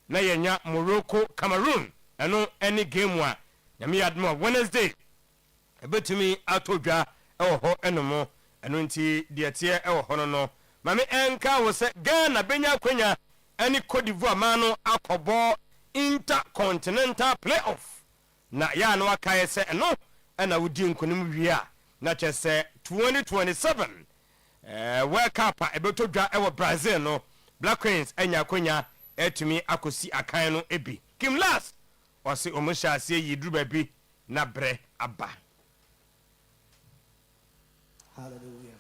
na yenya Morocco Cameroon eno any game wa nyame admo Wednesday ebetumi atodwa ho enomo eno nti de tie ho no mame enka wo se Ghana benya kwanya ani Cote d'Ivoire mano akobo intercontinental playoff na ya no akaye se eno na wudi nkonim wi na chese 2027 World Cup ebetodwa wo Brazil no Black Queens enya kwanya etumi akosi akan no ebi Kim last wasi omusha ase yidru babi na bre aba. Hallelujah.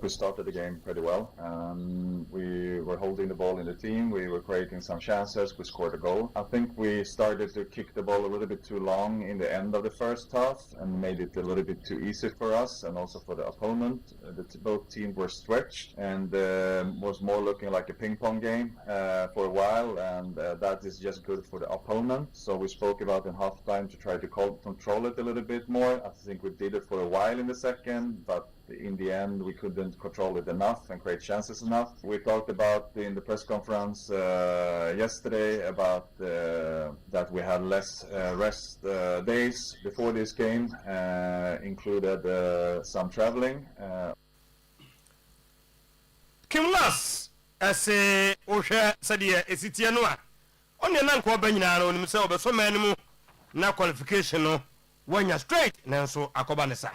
We started the game pretty well. We were holding the ball in the team. We were creating some chances. We scored a goal. I think we started to kick the ball a little bit too long in the end of the first half and made it a little bit too easy for us and also for the opponent. Both teams were stretched and was more looking like a ping pong game for a while, and that is just good for the opponent. So we spoke about in halftime to try to control it a little bit more. I think we did it for a while in the second, but in the end we couldn't control it enough and create chances enough. We talked about in the press conference yesterday about that we had less rest days before this game, included some traveling. Kim Lass ase ohwe sade esitie no a onye na nko ba nyina no nim se obeso manimu na qualification no wanya straight nanso akoba ne sa.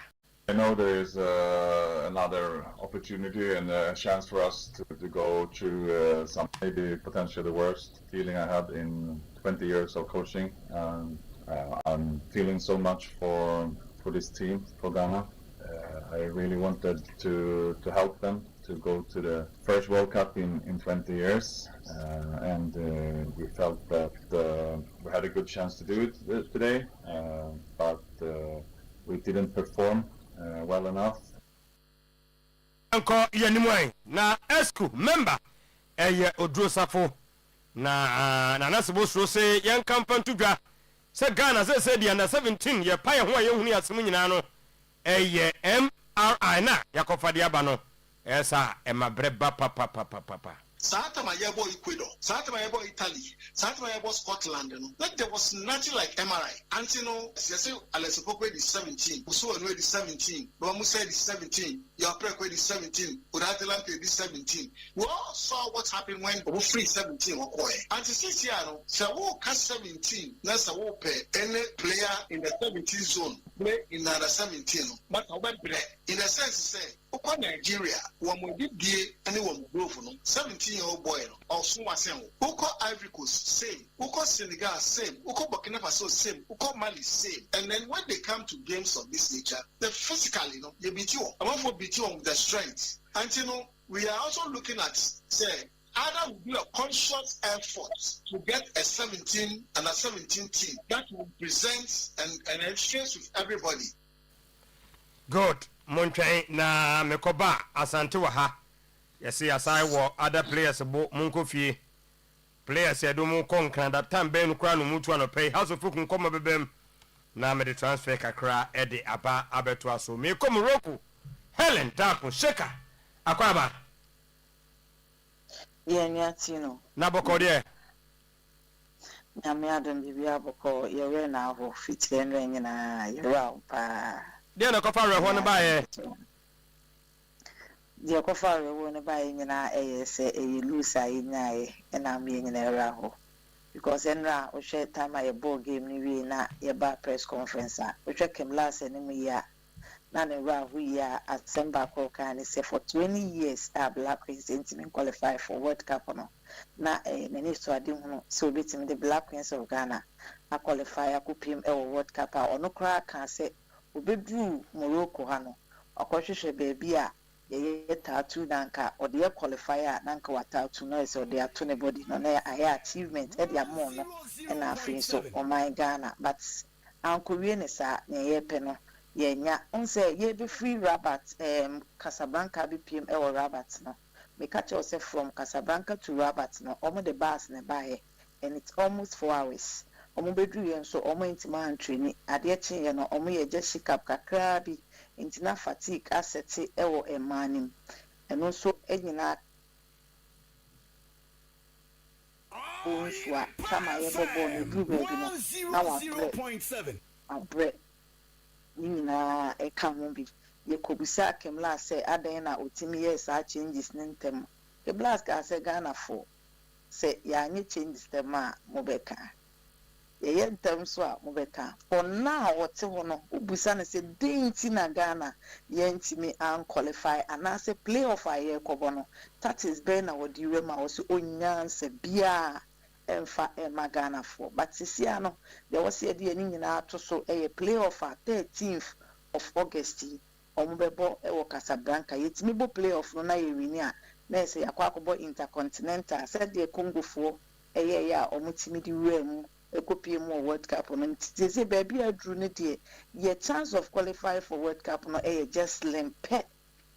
I know there is another opportunity and a chance for us to go through some maybe potentially the worst feeling I had in 20 years of coaching. I'm feeling so much for this team, for Ghana. I really wanted to help them to go to the first World Cup in 20 years, and we felt that we had a good chance to do it today, but we didn't perform well enough. Anko yanimwai na esku member eye odrosafo na nasebo so se yan kampan tudwa se Ghana se dia na 17 ye paye ho ye hunu asem nyina no eye MRI na yakofa dia ba no esa emabreba papa. Sometymer Otuo-Acheampong Ecuador, Sometymer Otuo-Acheampong Italy, Sometymer Otuo-Acheampong Scotland. Like there was nothing like MRI. Until you say Alex Okwe is 17, Usuo is 17, Musa is 17, Yaprekwe is 17, Udatelampe is 17. We all saw what happened when we free 17 Okoye. Until 6 years, so we cast 17. That's a pay any player in the 17 zone play in the 17. But in the sense, say. Uko Nigeria, wamwedidie ane wamgrove no 17-year-old boy no also wasem. Uko Ivory Coast same, uko Senegal same, uko Burkina Faso same, uko Mali same. And then when they come to games of this nature, they physically you beat you. I want to beat you with the strength. And we are also looking at say either will be a conscious effort to get a 17 and a 17 team that will present an exchange with everybody. Good. Montrein na mekoba asante wa ha yesi asai wo other players bo munko fie players edo mu konkran that time ben kura no mutu ano pay house of folk nkoma bebem na me the transfer kakra e de aba abeto aso me ko Morocco Helen Tapo Sheka akwaba ye nyatino na boko de na me adon bibia boko ye we na ho fitire no nyina ye ra pa dia na kofa re ho ne bae dia kofa re ho ne bae nyina se lusa nyaaye na me nyina ra ho because enra o hwe time a ball game ni wi na ye ba press conference a o hwe kem last ni mu ya na ne ra ho ya December ko kan say for 20 years Black Queens didn't qualify for World Cup no na nani so ade hu so betim the Black Queens of Ghana a qualify akupim World Cup a ono kra kan say obedru Morocco ha no akohwehwe beebi a ye tattoo nanka or the qualifier nanka watatu no so they are to nobody no na aya achievement e dia mo no na afin so o my Ghana but anko wie ne sa na ye pe no ye nya onse ye be free Rabat Casablanca BPM e Rabat no me catch yourself from Casablanca to Rabat no omo the bus ne bae and it's almost 4 hours omo bedru ye so omo intima antwini ade chi ye no omo ye just shikap kakra bi intina fatigue asset ewo emanim eno so enyina Unswa, Tama Yebo, Blue, now I bread. Nina a camombi. Yakobisa came last say Adena Utimi yes I changes Nintem. The blast gas a Ghana for say Yanni changes the ma Mobeka. Ye terms wa Mobeka. For now what's one Ubusana said Daintina Ghana Yentimi and qualify and I say playoff a year Kobono. That is Bena or Durema was Onyan se Bia. Emfa Ghana for but Sisiano there was a dear to so a playoff at 13th of August Ombebo Ewo Casablanca yet mibo playoff no na yewinia na say akwakobo intercontinental said the Congo for a year omutimidi wem ekopie mu World Cup no say baby adru ne de ye chance of qualify for World Cup no just limpe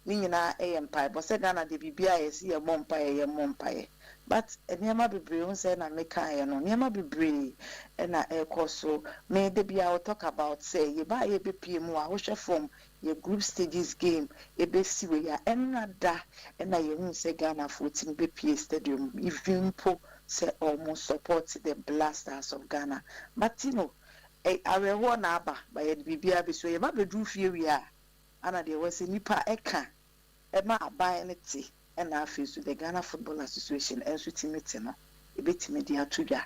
ni nyina empire but said Ghana de bibia yes ye mompae but niema bebre on say na meka no niema bebre na ekoso me de bia we talk about say ye ba ye be pm a wo hwe from ye group stages game e be siwe ya enada na ye hu say Ghana 14 be pie stadium even po say almost support the Blasters of Ghana but you know awewo na aba ba ye bibia be so ye ba bedru fie wi a ana de we say nipa eka e ma aban ne ti and I feel to the Ghana Football Association and Sutimity no a bit media to ya.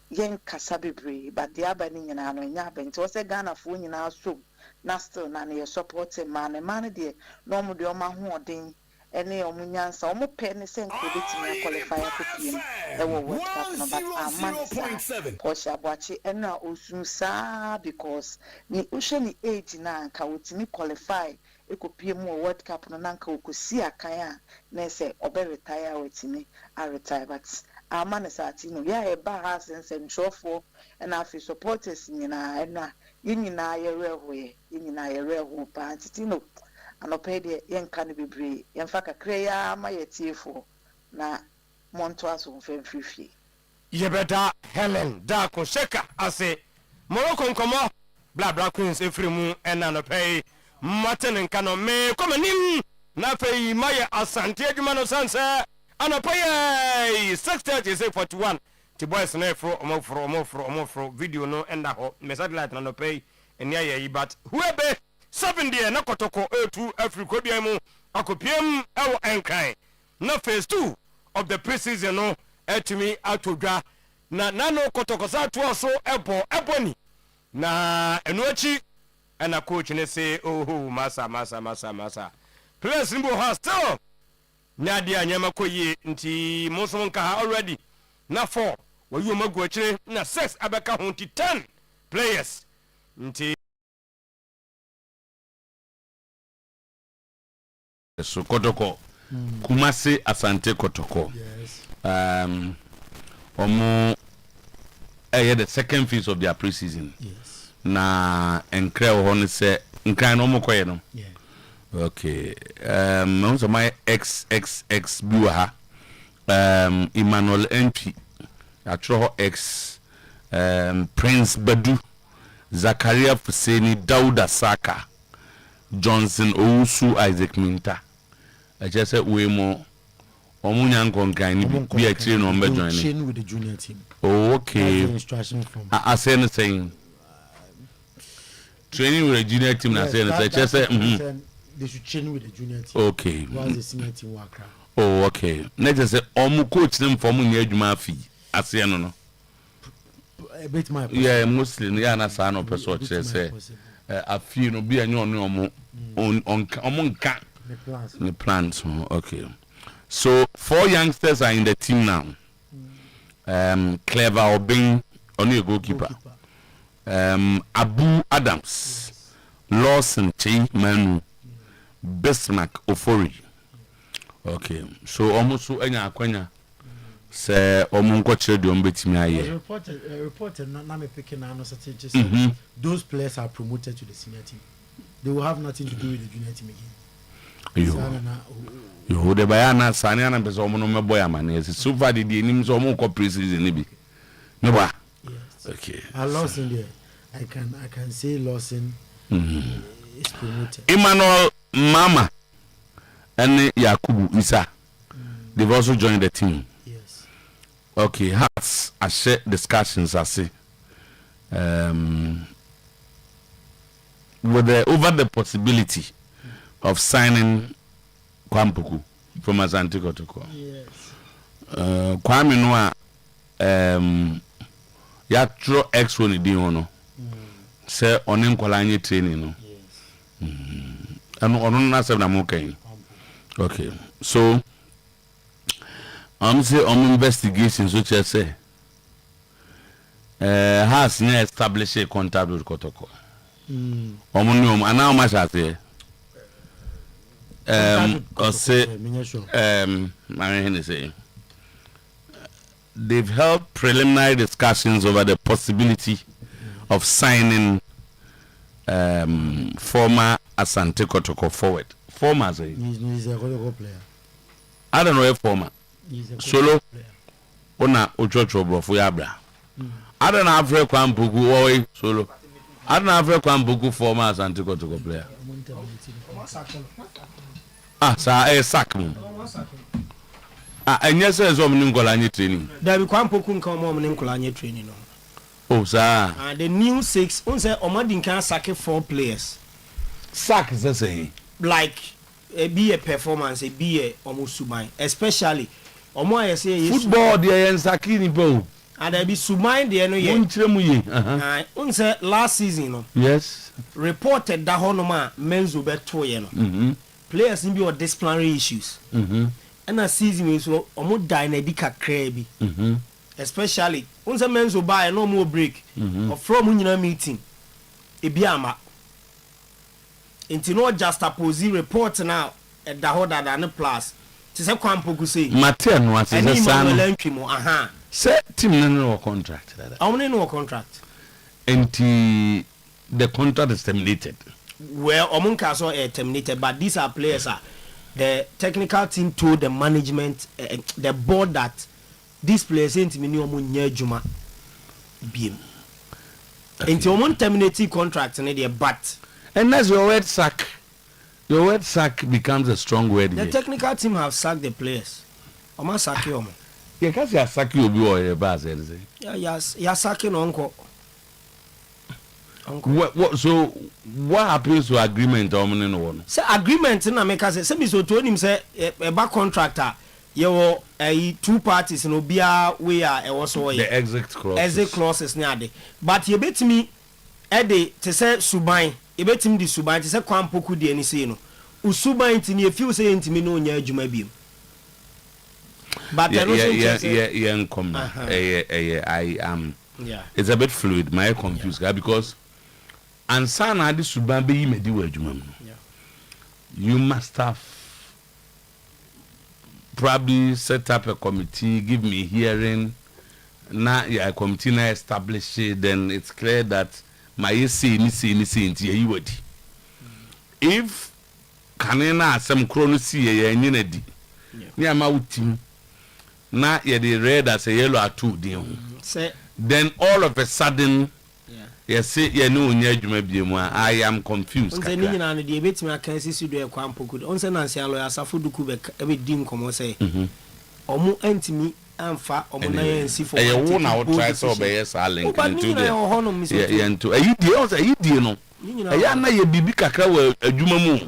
Yen Kasabi, but the abaning and I know was a Ghana for in our soup, Nastel, Nani, a supporting man, a man, dear, no more the Oma Hoarding, any Omunian, some more penny sent credit to qualify for him. There were World Cup, but our man, Posha Bachi, and now Ususa because ni usually 89 can qualify. It could be more World Cup no nanka ukusi akaya na say obe retire wetimi a retire but our man is atino ya e ba ha sense ntrofo and afi supporters nyina na nyina ye reho pa titino anope de yenka ne bebre yemfa kakra ya ma yetiefo na monto aso mfemfifie yebeda Helen da ko sheka ase Morocco nkomo bla queens efrimu ena no pay Martin and Cano me come in na fei maye asante adwuma no sanse anapaye 6:30 ti boys na omofro video no enda ho me satellite na no pay enia ye but whoebe 7 day na kotoko A2 Africa bia mu akopiem ewo enkan na phase 2 of the preseason no etimi atodwa na no kotoko sa to so eboni na enuachi and a coach and say, oh, massa. Players in Boha still. Nadia Yamakoye, nti Mosonka already. Na 4. Well, you magwache, na 6 abaka hunti 10 players. Nti. So Kotoko. Kumasi Asante Kotoko. Yes. The second phase of their preseason. Yes. Na enkre wo no se nkran no mo koye no yeah okay so my xxx buha Emmanuel MP atro x Prince Badu Zakaria Fuseni Dauda Saka Johnson Owusu Isaac Minta I just said we mo omunya nkran ni bi a tire no mbe join with the junior team. Oh okay Instruction from I say saying training with the junior team na say they should train with the junior team. Okay. While the senior team work. Oh okay. Next say coach them for mu nya adwuma afi ase no. A bit my yeah mostly yeah na sa no person che say afi no bi anyo no nka the plans. Okay. So 4 youngsters are in the team now. Clever Obeng only a goalkeeper. Abu Adams, Lawson Che Manu, Bismarck Ofori. Okay, so almost so any akwanya say omunko chede ombetimi aye. Reported not me picking an just those players are promoted to the senior team. They will have nothing to do with the junior team again. You the bayana sani na beso omo no mebo ya mane so far the nim so omo ko preseason ni bi. No ba. Yes. Okay. I lost in there. I can say Lawson is promoted. Emmanuel Mama and Yakubu Isa, they've also joined the team. Yes. Okay, Hearts I share discussions I see. Over the possibility of signing Kwampuku from Asante Kotoko. Yes. Kwame Noah ya tro X one di hono. Say onen kwalanye training no. Yes. Ono na se na mo kan. Okay. So say investigations which I say has now established a contact with Kotoko. Now much at there. Or say they've held preliminary discussions over the possibility of signing former Asante Kotoko forward. Former, say He's a Kotoko player. I don't know if former. Solo ona ochocho bro for yabra. I don't have a Kwampuku oi solo. I don't have a Kwampuku former Asante Kotoko player. Sa sack mu. And yes, there's omni Nkolanye training. There be Kwampuku nka omni Nkolanye training no. Oh, sir. The new 6 unse omadi can sack 4 players. Sack is the same. Like be a performance, be a almost subai, especially omo I say football there and sakini bo. And there be subai there no ye. Unse last season no. Yes. Reported that honoma menzo beto ye no. Players in be or disciplinary issues. And a season is so omo die na di kakra bi. Especially unse menzo buy no more break or from nyina meeting. E bi ama. Inti no just oppose report now at the order than plus. To say Kwampuku say Matia no ase say san. Aha. Say team no contract. How many no contract? Inti the contract is terminated. Well, Omunka so terminated, but these are players the technical team told the management the board that these players ain't mini omunya juma biem. Inti omun terminate contract ne there but and that's your word sack. Your word sack becomes a strong word. The technical team have sacked the players. Oma sack you. Yeah, cause you sack you be Oyerepa. Yeah, yes, you sacking uncle. So what happens to agreement on one? Say agreement na make say so told him say a back contractor you a 2 parties no bia we are e was so the exit clauses near there. But you bet me Ede to say subai e betim di suban te se Kwampuku di ani sei no usuban ti ne efiu se ntimi no nya adwuma biem but I am it's a bit fluid my confused because ansana di suban be yimedi wa adwuma no you must have probably set up a committee, give me hearing na a committee na establish it, then it's clear that my say ni nti yiwadi if kanena asem kro no see ye nyina di ni ama utim na ye dey red as a yellow atu din then all of a sudden yes say ye no nya adwuma biemu I am confused kaka onse ni nyina no de betimi aka sisi do e Kwampuku onse na nsia lawyer Safoduku be di nkomo say omu antimi amfa omuna yensi for e wo na wo try so be yes link into the into ayidi no ya na ye bibi kakra wa adwuma mu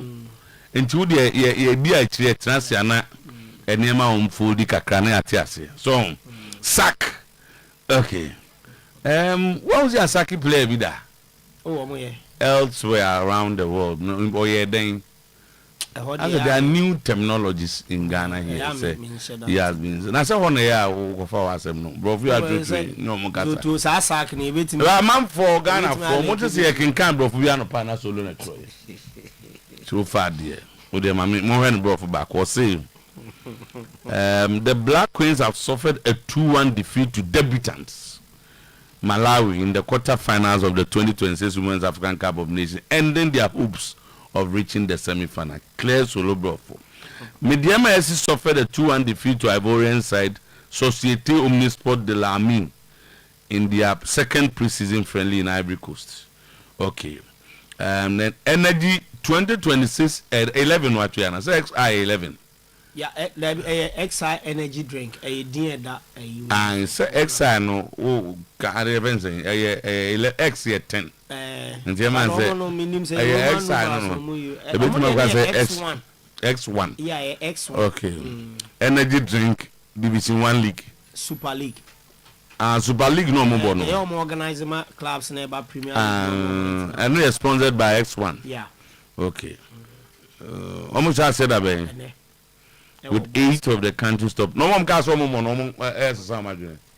enti wo de ye bi a kire transia na enema omfodi kakra na ate ase so sack okay what was your sack player bi da elsewhere around the world no Oyeden. There are new terminologies in Ghana here. He has been. Now, so one year go for us. No, bro, we are doing no more. To sack ni bit. Man for Ghana for what is here can bro we are no partner solo na Troy. So far there. O dem mo hen bro for back was say. The Black Queens have suffered a 2-1 defeat to debutants Malawi in the quarter-finals of the 2026 Women's African Cup of Nations, ending their hopes of reaching the semi-final. Claire Solobrofo. Mediama SC suffered a 2-1 defeat to Ivorian side Société Omnisport de l'Ami in their second preseason friendly in Ivory Coast. Okay. Then Energy 2026 at 11 what we are now. XI 11. Yeah, XI energy drink. A dear that. And say XI no. Oh, can't even say. X here 10. And the man say. XI no. The bit more say X1. X1. Yeah, X1. Okay. Energy drink Division 1 league. Super League. Super League no more. They all organize my clubs nearby Premier League. And we are sponsored by X1. Yeah. Okay. Almost I said that with 8 of the countries top. No one can so more. No one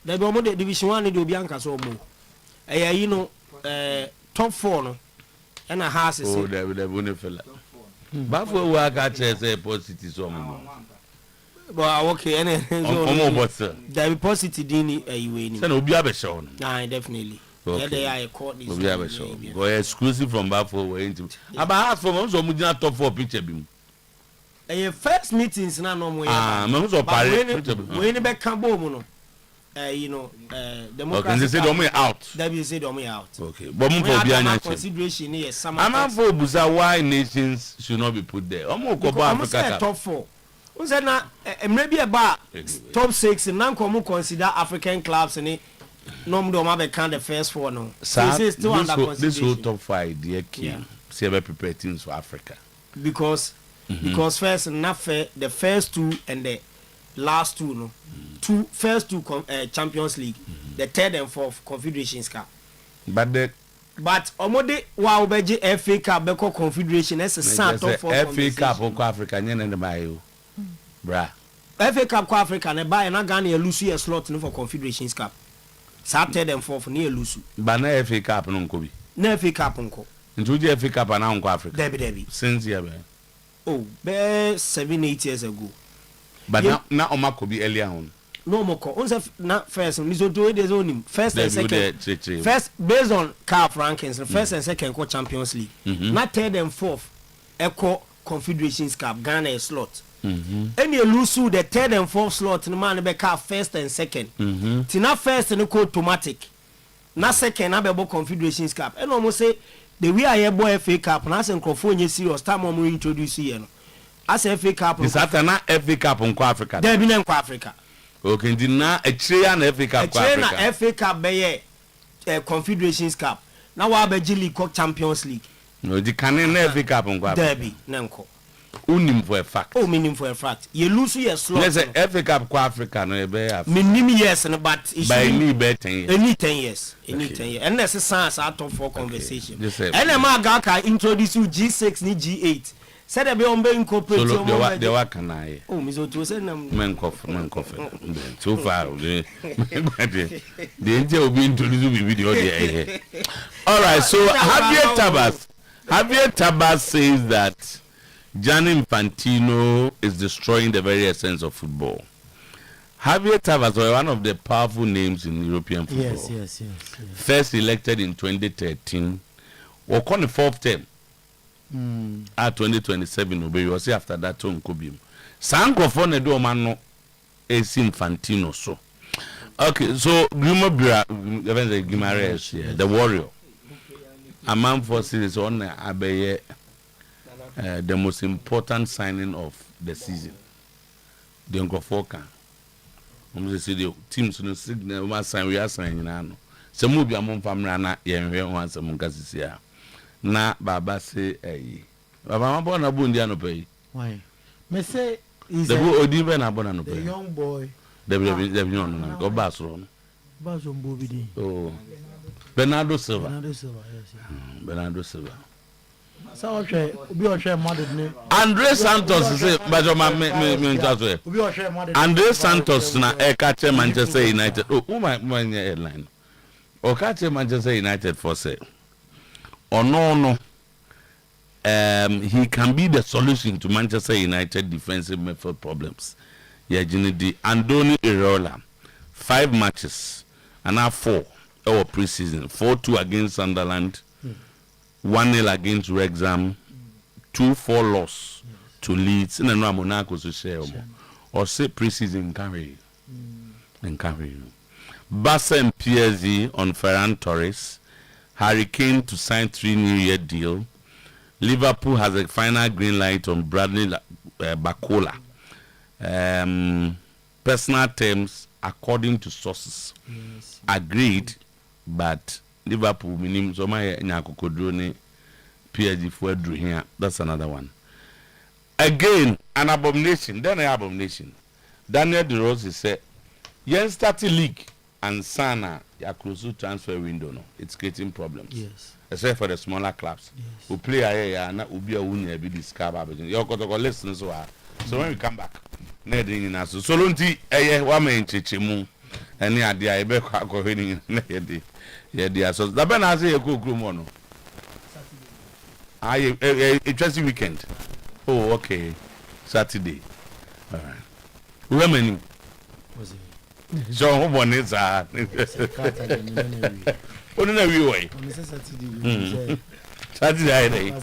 They be the Division 1 do Bianca so more. You know, top 4 no. And a house is. Oh, they will win fella. But for work at say positive so more. But okay, and there be positive dini you win. Say no be a show. Nah, definitely. Okay. They are caught this. We have a show. Go exclusive from Bafo way into. About for months or mujina top 4 picture bim. First meetings na no more. Months or pare. When be cambo mo no. You know, democracy. Okay, they say don't out. They say don't out. Okay. But mo for be consideration here some. I'm for buza why nations should not be put there. Omo ko ba Africa. Top 4. We say na maybe about top 6 na ko mo consider African clubs ni. No do ma be can the first 4 no. So still under consideration. This whole top 5 dear king. See ever prepare teams for Africa. Because first not fair, the first 2 and the last 2 no. First two Champions League, the 3rd and 4th Confederations Cup. But omode wa obeje FA Cup beko Confederation ese san top 4 FA Cup ko Africa nyene ne bayo. Bra. FA Cup ko Africa ne buy na Ghana lose a slot no for Confederations Cup. Sa 3rd and 4th ne lose. Ba na FA Cup no nko bi. Na FA Cup nko. Ntu je FA Cup na nko Africa. Debi. Since year be. Oh, be 7-8 years ago. But na omako bi earlier on. No more call. Na first, Mizo do it own first and second. First based on CAF rankings, first and second co Champions League. Na 3rd and 4th, eco Confederations Cup Ghana slot. Any lose the 3rd and 4th slot, no man be CAF first and second. Tina first and co automatic. Na second na be Confederations Cup. And almost say the way I boy FA Cup na say Nkrofo serious time we introduce here no. As FA Cup. Is that na FA Cup on Africa? There be na Africa. Okay, na Echeya na FA Cup Africa. Na FA Cup be Confederations Cup. Na wa be League Champions League. No, di kan na FA Cup on Africa. Derby na nko. Unim for a fact. Oh, meaning for a fact. You lose your slot. Let's say FA Cup ko Africa no be Africa. Minimum years no but it by me be 10 years. Any 10 years. Any 10 years. And that's a sense out of for conversation. And the Magaka introduce you G6 ni G8. Said they be on be incorporate so they wa kanai. Oh, Mizo to say na men coffee. So far the nje obi introduce video there. All right, so Javier Tabas says that Gianni Infantino is destroying the very essence of football. Javier Tabas was one of the powerful names in European football. Yes. First elected in 2013, or on the 4th term. At 2027, we will see after that to Nkobim. Sankrofo ne do man no is Infantino so. Okay, so Grimobira, the warrior. A man for series on Abeye, the most important signing of the season. The Nkofo can. Say the teams no signal one sign we are signing now. Some will be among family na yenwe wan some nkasisia. Na baba say baba mabo na bu ndia no pay. Why? Me say is the boy odibe na bona no pay. The young boy. The no na go basro no. Basro mbo bi di. Oh. Bernardo Silva. Yes. Bernardo Silva. So obi o share Madrid ne. Andre Santos say bajo ma me ntaso. Obi o share Madrid. Andre Santos na e ka che Manchester United. Oh, my airline. O ka che Manchester United for say. No. He can be the solution to Manchester United defensive midfield problems. Yajinidi Andoni Irola, 5 matches and now 4 our preseason. 4-2 against Sunderland, 1-0 against Wrexham, 2-4 loss to Leeds. In the Monaco to share or say preseason carry. Barca and PSG on Ferran Torres. Harry Kane to sign 3 new-year deal. Liverpool has a final green light on Bradley Bacola. personal terms according to sources. Yes. Agreed, but Liverpool minim so my nyakokodro ni PSG for drew here. That's another one. Again, an abomination. Then an abomination. Daniel De Rose said, "Yen start league and Sana Yakurusu transfer window. No, it's creating problems. Yes. Except for the smaller clubs who play a na ubi a winner be discovered. Your kotoko listen so when we come back, neding in us. So lonti wame chichimu any idea I be go winning yeah so the ben has a good mono. A interesting weekend. Oh, okay. Saturday. All right. Who am I? So one is only a wee way. Saturday.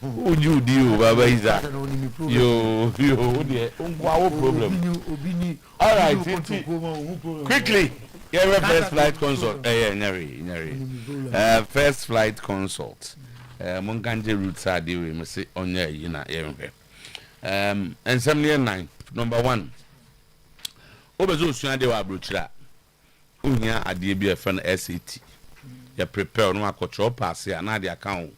Would you do, Baba? Is that you? Dear, wow, problem. All right, quickly. Yeah, first flight consult. First flight consult. Monkanje routes are the way, Missy, on your, and 79, number 1. Obezo Sunday wa brochira. Unya ade bi efan SAT. You prepare no akotro pass ya na the account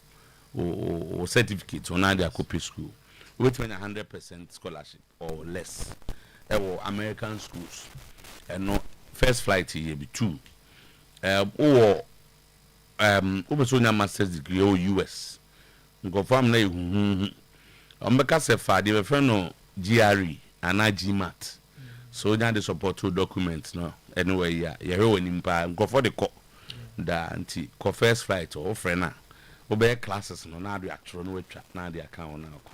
o certificate on the copy school. With 100% scholarship or less. American schools. And no first flight here be 2. Obezo nya master's degree or US. Go fam na ombeka se fa de be fe no GRE and GMAT. So now the support to documents no anyway yeah when impa go for the co da anti co first flight or friend obey classes no na do atro no atwa na de account na ko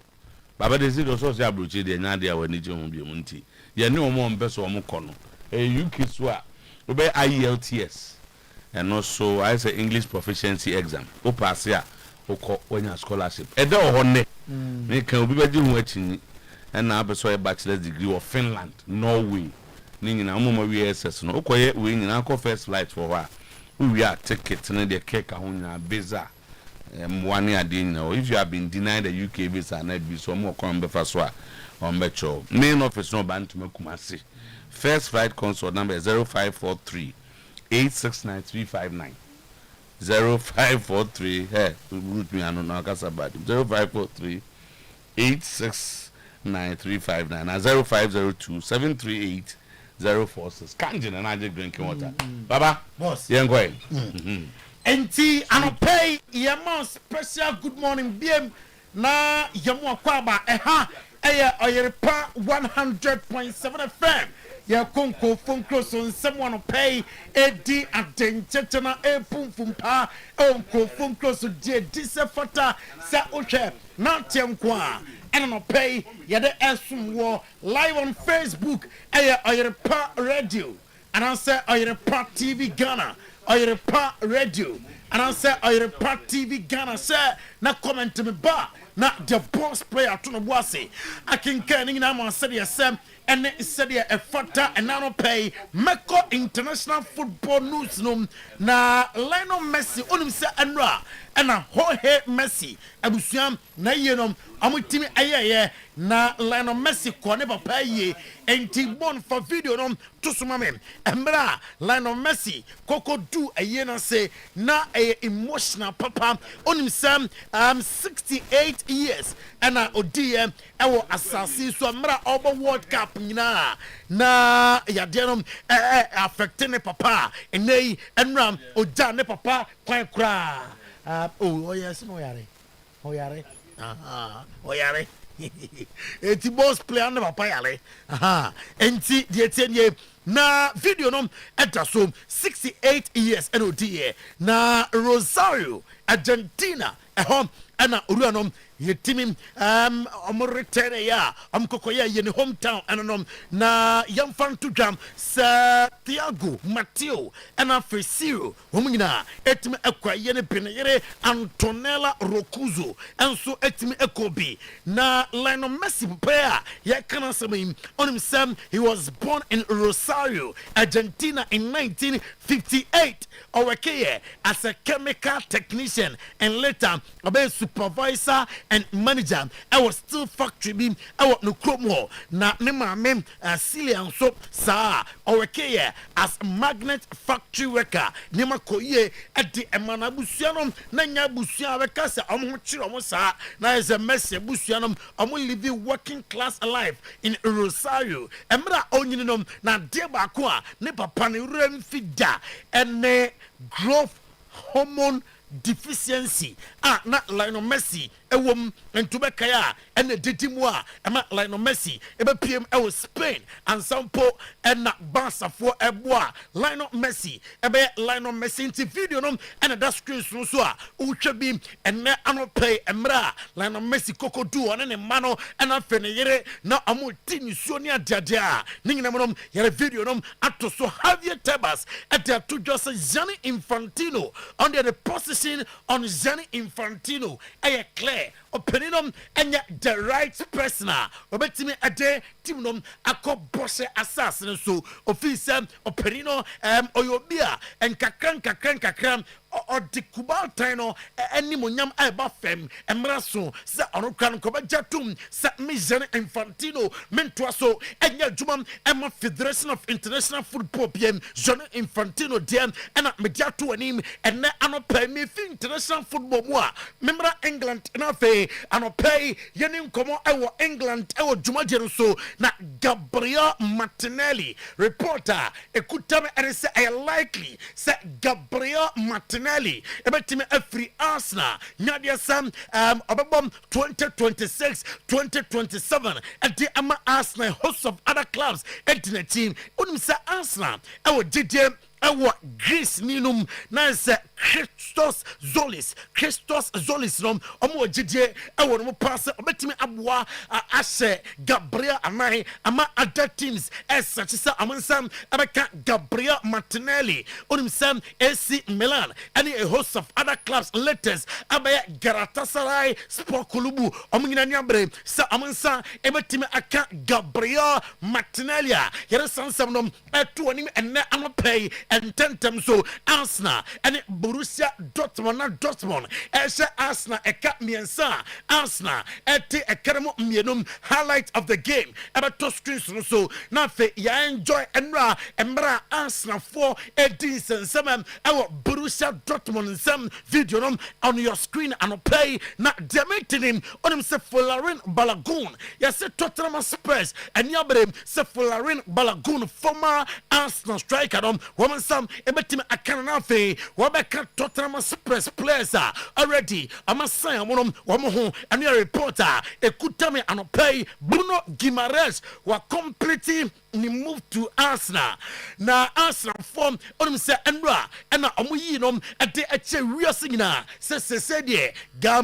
baba de zero so ya broche de nya de awani je ho bi mu nti ye ne omo mbeso omo ko no UK so a obey IELTS and also I say English proficiency exam o pass ya o ko onya scholarship e de ho ne me kan obi be ji ho achini and now so a bachelor's degree of Finland, Norway. Nina mama VSS no okoye we nyina ko first flight for wa. We are tickets na the cake ahonya visa. One ade no if you have been denied the UK visa na be so mo kon be fa so a on be cho. Main office no ban to Kumasi. First flight consult number 0543 869359. 0543 route me anu na kasa bad. 0543 869359 and 0502 738 046. Kanjin and I drinking water. Baba, boss, young boy. NT and pay Yama special good morning BM na Yamu Kwaba Oyerepa 100.7 FM. Ya konko phone close on someone pay edi adenchetena epum fumpa onko phone close de disefata sa oche na tiemkwa and no pay ya de esum wo live on Facebook Oyerepa Radio and I say Oyerepa TV Ghana Oyerepa Radio and I say Oyerepa TV Ghana say na comment me ba na the boss player to no bossy I can na ma say yesem and said a fata and now pay Meko International Football News na Lionel Messi onim se anra and a Jorge Messi abusuam na yenom amutimi ayeye na Lionel Messi ko ne papa ye enti bon for video nom to sumame embra Lionel Messi koko do ayena say na emotional papa onim se 68 years and odie ewo asasi so mra obo World Cup nyina na yadenom affecting papa enei enram oja ne papa kwan kra oh yes no yare oyare eti boss player ne papa yare enti die tenye na video nom etasom 68 years NODA na Rosario Argentina ana uruanom yetimi omretene ya amkokoya yene hometown ananom na yamfan to jam Santiago Mateo ana Fesiro homnyina etimi akwa yene penere Antonella Roccuzzo enso etimi ekobi na Lionel Messi player ya kana samim onim sam he was born in Rosario Rosario, Argentina in 1958. Oweke as a chemical technician and later a supervisor and manager. I was still factory beam. I was no chromo. Na nema mem Silian soap sa Oweke as magnet factory worker. Nema koye at the Emana Busianum, Nanya Busia Vecasa, Omochiromosa, na is a messy Busianum, living working class alive in Rosario. Emra Oninom, na Deba Kwa, Nepa Panirem Fida, and ne growth hormone deficiency. Na Lionel Messi. Ewom entubekaya ene didimwa ema Lionel Messi ebe PM ewo Spain and sampo ena Barca for eboa Lionel Messi ebe Lionel Messi inti video nom ena that screen so a utwe bi ene anope emra Lionel Messi kokodu one ne mano ena fene yere na amu tini so ne adiadia ningina nom yere video nom ato so Javier Tebas ete to just Gianni Infantino under the position on Gianni Infantino clear opinion and the right person obetimi ade timnom akọ bose assassin so officer opinion oyobia and kakran or the Kubal Tino, any monyam eba fem, emraso, sa onokan kobajatum, sa Mijan Infantino, mentoaso, and Yajumam, Emma Federation of International Football PM, John Infantino, DM, and at Mediatu and him, and na anope me fi international football moi. Member England, enough, anope, yenim komo ewo England, ewo Jumajero so, na Gabriel Martinelli, reporter, ekutame and say I likely, say Gabriel Martinelli. Ebetime every Arsenal Nadia Sam Obabom 2026 2027 and the Ama Arsenal hosts of other clubs and the team Unimsa Arsenal our JJ our Greece Ninum Nansa Christos Zolis nom omo JJ our no pass obetime abwa Ashe Gabriel Amai ama other teams as such as Amansam Abaka Gabriel Martinelli Unimsam AC Milan and a host of other clubs letters abaya Galatasaray Sport Kulubu omingina nyambre sa amansa ebetime aka Gabriel Martinelli yere sansam nom etu anim enne amapay ententem so Arsenal and Borussia Dortmund eshe Arsenal eka miensa Arsenal ete ekeremo mienum highlight of the game ebeto screens so na fe ya enjoy emra Arsenal for edison semen ewo Borussia Dortmund some video on your screen and play na dementing him on himself Folarin Balogun. Yes, Tottenham Spurs and Yabrem se Folarin Balogun former Arsenal striker woman some ebetim akanafe wabeka Tottenham Spurs players already amasan woman and your reporter ekutame and play Bruno Guimaraes were completely moved to Arsenal. Na Arsenal form on himself and na omuyinom ade eche wiasingina se die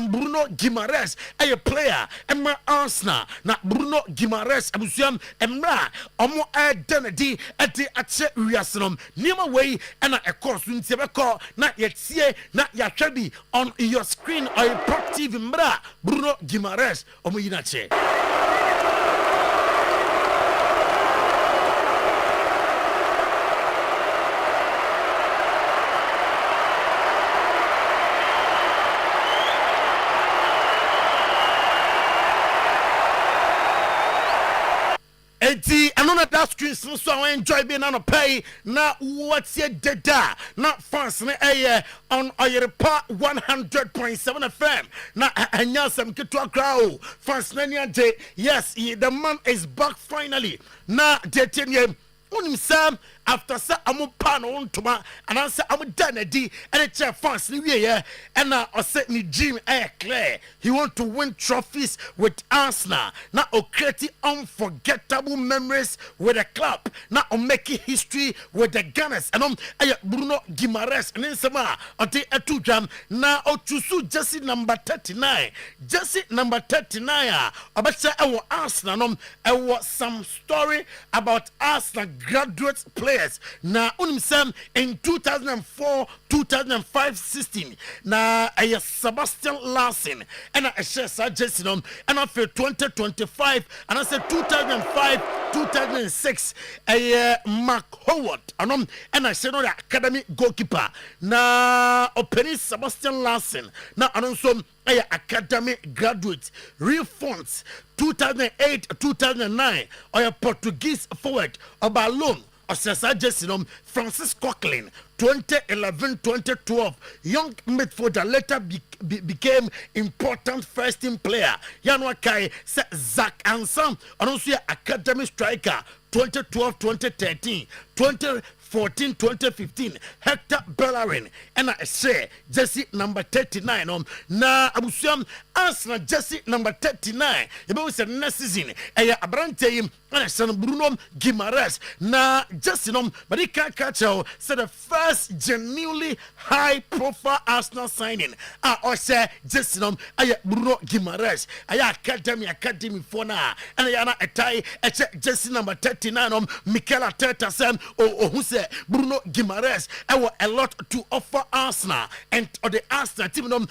Bruno Guimaraes a player emma Arsenal na Bruno Guimaraes abusuam emra omo identity ade eche wiasinom niema way na ekos ntebeko na yetie na yahwebi on your screen or proactive mra Bruno Guimaraes omuyinache. Another that screen so I enjoy being on a pay now what's your data not fast on Oyerepa 100.7 FM now and yes I'm get to a crowd fast day yes the man is back finally now the Sam after sa amu pan on toma and answer amu done di and a chair fans ni we and now I said ni Jim clear he want to win trophies with Arsenal now create unforgettable memories with the club now making history with the Gunners and Bruno Guimaraes and then some on the etu jam now Otusu Jesse number 39 about Arsenal I was some story about Arsenal graduate play players na unim in 2004-2005-16 na Sebastian Larsen and a share jersey and after 2025 and I said 2005-2006 Mark Howard and I said no academy goalkeeper na opening Sebastian Larsen na anonso academy graduate real fonts 2008-2009 Portuguese forward Obalon Osasa Jessinom Francis Coquelin 2011-2012 young midfielder later became important first team player Yanwa Kai Zach Ansam also academy striker 2012-2013 2014-2015 Hector Bellerin and I say Jesse number 39 na abusuam Arsenal Jesse number 39 ebe we say next season abrante and son Bruno Guimaraes na Jesse but he can't catch said the first genuinely high profile Arsenal signing or say Jesse Bruno Guimaraes academy for now and yana etai Jesse number 39 Mikel Arteta Sam who say Bruno Guimaraes a lot to offer Arsenal and the Arsenal team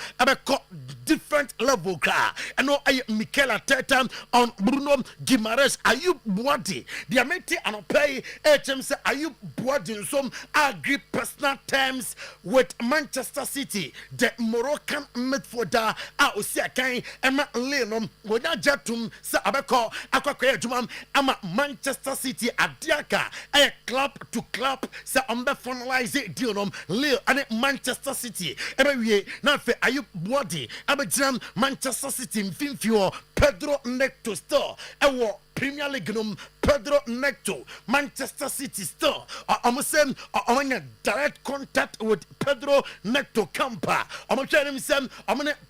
different level car and no Mikel Arteta on Bruno Guimaraes are you body the amete and pay HM are you body in some agree personal terms with Manchester City the Moroccan midfielder Osia Kai Emma Lenom without Jatum sa abeko akwakoye jumam ama Manchester City adiaka a club to club sa ombe finalize deal Lille and Manchester City ebe na fe ayu body abejam Manchester City mfimfio Pedro Neto store ewo Premier League Pedro Neto Manchester City store almost on direct contact with Pedro Neto Campa I'm trying to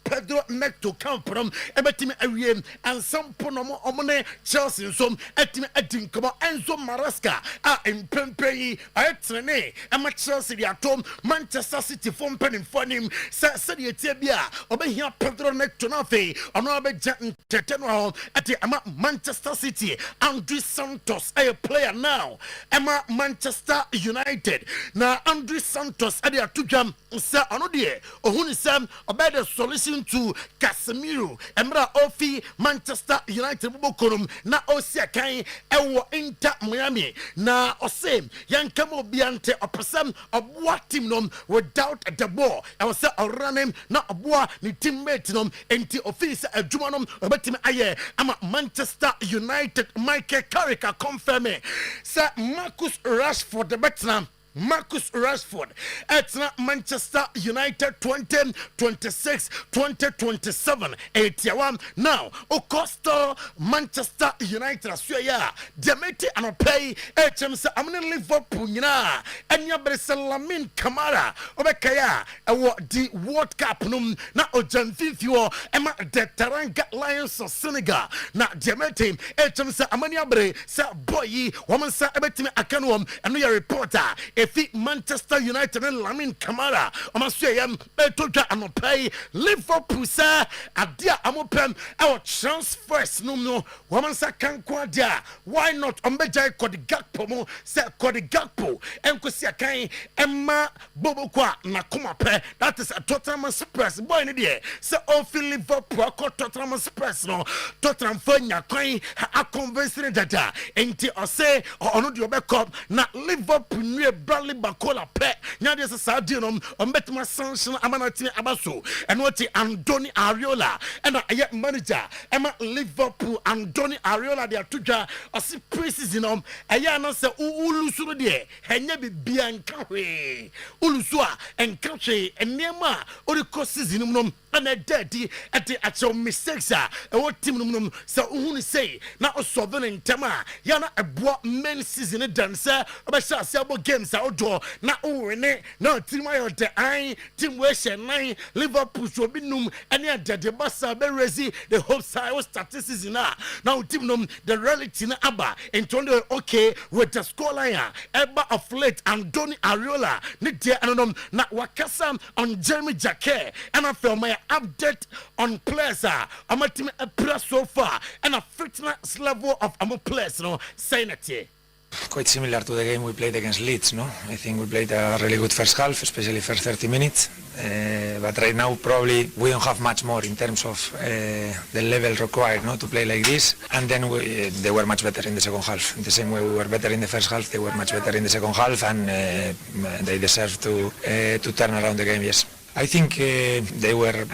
Pedro Neto Campa ebetimi awie and some ponomo omone Chelsea some etimi edin komo Enzo Maresca impempe ayetrene ama Chelsea di atom Manchester City form pen for him said ye tebia obehia Pedro Neto na fe ono abeja nteteno ati ama Manchester City Andrew Santos a player now Emma Manchester United na Andrew Santos ade atudwam sa ono de ohuni sam obeda solution to Casemiro emra ofi Manchester United bokorum na osia kan ewo Inter Miami na osem yankam obiante opesam oboa team nom without the ball I was say running na oboa ni teammate nom enti office adwuma nom obetim aye ama Manchester United Michael Carrick confirm say Marcus Rashford the Betnam Marcus Rashford at Manchester United 2026-2027 81 now Ocosta Manchester United Australia Demeti and pay HM I'm gonna Liverpool na and ya Lamin Kamara Obekaya the World Cup na Ojan Fifio Emma the Taranga Lions of Senegal na Demeti HM Amania Bre sa boy woman sa ebetimi akanwom and we reporter if Manchester United and Lamin Kamara Omasuyam Etoja Amopay Liverpool sa adia amopem our transfers no woman sa kankwadia why not ombeja kodi Gakpo mo se kodi Gakpo enkosia kan Emma Bobokwa na komape that is a Tottenham Spurs boy ni there se ofi Liverpool ko Tottenham Spurs no Tottenham fanya kwan a convincing data enti ose ono de obekop na Liverpool new Bradley Bakola pe nya de sa dinom ombetuma sanction amanati abaso and what Andoni Areola and a manager Emma Liverpool Andoni Areola de atuja osi preseason aya no se ulusu de henya bibia nka hwe ulusu a enka hwe enema oriko season nom na daddy at the actual mistakes what team nom so who say na osovene ntema ya na ebo men season dancer obesha sabo games outdoor na win na team ayo de ai team we nine Liverpool so binum ene de basa be rezi the whole side statistics now team nom the reality na aba into okay with the scoreline eba of late Andoni Areola ni de anonom na wakasa on Jeremy Jacquet and I feel my update on players I'm a team a so far and a fitness level of players saying it Quite similar to the game we played against Leeds, no? I think we played a really good first half, especially first 30 minutes. But right now probably we don't have much more in terms of the level required, no, to play like this. And then they were much better in the second half. In the same way we were better in the first half, they were much better in the second half, and they deserve to turn around the game. Yes, I think they were.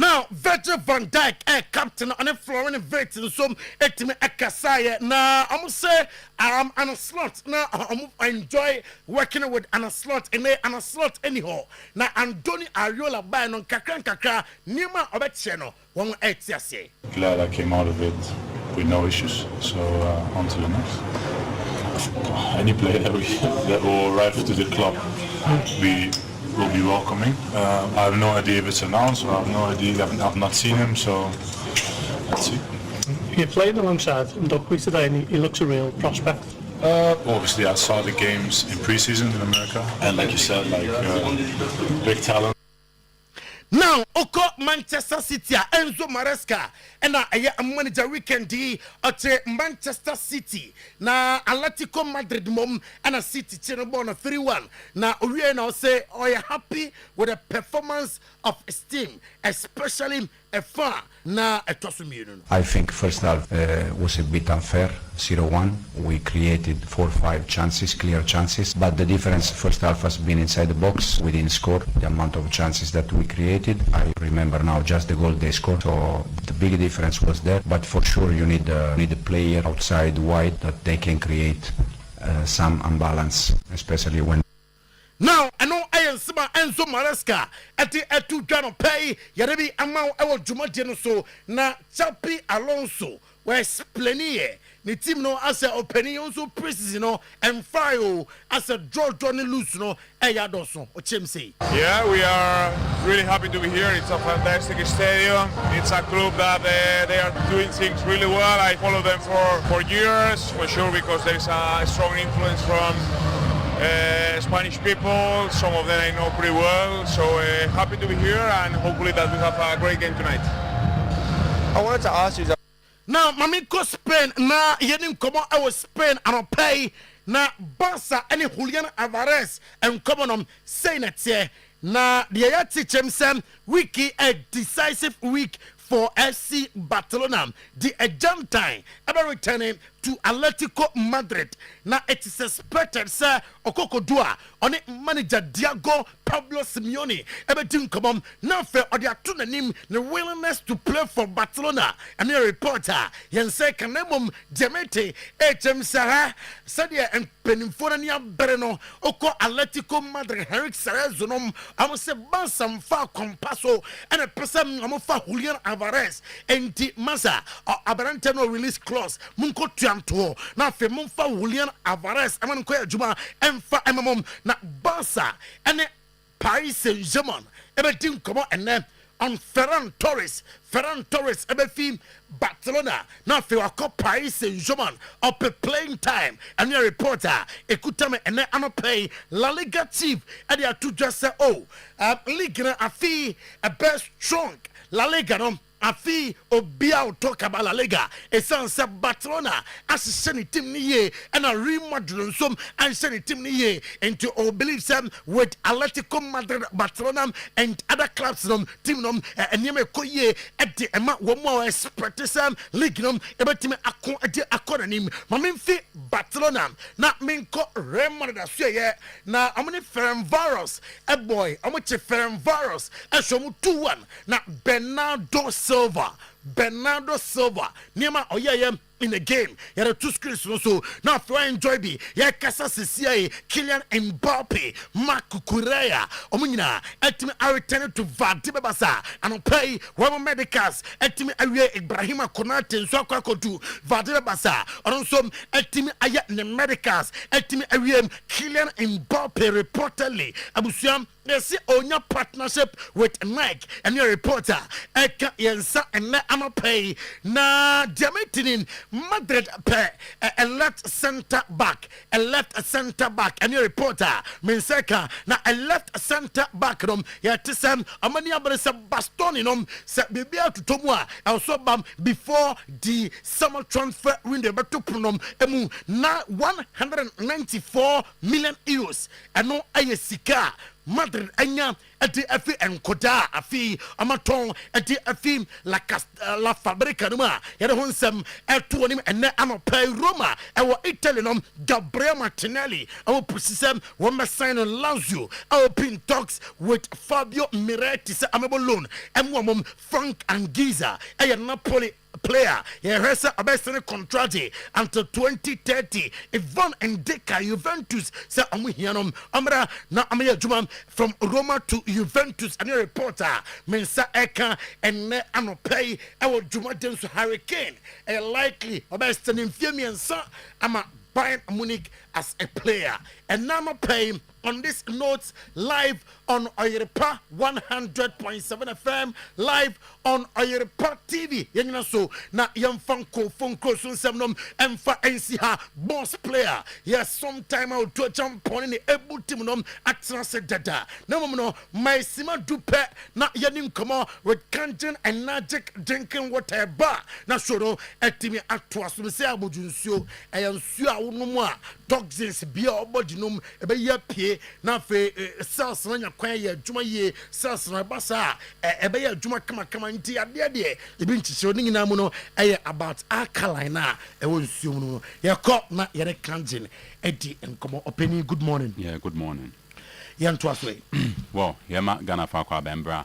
Now, Virgil van Dijk, captain on the floor in the veteran, so etime Akasaya. Now, I'm gonna say I'm on a slot. Now, I enjoy working with an slot and an slot anyhow. Now, Andoni Ariola by non kakra Nima Obecheno, one say. Glad I came out of it with no issues. So on to the next. Any player that will arrive to the club, will be welcoming. I have no idea if it's announced, or I have no idea. I've not seen him, so let's see. You're playing alongside Ndokwe today, and he looks a real prospect. Obviously, I saw the games in preseason in America, and like you said, big talent. Now, Oko Manchester City, Enzo Maresca, and I manager weekend at Manchester City. Now, Atletico Madrid mom and a City channel 3-1. Now, we now say, are you happy with the performance of his team, especially a far now a Tosumino? I think first half was a bit unfair. 0-1. We created 4-5 chances, clear chances, but the difference first half has been inside the box. We didn't score the amount of chances that we created. I remember now just the goal they scored, so the big difference was there. But for sure you need a player outside wide that they can create some imbalance, especially when. Now, I know I am Enzo Maresca at the Etu Jano Pay, Yarebi Amau, our Jumadiano, so na Chapi Alonso, where Splenier. The team no as a opinion so precious, you know, and fire as a draw Johnny loose, you know, Ayadoso or Chimsey. Yeah, we are really happy to be here. It's a fantastic stadium. It's a club that they are doing things really well. I follow them for years, for sure, because there is a strong influence from Spanish people. Some of them I know pretty well. So happy to be here, and hopefully that we have a great game tonight. I wanted to ask you that. Now, Mamiko Spain, na yenim come I was Spain and pay na Barca any Julian Alvarez and come saying it here. Na the Ayati Chemsem wiki a decisive week for FC Barcelona. The Argentine ever returning to Atletico Madrid. Now it is expected, sir, Okokodua on it manager Diego Pablo Simeone. Everything come on now for the atunanim the willingness to play for Barcelona. And a reporter, Yense Kanemum Demete, HM Sarah, Sadia and Peninforania Bereno, Oko Atletico Madrid, Henrik Sarazonum, I must say Bansam Fa Compasso, and a person Amofa Julian Alvarez, and the Masa or Aberantano release clause, Munko Tianto, now for Munfa Julian Alvarez, I'm going to Juma, and for Emamum, not Barca, and Paris Saint-Germain, everything come on, and then on Ferran Torres, everything Barcelona, now for a Paris Saint-Germain, up a playing time, and your reporter, Ekutame, and then I'm pay La Liga chief, and they are to just say, League, a fee, a best strong, La Liga, no. Afi Obia talk about La Liga. A son said Barcelona as a semi team niye and a Real Madrid some and semi team niye and to all believe some with Atletico Madrid, Barcelona and other clubs team and you may call ye at the amount one more expert some league everything acronym. Maminfi Barcelona not mean call Real Madrid say now I'm gonna Ferencváros a boy I'm gonna Ferencváros and so 2-1 now Bernardo Silva, Nema Oyayem in the game. You had 2 screens also. Now for enjoy be, ya Casa CCA, Kylian Mbappe, Marc Cucurella, Omina, Etime I return to Vadibe Basa, and pay one medicals, Etime Aye Ibrahima Konate, Swako to Vadibe Basa, or also Etime Ayat the medicals, Etime Aye Kylian Mbappe reportedly, Abusiam. They see on your partnership with Mike and your reporter, Eka Yensa and I'm pay. Na Diamitinin Madrid pair a left center back, and your reporter Menseka na a left center back yatisem amani abrese bastoni se bibia tutomwa also bam before the summer transfer window betupunom emu na 194 million euros eno ayesika Madrid anya ati afi enkoda afi amaton ati afi la fabrica numa yede honsem eto nim ene anopai Roma ewo Italy Gabriel Martinelli ewo pusisem wo sign on Lazio ewo pin talks with Fabio Miretti se amebo loan emwo Frank Anguissa Napoli player Resa abesene contract until 2030. Ivan Ndeka Juventus say amu hianom amra na amya juma from Roma to Juventus and a reporter mensa eka enne anopay ewo juma denso Hurricane likely abesene mfiemiensa ama Bayern Munich as a player and now paying on this note live on Oyerepa 100.7 FM live on Oyerepa TV yenina so na yamfanko fonko so semnom emfa NCH boss player yes Sometymer Otuo-Acheampong in the able team atena se dada na no my sima dupe na yenin komo with Kanjen and Magic drinking water bar na so no etimi atwa so se abodunsuo eyansuo a wonom a toxins bia obodinum ebe ya pie na fe cells na kwan ye adwuma ye cells na basa ebe ya adwuma kama nti ade de ebi nchiche oni nyina mu no about alkaline na ewo nsuo mu no ye ko na ye Kanjen edi enkomo opening. Good morning. Yeah, good morning. Yanto aswe well yema Ghana fa kwa bembra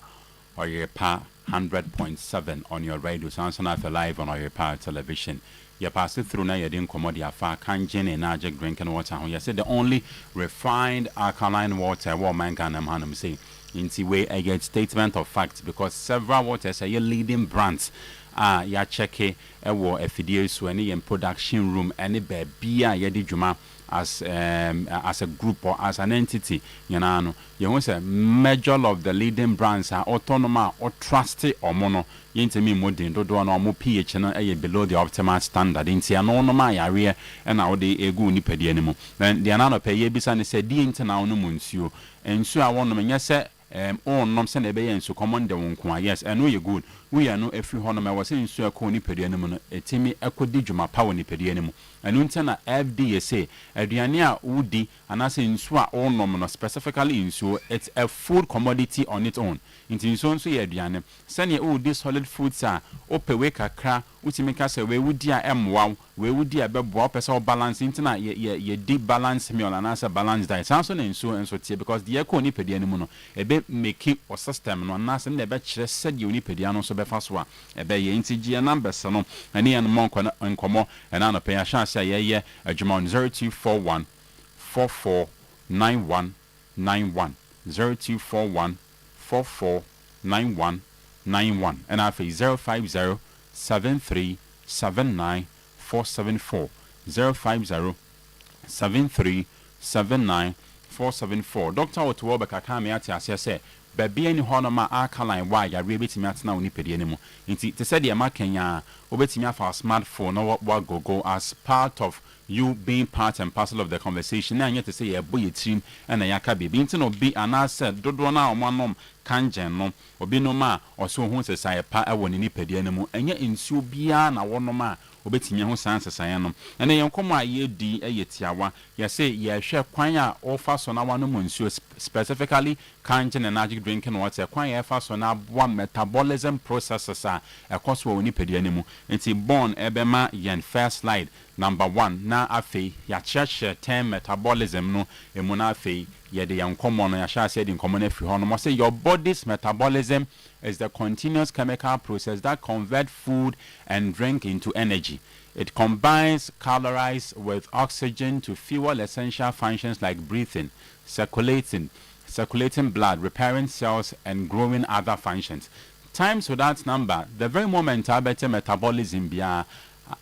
Oyerepa 100.7 on your radio sounds for live on Oyerepa television. You pass it through now, you didn't come out the afar, Kanjen and Najik drinking water. You said the only refined alkaline water, what man can them say. In the way, I get statement of facts because several waters are your leading brands. Ya check a war FDS when in production room, any baby, yadi juma as a group or as an entity. You know, you want a major of the leading brands are autonomous or trusted or mono. Yintimi modin do no mo pH no below the optimal standard inti ano no ma yare e na wo de egu nipadi animu then the anano pay ye bisa ne se di inti na ono munsuo ensu a wono nya se on nom se na be ye ensu common de wonko yes eno ye good we are no every hono ma was ensu akọ nipadi animu no etimi akodi dwuma power nipadi animu enu nti na FDA say aduane a wudi anase ensu a onom no specifically ensu it's a food commodity on its own inti ensu nso ye aduane sane wudi solid foods a opewe kakra utimeka se we wudi a emwa we wudi a bebo pesa balance inti na ye deep balance meal anase balance diet sanso na ensu tie because the eco nipadi animu no ebe make o system no anase na ebe kire said ye nipadi anu so befa so a ebe ye inti gia numbers no ani an mon nkomo and an pay a chance ye adwuma 0241 449191 0241 449191 and after 050 7379 474 050 7379 474 Dr. Otuo-Acheampong kame ati ase se baby any honoma alkaline why ya rebetimi atena oni pedi animu nti te said ya makenya obetimi afa smartphone no what go as part of you being part and parcel of the conversation na yet to say ya boy team and ya ka be nti no be anase dodo na omanom Kanjen no obi no ma oso hu se sai pa e woni ni pedi animu enye nsuo bia na wonoma obetimi ho sanse san no ene yenkomo a ye di eyetiawa ya say ye hwe kwan a ofa so na wano nsuo specifically Kanjen and Magic drinking water kwan ye fa so na boa metabolism processes a ekoso woni pedi animu nti born ebema yen first slide number 1 na afei ya cheche term metabolism no emu na afei ye de yankomo no ya sha say de nkomo na fi ho no say your body's metabolism is the continuous chemical process that converts food and drink into energy. It combines calories with oxygen to fuel essential functions like breathing, circulating blood, repairing cells, and growing other functions. Times without number, the very moment better metabolism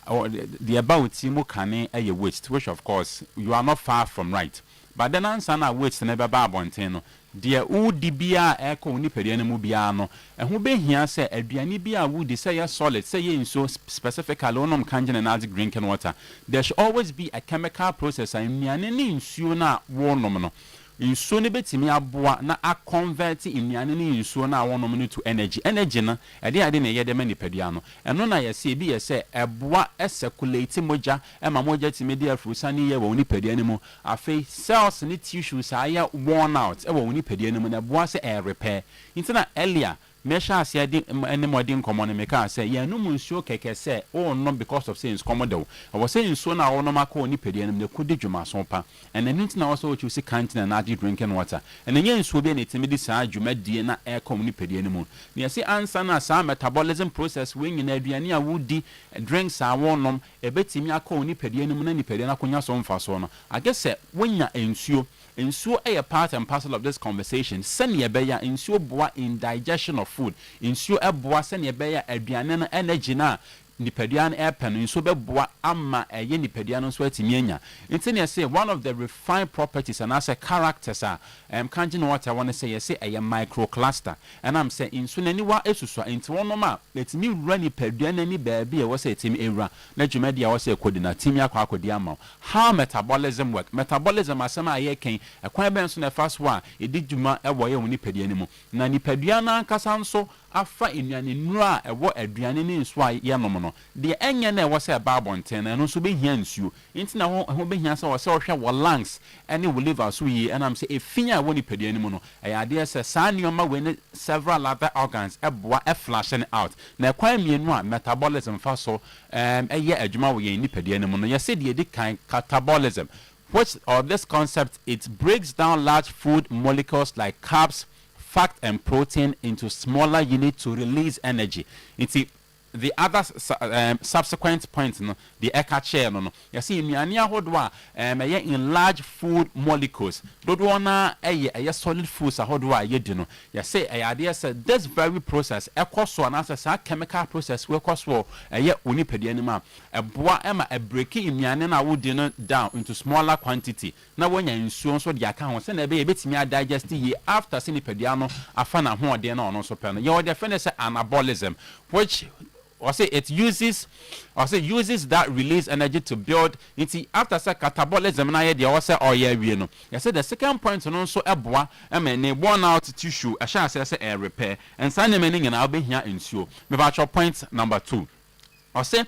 or the about timu kane a waste, which of course you are not far from right. but then answer na weight na be ba abonten no de udi bia eko nipadua no mu bia no ho be hia se aduane bia would say ya solid say ye so specifically onom kanjene na drinking water. There should always be a chemical process in nnuane ne nsuo na wonom no nsuo ne betimi aboa na a convert nnuane ne nsuo na wonom no to energy na ade na ye de ma nipadua no eno na ye se bi ye se eboa circulate moja ma moja timi de afrusa ne ye wo nipadua ne mu afei cells ne tissues aya worn out wo nipadua ne mu na boa se repair intina earlier mesha asia di ene modin common me ka say ya no munsuo keke say oh no because of saying commodel I was saying so na wono maka oni pedi ene ku di dwuma so pa and then ntina also what you see canteen na adi drinking water and then nsuo be na timi di saa dwuma die na air com ni pedi ene mu na say answer na saa metabolism process we nyina aduane a wodi drinks a wonom ebetimi aka oni pedi ene mu na ni pedi na konya so mfa so no I guess say wonya nsuo a part and parcel of this conversation. Send ye beya insuo boa in digestion of food. Insuo boa send ye beya aduane na energy na nipaduan airpen insuo be boa ama ye nipaduan so atimi anya. Inti ne say one of the refined properties and as a characters kanjin what I want to say a microcluster and I'm saying insuo nani wa esuso inti wono ma letimi wura nipaduan ani baabi e wo say etimi ewura na dwumadi a wo say kodi na timi akodi ama. How metabolism work? Metabolism asema aye ken ekwan ben so na first one edi dwuma e wo ye wo nipaduan mu na nipaduan ankasa nso afa enuane nura ewo aduane ne nso a ye nom no de enye na ewo say ba bonten na no so be hia nsuo nti na ho be hia say wo say wo hwe wo lungs ene wo liver so yi and am say efinya wo nipaduan mu no ayade say saa nioma we ne several other organs eboa flashing out na ekwan mienu a metabolism fa so eye adwuma wo ye nipaduan mu no ye say de kan catabolism which of this concept it breaks down large food molecules like carbs, fat and protein into smaller units to release energy. The other subsequent point no the ekache no you see nnuane ahodo a in large food molecules dodo na solid foods ahodo a yedi no you say ade say this very process ekoso na say chemical process we ekoso onipadua ni ma eboa ema break nnuane na wodi no down into smaller quantity na wonya nsuo so de aka ho say na be betimi digest ye after say nipadua no afa na ho ode na ono so pe no you define say anabolism which it uses that release energy to build into after say catabolism na ye dey say oyewe no you say the second point no so eboa ne worn out tissue a sha say repair and san me nyina obehia nsuo me ba cho point number 2 or say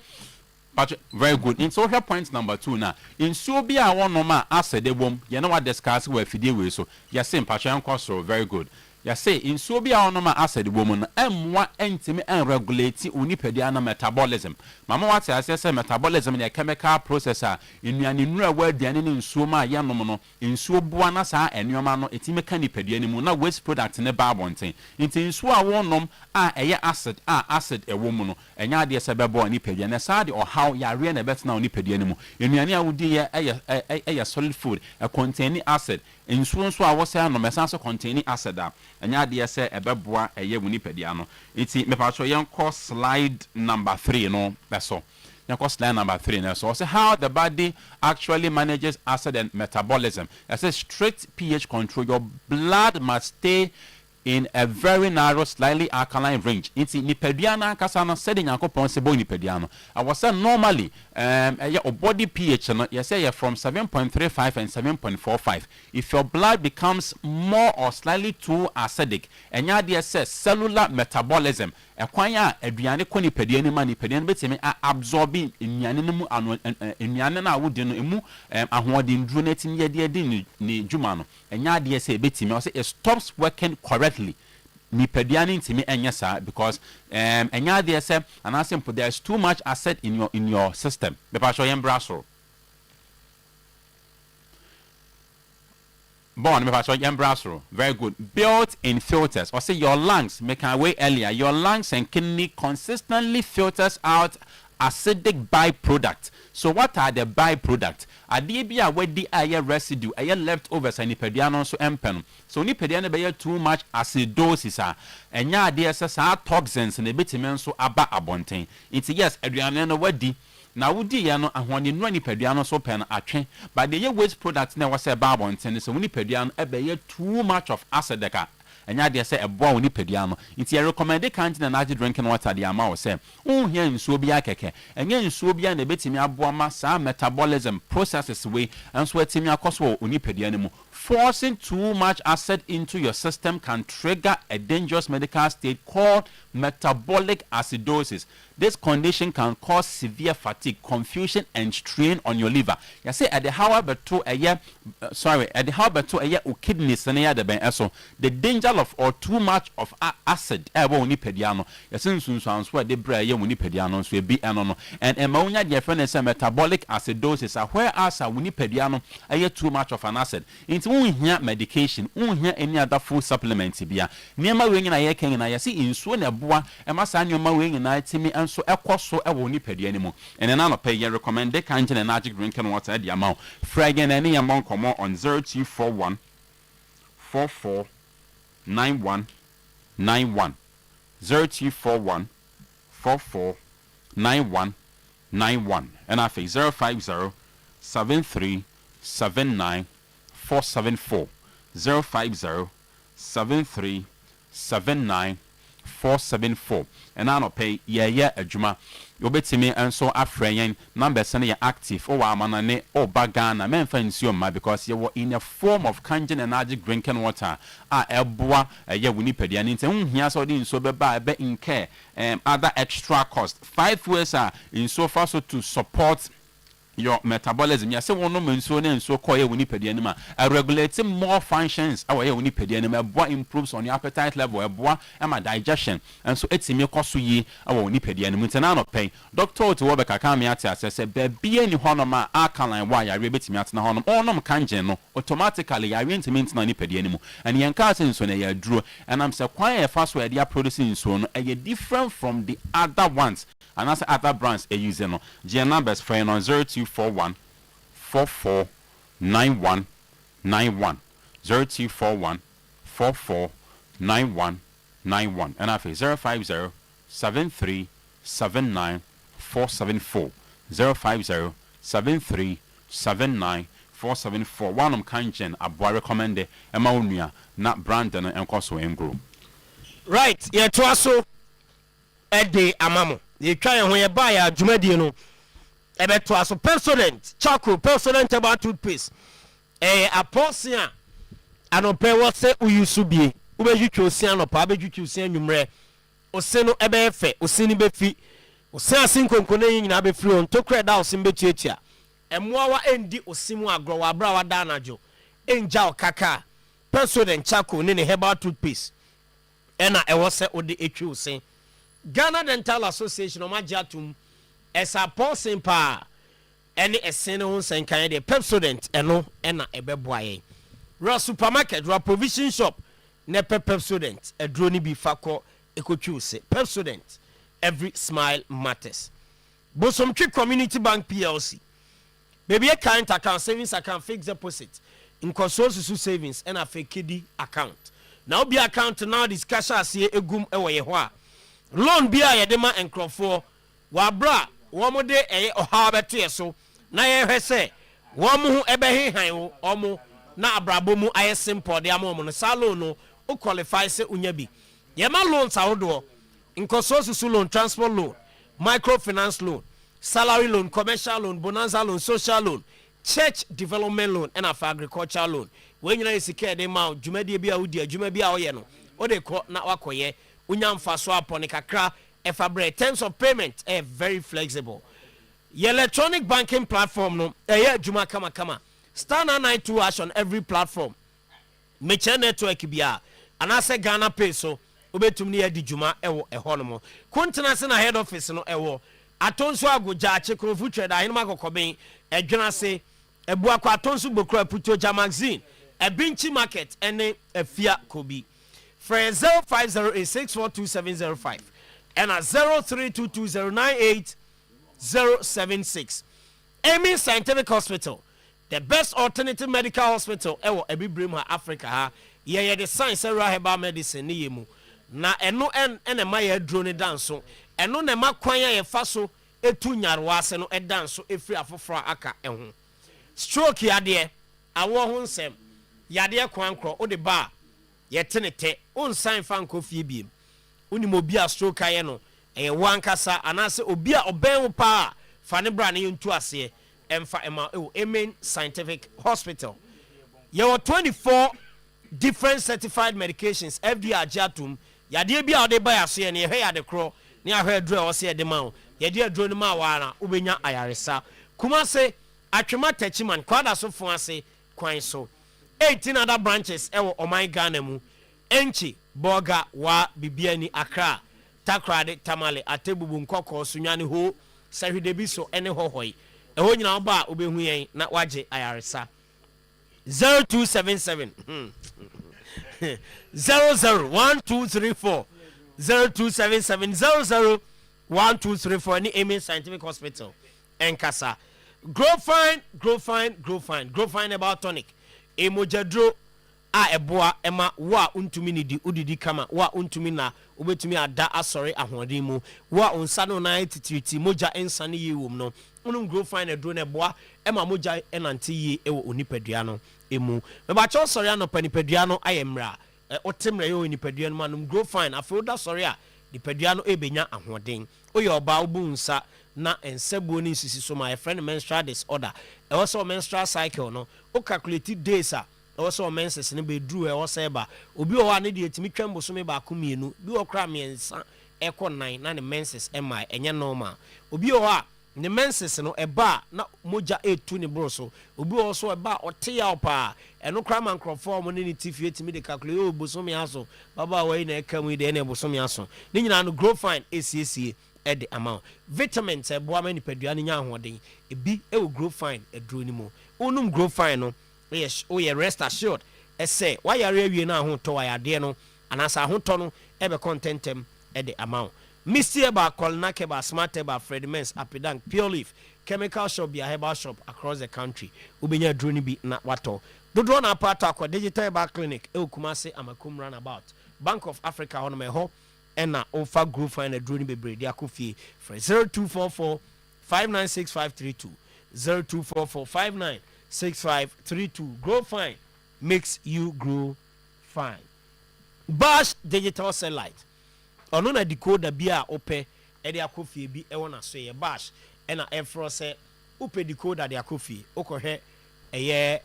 but very good in so here point number 2 na nsuo bi a wono ma acid ebom ye na wa discuss we fidie we so you say mpacho enko so very good. Ya say in so be our normal acid woman emwa entimi and regulate unipedia na metabolism. Mama what I say metabolism in a chemical processor in nura where the in so ma yanom no in so buana sa enyoma no etime kanipedia ni mu na waste product ne babonten. Inti so a wonom acid a woman no enya de sebebo ni pedia na sa de or how ya re na bet na unipedia ni mu. Enuane a wodi ye solid food a containing acid. In so a was say no mesanso containing acid enya de say ebeboa eye wonipadia no iti me pa so yen course slide number 3 no beso yen course slide number 3 no so say how the body actually manages acid and metabolism. As a strict pH control, your blood must stay in a very narrow, slightly alkaline range. It's nipadia na kasana said in Yankopon sebo nipadia no. I was saying normally your body pH no you say you're from 7.35 and 7.45. If your blood becomes more or slightly too acidic, and ya says cellular metabolism, akwanya aduane ko nipadia ni ma nipadia no betimi absorbing nnuane no mu nnuane na wodi no emu ahoɔden duro na timi ye de ni dwuma no enya de say betimi o say it stops working correctly nipadia ni ntimi enya sa because enya de say and simple there's too much acid in your system be pa show yem braso Born, very good. Built in filters. Or say your lungs, make our way earlier. Your lungs and kidney consistently filters out acidic byproduct. So what are the byproduct? Adibia where the air residue, air leftovers and nipediano so empen. So nipediano be too much acidosis and ya dear toxins and a bitumen so aba abontain. It's yes, Adriana wedi. na wodi ya no ahone no nipadua no so pen atwe but the waste product na was a barbo nten so nipadua no ebe too much of acid deka enya de say ebo woni padua no nti recommend canteen and energy drinking water the amount say unhia nsuo bia keke enya nsuo bia na betimi aboa ma sa metabolism processes we enso etimi akoso oni padua no mu. Forcing too much acid into your system can trigger a dangerous medical state called metabolic acidosis. This condition can cause severe fatigue, confusion, and strain on your liver. You say at the however to a year, kidneys and the danger of too much of acid. You sounds where they bray unipediano will be and ammonia dear friend is a metabolic acidosis. Whereas a unipediano too much of an acid. Into medication, any other food supplements. Near wing and I can I see in Swina Bois, and my son, your wing and I Timmy and so so I won't pay anymore. And then I'll pay you recommend the kind and energy drinking water at the amount. Fragging any amount come on 0241 44 91 91 0241 44 91 91 and I say 050 73 79 474 050 73 79 474 and I don't pay adwuma you betimi enso afreyen numbers na active o wa manane o bagana memfa nsuo ma because you were in a form of kangen energy drinking water eboa ye woni padia ni nti unhia so de nsuo beba be incur other extra cost 5 ways nsuo for so to support your metabolism. You say one no mensuo na nsuo call ye woni padia ni ma regulating more functions our ye woni padia ni ma boa improves on your appetite level boa and digestion and so etimi koso yi our woni padia ni nti na no pen doctor Otuo ka me ate asese be bia ni hono ma alkaline wa ya betimi ate na hono onom kangen no automatically ya ntimi ntina ni padia ni mu and yen ka se nso na ya duro and am say kwan e fa so e dia producing nsuo no e different from the other ones and as other brands e use no GN numbers for on 0241 44 91 91 0241 44 91 91 and I say 050 73 79 474 050 73 79 474 one kanjen abwa recommend ema onua na brand no enkoso engro right ye to aso ede amamo ye twa ye ho ye ba ya adwumadie no ebe to aso Pepsodent charcoal Pepsodent about toothpaste aposia anope wo se uyusubie ubejutwa osia anopa abejutwa osia nwumre ose no ebe efe ose ni befi ose asinkonkone nyina befiri on tokre da ose mbetuatua emoawa endi osimu agro wa bra wa danajo enja okaka Pepsodent charcoal ne herbal toothpaste ena ewo se ode etwi ose Ghana Dental Association o majatum esa posin pa ene esene ho senkan de Pepsodent eno ena ebeboaye ra supermarket ra provision shop ne Pepsodent edro ni bi fakọ ekotwi ose Pepsodent every smile matters. Bosomtwi Community Bank PLC baby account savings account fixed deposit in consortium savings and a fake account now be account now discussion ase egum ewo ye ho a loan bia ye de ma enkrofo wa bra wo mo de oha beto ye so na ye hwese wo mo hu ebe hehan wo omo na abrabo mu aye simple de am no salo no o qualify se unya bi ye ma loans awodo inkososusu loan transport loan microfinance loan salary loan commercial loan bonanza loan social loan church development loan and agricultural loan when you secure de ma dwumade bia wodi adwuma bia wo ye no o de ko na wakoye unya mfaso apone kakra efabre terms of payment very flexible. Your electronic banking platform no adwuma kama star 992 hash on every platform meche network bia anase Ghana pay so obetum ne yadi dwuma ewo ehonomo kontena se na head office no ewo atonso agoja achekrofu trader hinma kokoben edwena se ebu akwa atonso bokra puto magazine ebinchi market ene afia kobi for 0508642705 and at 0322098076. Amy Scientific Hospital, the best alternative medical hospital ewo ebibrim Africa ha ye the science herbal medicine ni yemu na eno ene ma ye drone danso eno ne makwan ye fa so etu nyarwase no edan so efiri afoforo aka eho stroke yade awo ho nsem yade kwankro o de ba yetenete onsan fa nkofie biem oni mo bia stroke aye no wankasa anase obi a oben wo pa fa ne bra ne yentu ase emfa ema Amen Scientific Hospital. There were 24 different certified medications FDA ajatum yade bia o de ba ase ne he yade kro ne ahwe dro o se de ma yade adro ne ma wa na ubenya ayaresa kuma se atwema tachiman kwada so fon ase kwan so 18 other branches ewo Oman Ghana mu enchi boga wa bibiani Accra takrade tamale atebubu nkoko sunyane ho sahwede bi so ene hohoi eho nyina oba obehu yen na waje ayaresa 0277 001234 0277 001234 ni Amen Scientific Hospital enkasa grow fine about tonic emojadro a eboa ema wa untumi ni di udidi kama wa untumi na obetumi ada asori ahoden mu wa onsa no na titiriti moja ensa ne yiwom no unum grow fine edro na eboa ema moja enante yi ewo onipadua no emu me ba cho sori anopa nipadua no ayemra otemra yo nipadua no manum grow fine afoda sori a nipadua no ebenya ahoden oye oba obunsa na ensebuo ni sisi so my friend menstrual disorder e was menstrual cycle no o calculate days a e was menses ne be dru e was eba obi o wa ne de etimi twembo so me ba komienu bi o kra miensa eko 9 na ne menses ema enye normal obi o wa ne menses no eba na moja etu ne bro so obi o so eba ote ya opa eno kra man crofo ne tifi etimi de calculate o bosomi aso baba wa na ekamu de na bosomi aso ne nyina no grow fine esiesie the amount vitamins eboa mani padua ne nya ahoden ebi e wo grow fine edro ni mo onum grow fine no yes o ye rest assured say why are awie na ho to wayade no anasa ho to no e be contentem the amount Mr. Eba Kolnake ba Smart Eba Fredmans Apidank Pure Leaf Chemical Shop be a herbal shop across the country ubenya dro ni bi na wato dodo na apata akwa digital eba clinic e Kumase Amakum Runabout Bank of Africa on me ho ena ofa group fine drone bebre dia kofi for 0244 596532 0244 596532 grow fine makes you grow fine. Bash digital satellite ono na decoder bia ope e dia kofi bi e wona so ye bash ena efro se ope decoder dia kofi okohwe eye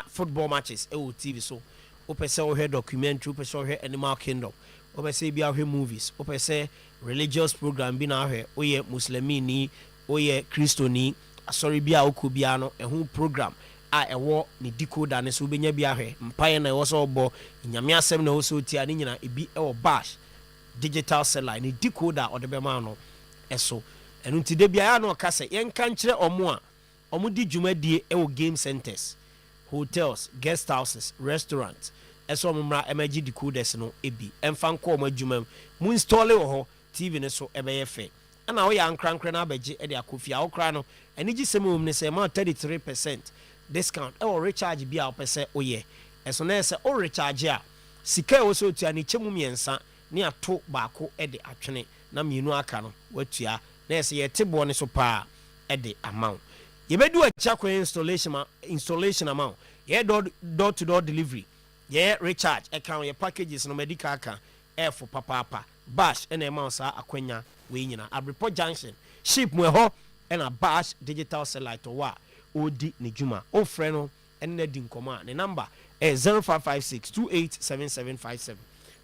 football matches e o TV so ope se o he documentary ope se o he Animal Kingdom obese bia hwe movies obese religious program bi na hwe oye muslimini oye kristoni asori bia okobia no ehu program a ewo ni decoder ne so benya bia hwe mpaye na ewo so obo nyame asem na wo so tia ne nyina ebi ewo bash digital satellite ni decoder odebema no eso enu ntide bia ya no kase yenka nkire omo a omo di dwumadie ewo game centers hotels guest houses restaurants eso momra emergency decoders no ebi emfa nko mo adwuma mu install wo ho TV ne so ebeye fe ana wo ya ankrankra na abeje e de akofia wo kra no eni gi seme wom ne se ma 33% discount e wo recharge bia wo pese oye eso na se o recharge a sika wo so tua ni chemu miensa ne ato baako e de atwene na mienu aka no watua na se ye tebo ne so pa e de amount ye bedu acha ko installation amount ye door to door delivery yeah recharge account your packages no medical account for papa bash and amount sa akwanya we nyina abripo junction ship mu ho and a bash digital satellite wa odi ne djuma o frɛ no and na di nkoma ne number 0556287757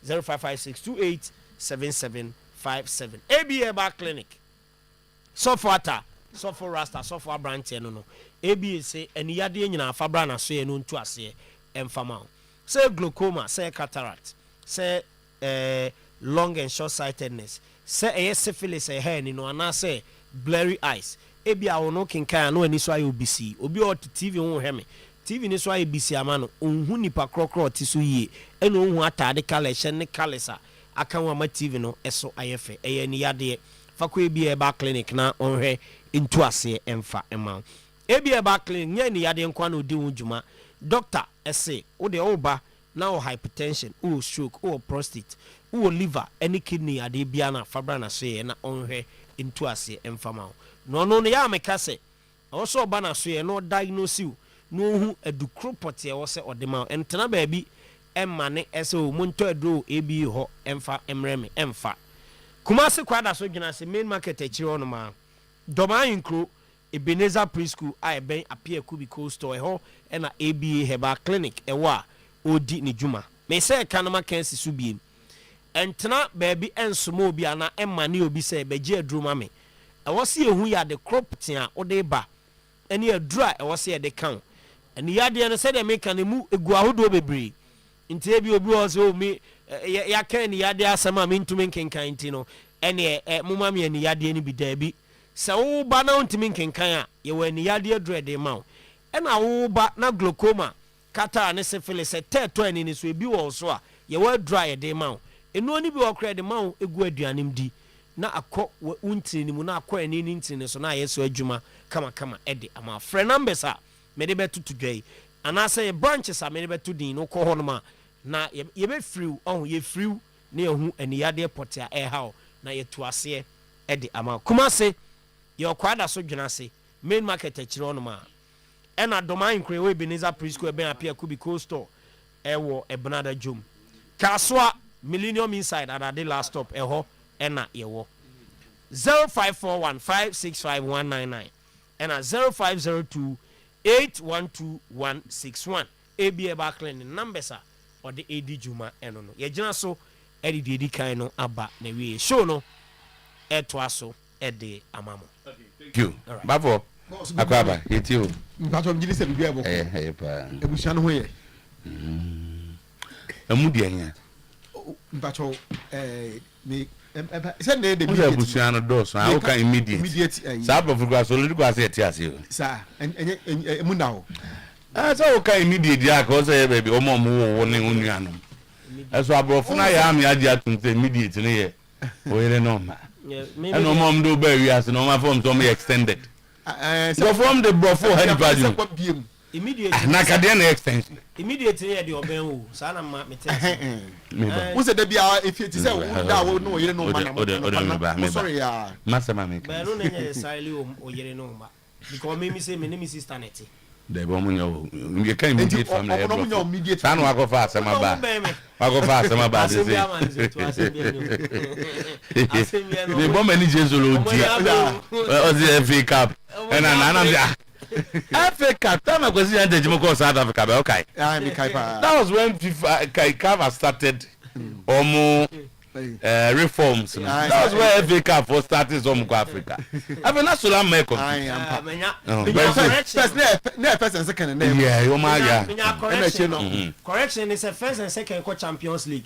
0556287757 ABA Bar Clinic software software rasta software branch no ABA say eni yade nyina fabra na so ye no ntu ase emfama say glaucoma, say cataract, say long and short sightedness, say syphilis, hair, no, and say blurry eyes. Ebi a wono kinkan no ani so ayo bisi. Obi o TV won heme. TV ni so ayo bisi amano. Onhu nipa krokro ti so yie. Eno onhu atade kala hye ne kalesa. Aka wa ma TV no eso ayefe. Eye ni yade. Fakwa ebi e ba clinic na onhwe ntu ase emfa ema. Ebi e ba clinic nya ni yade nkwa na odi wunjuma. Doctor say o de oba na o hypertension o stroke o prostate o liver any kidney ade bia na fabra na so ye na onhwe into ase emfama no ya meka se also ba na so ye no diagnose you no hu adukro pot ye wo se odema entena ba bi emma ne ese o monto adro ebi ho emfa emreme emfa Kumasi kwada so gina se main market e chiro no ma doma inkro Ebenezer Preschool a ben appear cubicle store ho na ABA Herbal Clinic e wa odi ni juma me say kanoma kensi su biem entena baby ensomo obi ana emma ne obi say beje adruma me e wo se ehu ya de crop tia ode ba ene adura e wo se de kan ene ya de no say de make na mu egu ahodo bebre nti ebi obi wo so me ya kan ya de asama me ntumi nkenkan nti no ene muma me ene ya de ni bi da bi se wo ba na ntumi nkenkan a ye wo ene ya de adura de ma ena wo ba na glaucoma kata ne syphilis teto ani ni so ebi wo so a ye wa dry de ma enu oni bi wo kra de ma egu aduanem di na akọ untini ni mu na akọ ani ni ntini so na yeso adwuma kama ede ama frɛ numbers a me de betu tudwai ana say branches a me de betu din no kɔ hɔ no ma na ye be free on ye free na ehu aniyade potia haw na ye to ase ede ama Kumasi ye kwada so dwena se main market akiro no ma ena domain kre we Ebenezer Preschool ben apia cubicle store ewo Ebenada Jom Kaswa Millennium Inside at the last stop eho ena yewo 0541565199 ena 0502812161 ABA Backlin numbers are or the AD Juma eno no ye gina so edi dedi kan no aba na we show no etwaso ede amamo. Thank you. Bafo akwaba yetio mpacho mjini se bibia boko pa ebusha no hoye amudi anya mpacho me se ne de bi ebusha no do so how can immediate sa bo fuga so lodi kwa se etiase sa emu na ho so how can immediate ya ko se baby omo wo ne onuanom eso abrofo na ya am ya dia tunte immediate ne ye oyere no ma and no mom do ba wi ase no ma form so me extended so from the before head value immediately na kade na extension immediately ya de oben wo sa na ma mete wo se da bia if it say wo da wo no oyere no ma na sorry ya masama me ba no na nye sile oyere no ma because me say me name is sister neti de bo mo nyo nge kan immediate family e sa no akofa asema ba akofa asema ba de say ni bo mani jesu lo ti o di FA Cup na na FA Cup time kwesi ante jimo ko South Africa be okay me kai pa that was when FIFA Kai started reforms. That was where FA Cup for started some Africa. I mean that's all make first and second name. Yeah, you my correction is a first and second Champions League.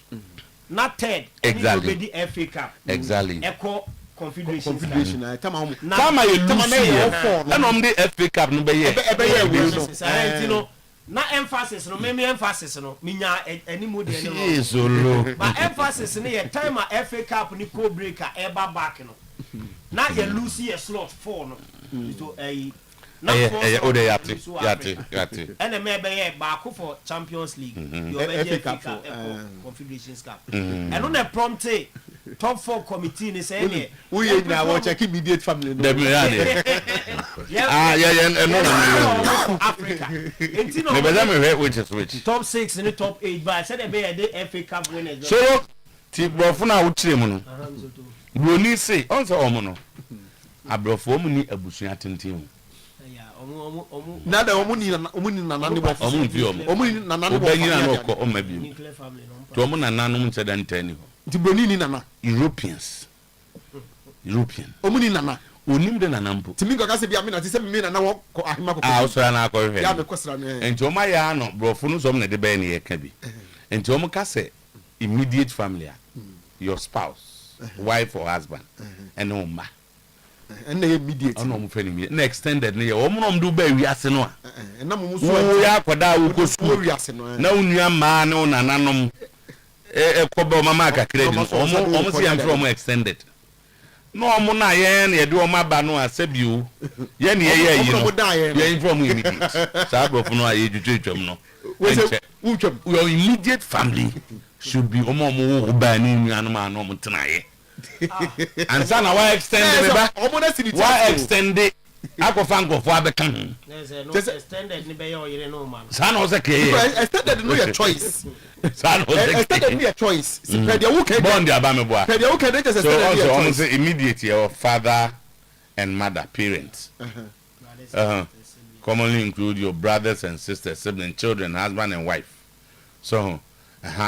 Not third. Exactly. The FA Cup. Exactly. Echo Confederation. Tama you lose. And on the FA Cup no be here. Na emphasis no me emphasis no minya any mood any but emphasis no ye time a FA Cup ni co breaker eba back no na ye lose ye slot 4 no so na yate and me be ye back for Champions League your FA Cup Confederations Cup and on the prompt top 4 committee ni say any we na watch immediate family no yeah no Africa me better me which top 6 and top 8 but I said be the FA Cup winners so ti brofo na wo kire mu no broni say on say omo no abrofo omo ni abusua tenten na da omo ni na na ne bo omo ni na na ne bo obanyina na okọ o mabi to omo na nanom ncheda ntani ho ti broni ni na na European omo ni na na onim de nanampo timi nka kase bia me na ti se me na wo ahima ko o so na akọ hwe ya me kwesra no enti omo ya no brofo no so na de be na ye ka bi enti omo kase immediate family your spouse wife or husband and oma and immediate ono mo fani mi na extended ne ye omo no do ba wi ase no a na mo so ya akoda wo ko su wi ase no na onua ma ne onananom koba mama kakra di omo si am from extended no omo na ye na ye de omo aba no asabio ye na ye yi no ye from immediate sa brofo no aye jutwetwam no your immediate family should be omo wo ba ni nuanom anom tenaye And son, why extend it? Why extend it? I go find go for the can. Just extended ni be your no man. Son was a key. Extended no your choice. Son was extended no your choice. Pedia who can born the Abameboa. Pedia who can just extended your choice. So also immediately your father and mother, parents. Commonly include your brothers and sisters, siblings, children, husband and wife. So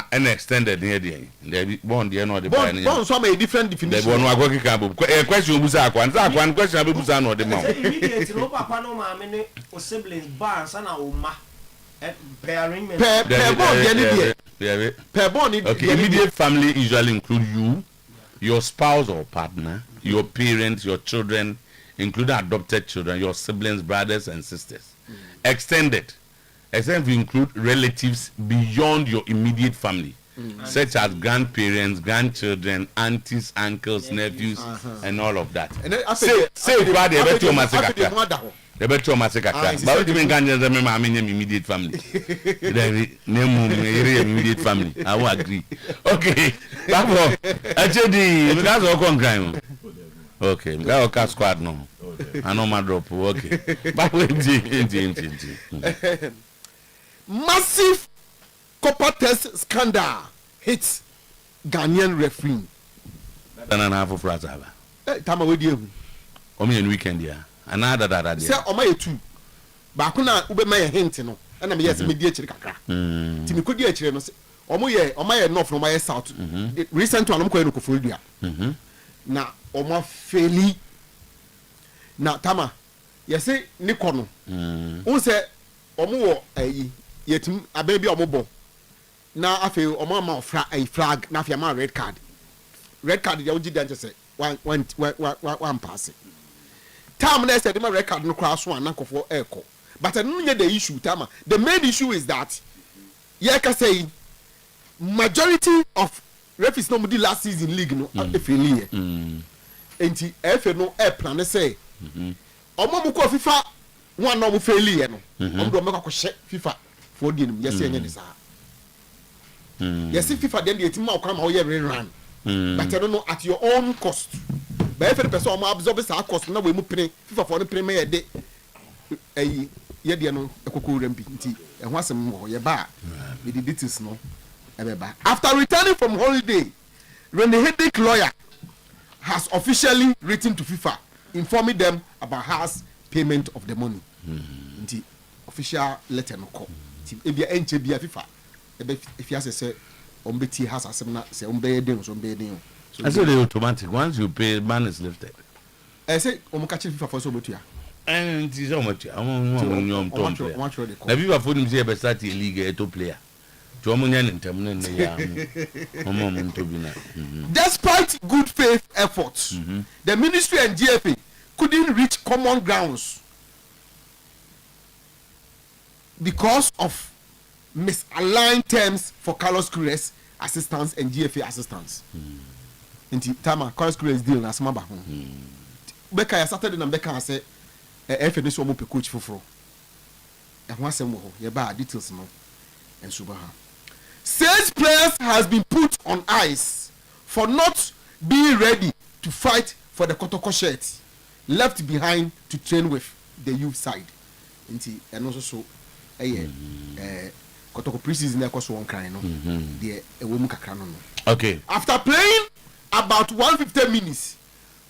and extended near the born the no the born some a different definition. The one who can question busa one question busa no the mouth. Immediately no papa no mama ne o siblings bar sana o ma pairing okay, immediate family usually include you, your spouse or partner, your parents, your children, including adopted children, your siblings, brothers and sisters. Extended include relatives beyond your immediate family, such as grandparents, grandchildren, aunties, uncles, nephews, and all of that. Say what they better they better massacre. But you can't just remember I mean immediate family. Name immediate family. I will agree. Okay, actually, that's all concern. Okay, that will squad no. I know my drop. Okay, but massive copper test scandal hits Ghanaian referee. And half of flats. Tama we do. Omi in weekend yeah. Another that. Say Oma two. Back na ube my hint no. And I'm yes media chiri kakra. Timi kodi achire no. Oma ye north no my south. Recent one ko Enokofodua. Na Oma feli. Na Tama. Yesi Niko no. Un say Omo wo ayi yetim abebi omobo na afi omo ma flag na afi ma red card dey oji dan say one pass time na say the red card no cross one nankofo eko but no nye the issue Tama. The main issue is that ye ka say majority of referees no mudi last season league no afeli here enti efe no plan say omo mu ko FIFA one no failure no do make ko FIFA for the yes yen ni sa yes FIFA then the team ma ma run but I don't know at your own cost but if the person ma absorb sa cost na we mu pray FIFA for the premier de eh ye de no ekoko rambi nti e ho asem ho ye ba the details no e be ba after returning from holiday Renee Headache lawyer has officially written to FIFA informing them about has payment of the money. The official letter no call. If you enter via FIFA, if you say Ombeti has a seminar, say Ombeding, Ombeding. I said the automatic. Once you pay, ban is lifted. I say Omakachi FIFA for Sobotia. And it is how much. I want to the FIFA for him say start a league to player. Despite good faith efforts, the ministry and GFA couldn't reach common grounds because of misaligned terms for Carlos Cruz assistance and GFA assistance. Inti Tama Carlos Cruz deal na smaba ho. Beka ya Saturday na beka say FA no so mo pe coach foforo. E ho asem ho ye ba details no en subaha. 6 players has been put on ice for not being ready to fight for the Kotoko shirt left behind to train with the youth side. Inti and also so Kotoko preseason na koso won kan no de ewo mu kakra no. Okay. After playing about 150 minutes,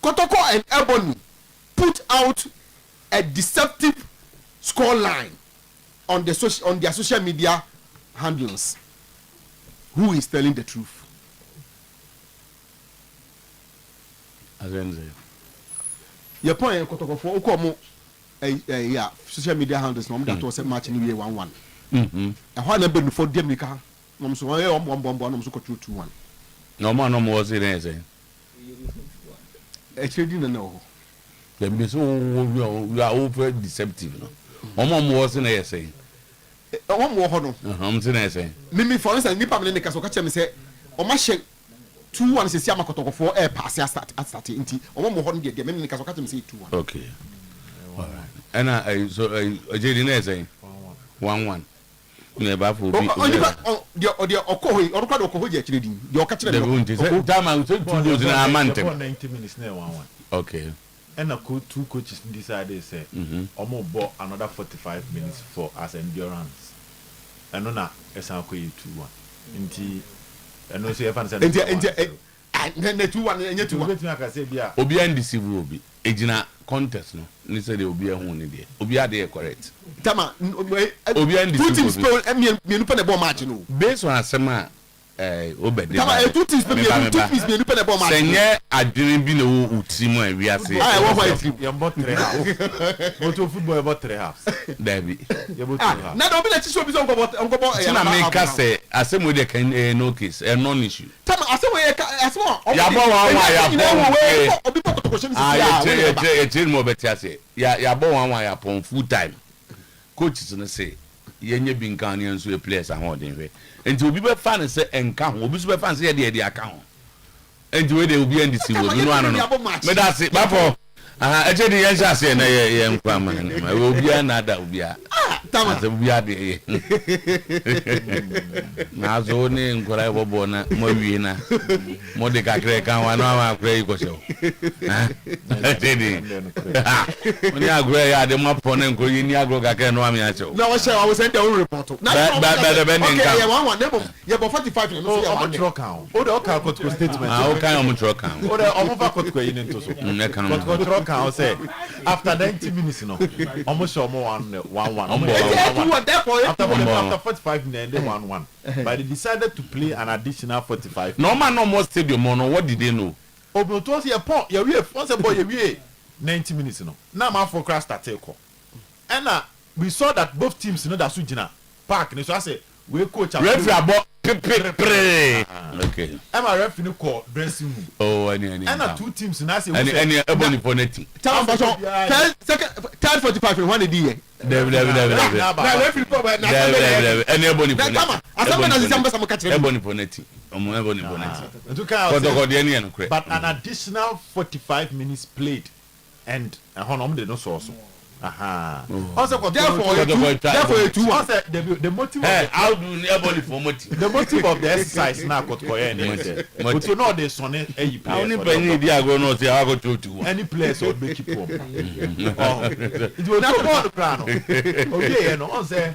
Kotoko and Ebony put out a deceptive score line on their social media handles. Who is telling the truth? Your point Kotoko for Okomo yeah, social media handles no that was a match in 1-1. And why number before Demika? No so no so 2-1. No more was it anything. I didn't know. The we are over deceptive no. Mom was in saying. One more honor. I'm saying. Mimi for instance, nipa me neka so ka me say o ma hye 2-1 se sia makotoko for air pass at start nti o mo honor de mimi neka so ka me say 2-1. Okay. All right. And so JD na saying 1-1. never for the Okoho or Okoho Jachin, the Okachina. Dama 90 minutes now 1-1. Okay. And two coaches decided say Omo bought another 45 minutes for as endurance. And no as I'll call you 2-1. Inti and no say fans and then the 2-1 and yet to make I say yeah. Obi and the Obi. Ejina contest no. Ni say the Obi ahun ni there. Obi are there correct. Tama Obi and the two teams play me the ball match no. Based on asema obede. Tama two teams me the ball match. Senye adwin bi na wo utimo e wi ase. Ah, what white team? You bought 3 halves. Moto football about 3 halves. Dabi. You bought 3 halves. Na do be na tiso bi so onko na me ka say asemo de kan no case non issue. Tama asemo ya bo wan ya obi poko question is ya mo beti ase ya bo wan ya pon full time coaches no say yenye bi nkan ne nso e players ahon den hwe enti obi be fan say enka ho obi so be fan say de aka ho enti we de obi ndisi wo no ano no me da say bafo eje di yen sha say na ye nkwa man ma obi na da obi a tama se obi a de na zo ni nkora bobo na mo wi na mo de kakre kan wa na wa akre iko se o oni agro ya de mo pon na nkoro ni agro kakre no am ya che o na wa share I will send the own report ba okay yeah 1-1 nebo yeah but 45 no say I'm truck out o de o ka kotko statement o kan o truck out o de o mo fa kotko yin into so kotko truck out say after 90 minutes no almost show mo 1-1 after 45 minutes they 1-1 but they decided to play an additional 45 no more stadium no what did they know obi to say pon ya we once a boy ya we 90 minutes no na ma for crash start e ko and we saw that both teams know that sujina park ni so I say we coach referee abo okay am a referee call dressing room oh any and two teams na say any ebony poneti time for second 45 when they dey na referee call na any ebony poneti asama na sisamba sama catch ebony poneti ebony poneti but an additional 45 minutes played and honom they no so also therefore the motive of how do everybody for motive the motive of the exercise now got but you know the son only penny dia go no say how go to any place or make it home it will not go to plan okay you know on say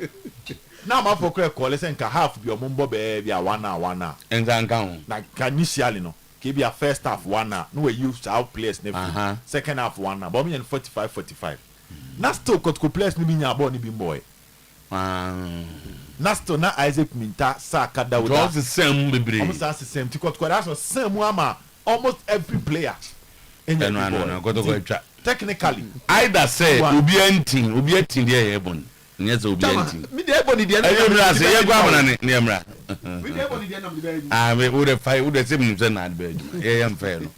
now my for call say nka half bi omombo be bia 1 hour enza nka ho like initially no ke bia first half 1 hour no we use out players never second half 1 hour but me 45 na still kotko players ni bi nya ball ni bi boy na still na Isaac Minta Saka Dawuda just the same bebre almost the same kotko that's the same ama almost every player no kotko twa technically either say obi antin there ebon nyeza obi antin me dey ebon dey na emra say ye gwa amana ni emra we dey ebon dey na me dey me wo dey fight wo dey say me say na dey ye yam fair no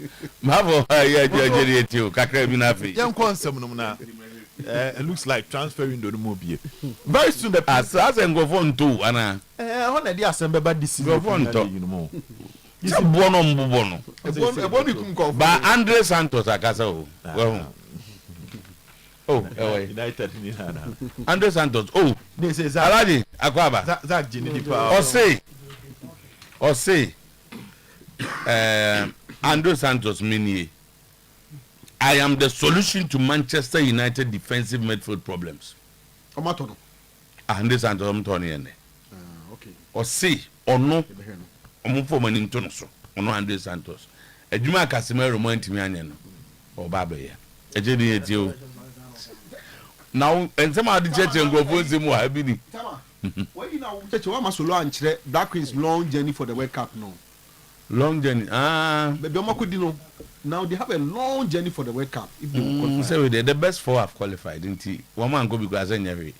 mavo ya jeri etio kakra bi na fe yan konsem no na it looks like transfer window no more be very soon the as go for nto ana on dey assemble ba this go for nto you bono mbubono ebon kum ko ba Andre Santos akasa o United ni na Andre Santos they say Aladi akwaba Zach Gini di pa o say Andre Santos mini I am the solution to Manchester United defensive midfield problems. Omatono. Andre Santos omtoni ene. Okay. O say ono omufo mani ntono so. Ono Andre Santos. Adwuma Casemiro mo ntimi anya no. O baba ya. Eje di eti o. Now ensema adi cheche ngofo nzimu ha bi ni. Tama. When you now cheche wa masolo anchire Black Queen's long journey for the World Cup no. Long journey. Baby omakudi no. Now they have a long journey for the World Cup. If they will qualify. So the best 4 have qualified, didn't he? One man go because I never.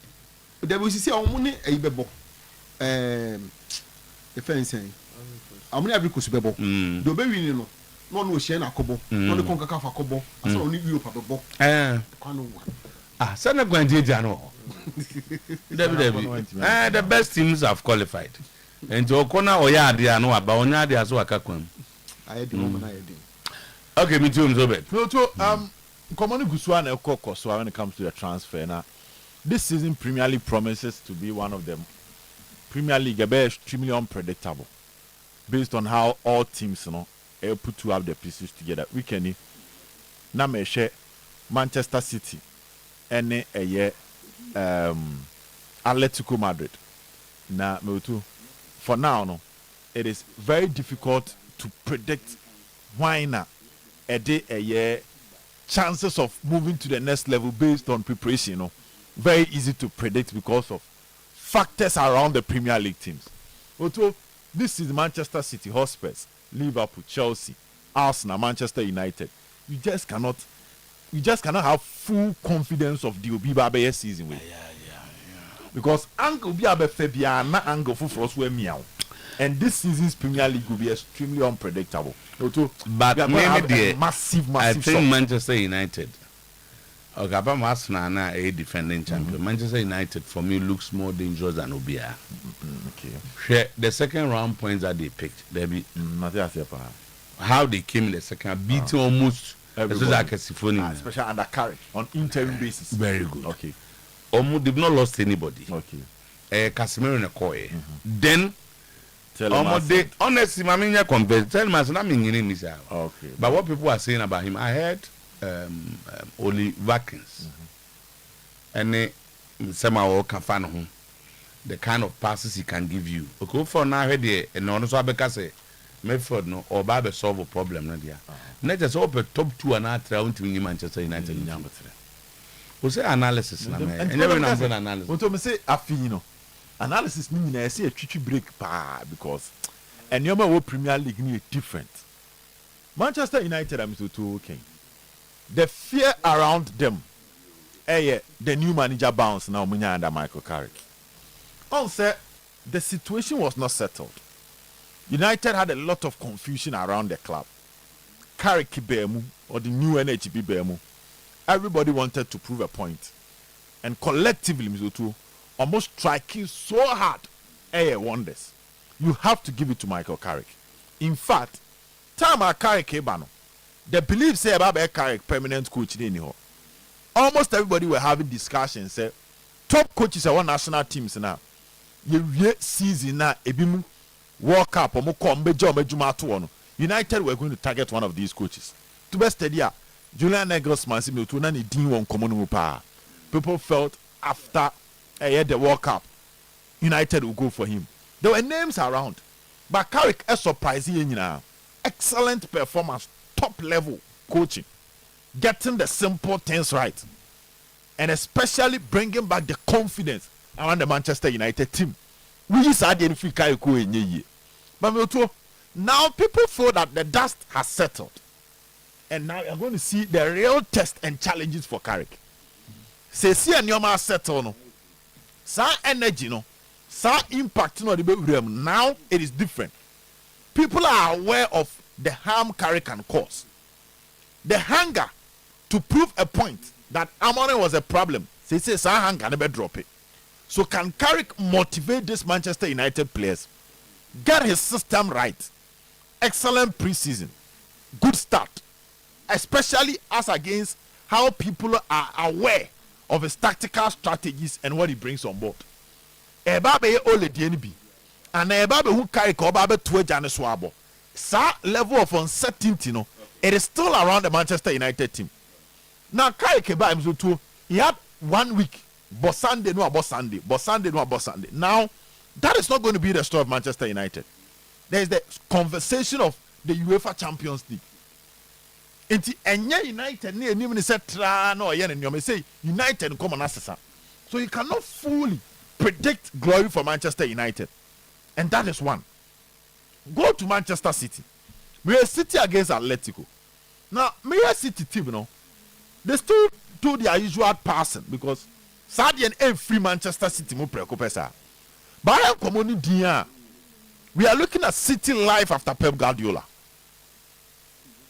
There will see our money a bebo. The fence. I'm never because bebo. The baby no no share na kobo. No the conca kafa kobo. I saw only Europe bebo. Sana Gwanji Jano. The best teams have qualified. And to Okona Oyadi no about Onyadi as well. I had the moment I did. Okay, me too, Mzobet. Common Guswan and Kokoswa when it comes to the transfer. Now, this season Premier League promises to be one of the Premier League is extremely unpredictable based on how all teams put to have the pieces together. We can na me share Manchester City and Atletico Madrid. Na me too. For now, no, it is very difficult to predict why na chances of moving to the next level based on preparation. Very easy to predict because of factors around the Premier League teams. Otuo, this is Manchester City, Spurs, Liverpool, Chelsea, Arsenal, Manchester United. You just cannot have full confidence of the Obiba season. Because Angle Biabe Febia na Angle for us were meow. And this season's Premier League will be extremely unpredictable. But maybe the massive I think shock. Manchester United. Okay, but Arsenal now a defending champion. Manchester United for me looks more dangerous than Obia. Okay. The second round points that they picked, they be how they came in the second, beating almost especially under Carrick on interim basis. Very good. Okay. Almost they've not lost anybody. Okay. Casemiro in a core. Then Almost they honestly, I mean, compared. Tell me, I'm in okay. But what people are saying about him, I heard only Watkins and somehow can find home the kind of passes he can give you. Okay, for now, here and also because Medford no or Baba solve a problem. No, dear. Not just open top 2 and out round to Manchester United. We say analysis, and never analysis. What I say, Afino. Analysis meaning I see a chichi break because and your man Premier League need different. Manchester United I'm so too okay. The fear around them, the new manager bounce now under Michael Carrick. Also, the situation was not settled. United had a lot of confusion around the club. Carrick Bemu or the new NHB Bemu. Everybody wanted to prove a point. And collectively, Mizoto, almost striking so hard, wonders. You have to give it to Michael Carrick. In fact, time Carrick Ebano, the belief say about Carrick permanent coach in here. Almost everybody were having discussions. Say top coaches are one national teams now. You season now ebimu World Cup or more United were going to target one of these coaches. To best idea, Julian Nagelsmann said to nani din one common power. People felt after the World Cup, United will go for him. There were names around, but Carrick is surprising now. Excellent performance, top level coaching, getting the simple things right, and especially bringing back the confidence around the Manchester United team. We said the Carrick but now people feel that the dust has settled, and now you're going to see the real test and challenges for Carrick. Say see and your settle no. Sa energy no, sa impact no the realm. Now it is different. People are aware of the harm Carrick can cause. The hunger to prove a point that Amorim was a problem. Say sa hunger never drop it. So can Carrick motivate this Manchester United players? Get his system right. Excellent preseason. Good start. Especially as against how people are aware of his tactical strategies and what he brings on board. Ebabe ole DNB and Ebabe who carry Kobabe to Jane Swabo. Sa level of uncertainty, no, it is still around the Manchester United team. Now, Kai Keba Mzutu, he had 1 week, but Sunday no about Sunday, but Sunday no about Sunday. Now, that is not going to be the story of Manchester United. There is the conversation of the UEFA Champions League. Enti enye United ni enim ni say tra na oye ne say United come on asesa. So you cannot fully predict glory for Manchester United. And that is one. Go to Manchester City. We are City against Atletico. Now, Mayor City team, they still do their usual passing because Sadian and free Manchester City mo prekopesa. But I am commonly dia. We are looking at City life after Pep Guardiola.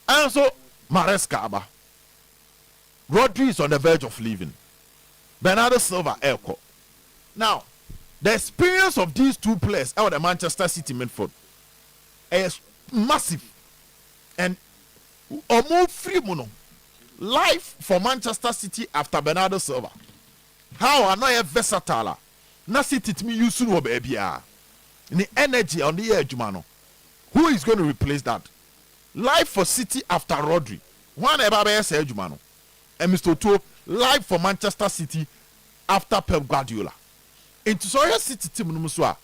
And so Maresca Aba. Rodri is on the verge of leaving. Bernardo Silva, Elko. Now, the experience of these two players out of the Manchester City midfield is massive. And almost free mono. Life for Manchester City after Bernardo Silva. How are not versatile? Na City to me use no baby. the energy on the edge, man. Who is going to replace that? Live for City after Rodri. One ever say Jumano. And Mr. Otuo, live for Manchester City after Pep Guardiola. Into Soya City team Numuswa.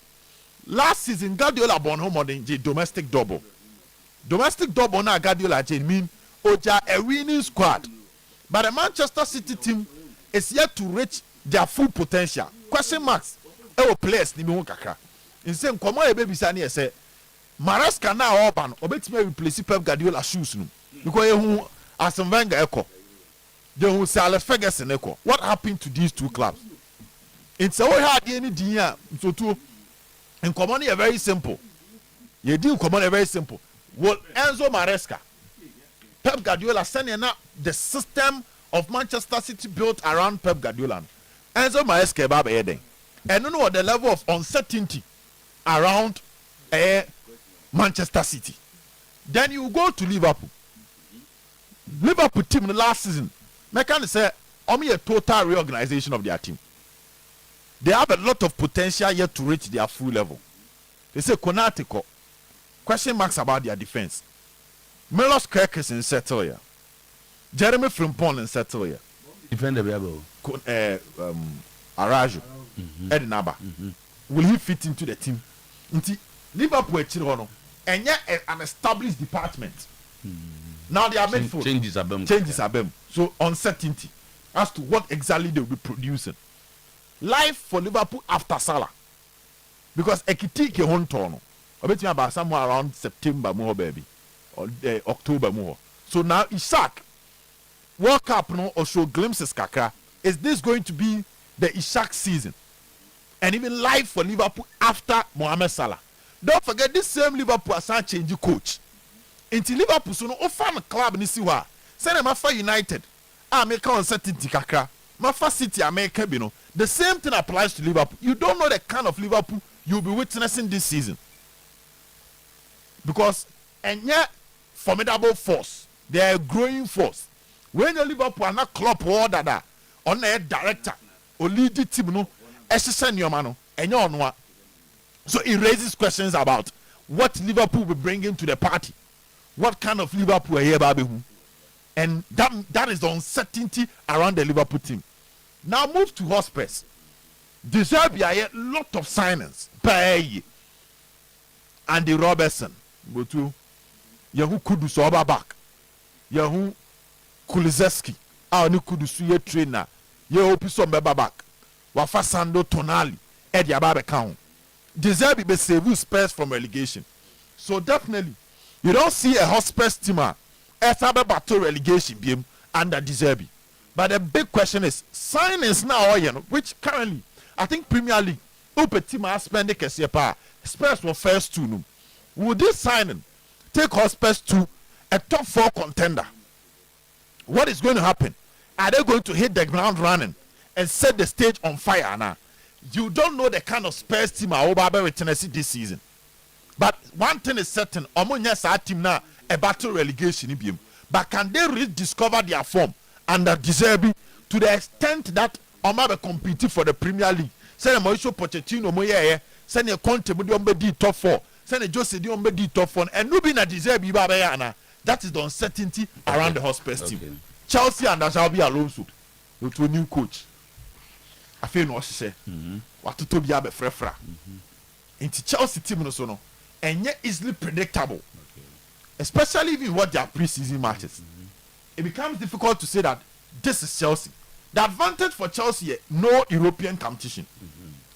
Last season, Guardiola born home on the domestic double. Domestic double na Guardiola mean Oja a winning squad. But the Manchester City team is yet to reach their full potential. Question marks. Ewo players ni mi kakra. In same komo e baby sani say Maresca na Orban obetime replace Pep Guardiola shoes no. Because you Arsene Wenger eko. They who say Alex Ferguson eko. What happened to these two clubs? It's all hard any dia so too. In common is very simple. You do common very simple. Well, Enzo Maresca, Pep Guardiola sending up the system of Manchester City built around Pep Guardiola. Enzo Maresca baba eden. And you know what the level of uncertainty around Manchester City. Then you go to Liverpool. Liverpool team last season, I can say, only a total reorganization of their team. They have a lot of potential yet to reach their full level. They say Konate question marks about their defense. Milos Kerkers in settle here. Jeremy Frimpong in settle here. Defender Biabo. Arajo. Edinaba. Will he fit into the team? Into Liverpool Chirono. And yet an established department. Now they are midfield. Changes are them. Changes are them. So uncertainty as to what exactly they will be producing. Life for Liverpool after Salah. Because Ekitike Hontono. I bet you about somewhere around September more baby. Or October more. So now Ishak. World Cup no or show glimpses kakra. Is this going to be the Ishak season? And even life for Liverpool after Mohamed Salah. Don't forget this same Liverpool has changed coach. Into Liverpool so no offer club ni siwa. Send Mafa United. Make uncertainty kakra. Mafa City America bino. The same thing applies to Liverpool. You don't know the kind of Liverpool you'll be witnessing this season. Because and yet formidable force. They are a growing force. When the Liverpool are not club or that on a director or lead the team no so it raises questions about what Liverpool will bring into the party. What kind of Liverpool are here, baby? And that is the uncertainty around the Liverpool team. Now move to Hotspurs. Deserve a lot of signings. Pay Andy Robertson. Botu. Yahu Kudusu Oba back. Yahu Kulizeski. Ni Kudusu ye trainer. Yahu Piso Mbeba back. Wafa Sando Tonali. Eddie Ababe Kaun. Deserve be save Spurs from relegation. So definitely, you don't see a Hotspurs team as a battle relegation game under Deserve. But the big question is signings now, which currently I think Premier League open team has spent the Spurs were first two. No. Would this signing take Hotspurs to a top 4 contender? What is going to happen? Are they going to hit the ground running and set the stage on fire now? You don't know the kind of Spurs team are over with Tennessee this season. But one thing is certain, Omonya team now a battle relegation. But can they rediscover their form under Deserbi to the extent that Oma be competing for the Premier League? Say the Mauricio Pochettino moye, say the Conte be top 4, say the Jose be top 4, and no be na Deserbi ba. That is the uncertainty around the Hotspurs team. Chelsea and Xabi Alonso to a new coach. I feel no say. What to be a frefra. Into Chelsea team no so no, and yet easily predictable. Especially if you watch their preseason matches. It becomes difficult to say that this is Chelsea. The advantage for Chelsea is no European competition.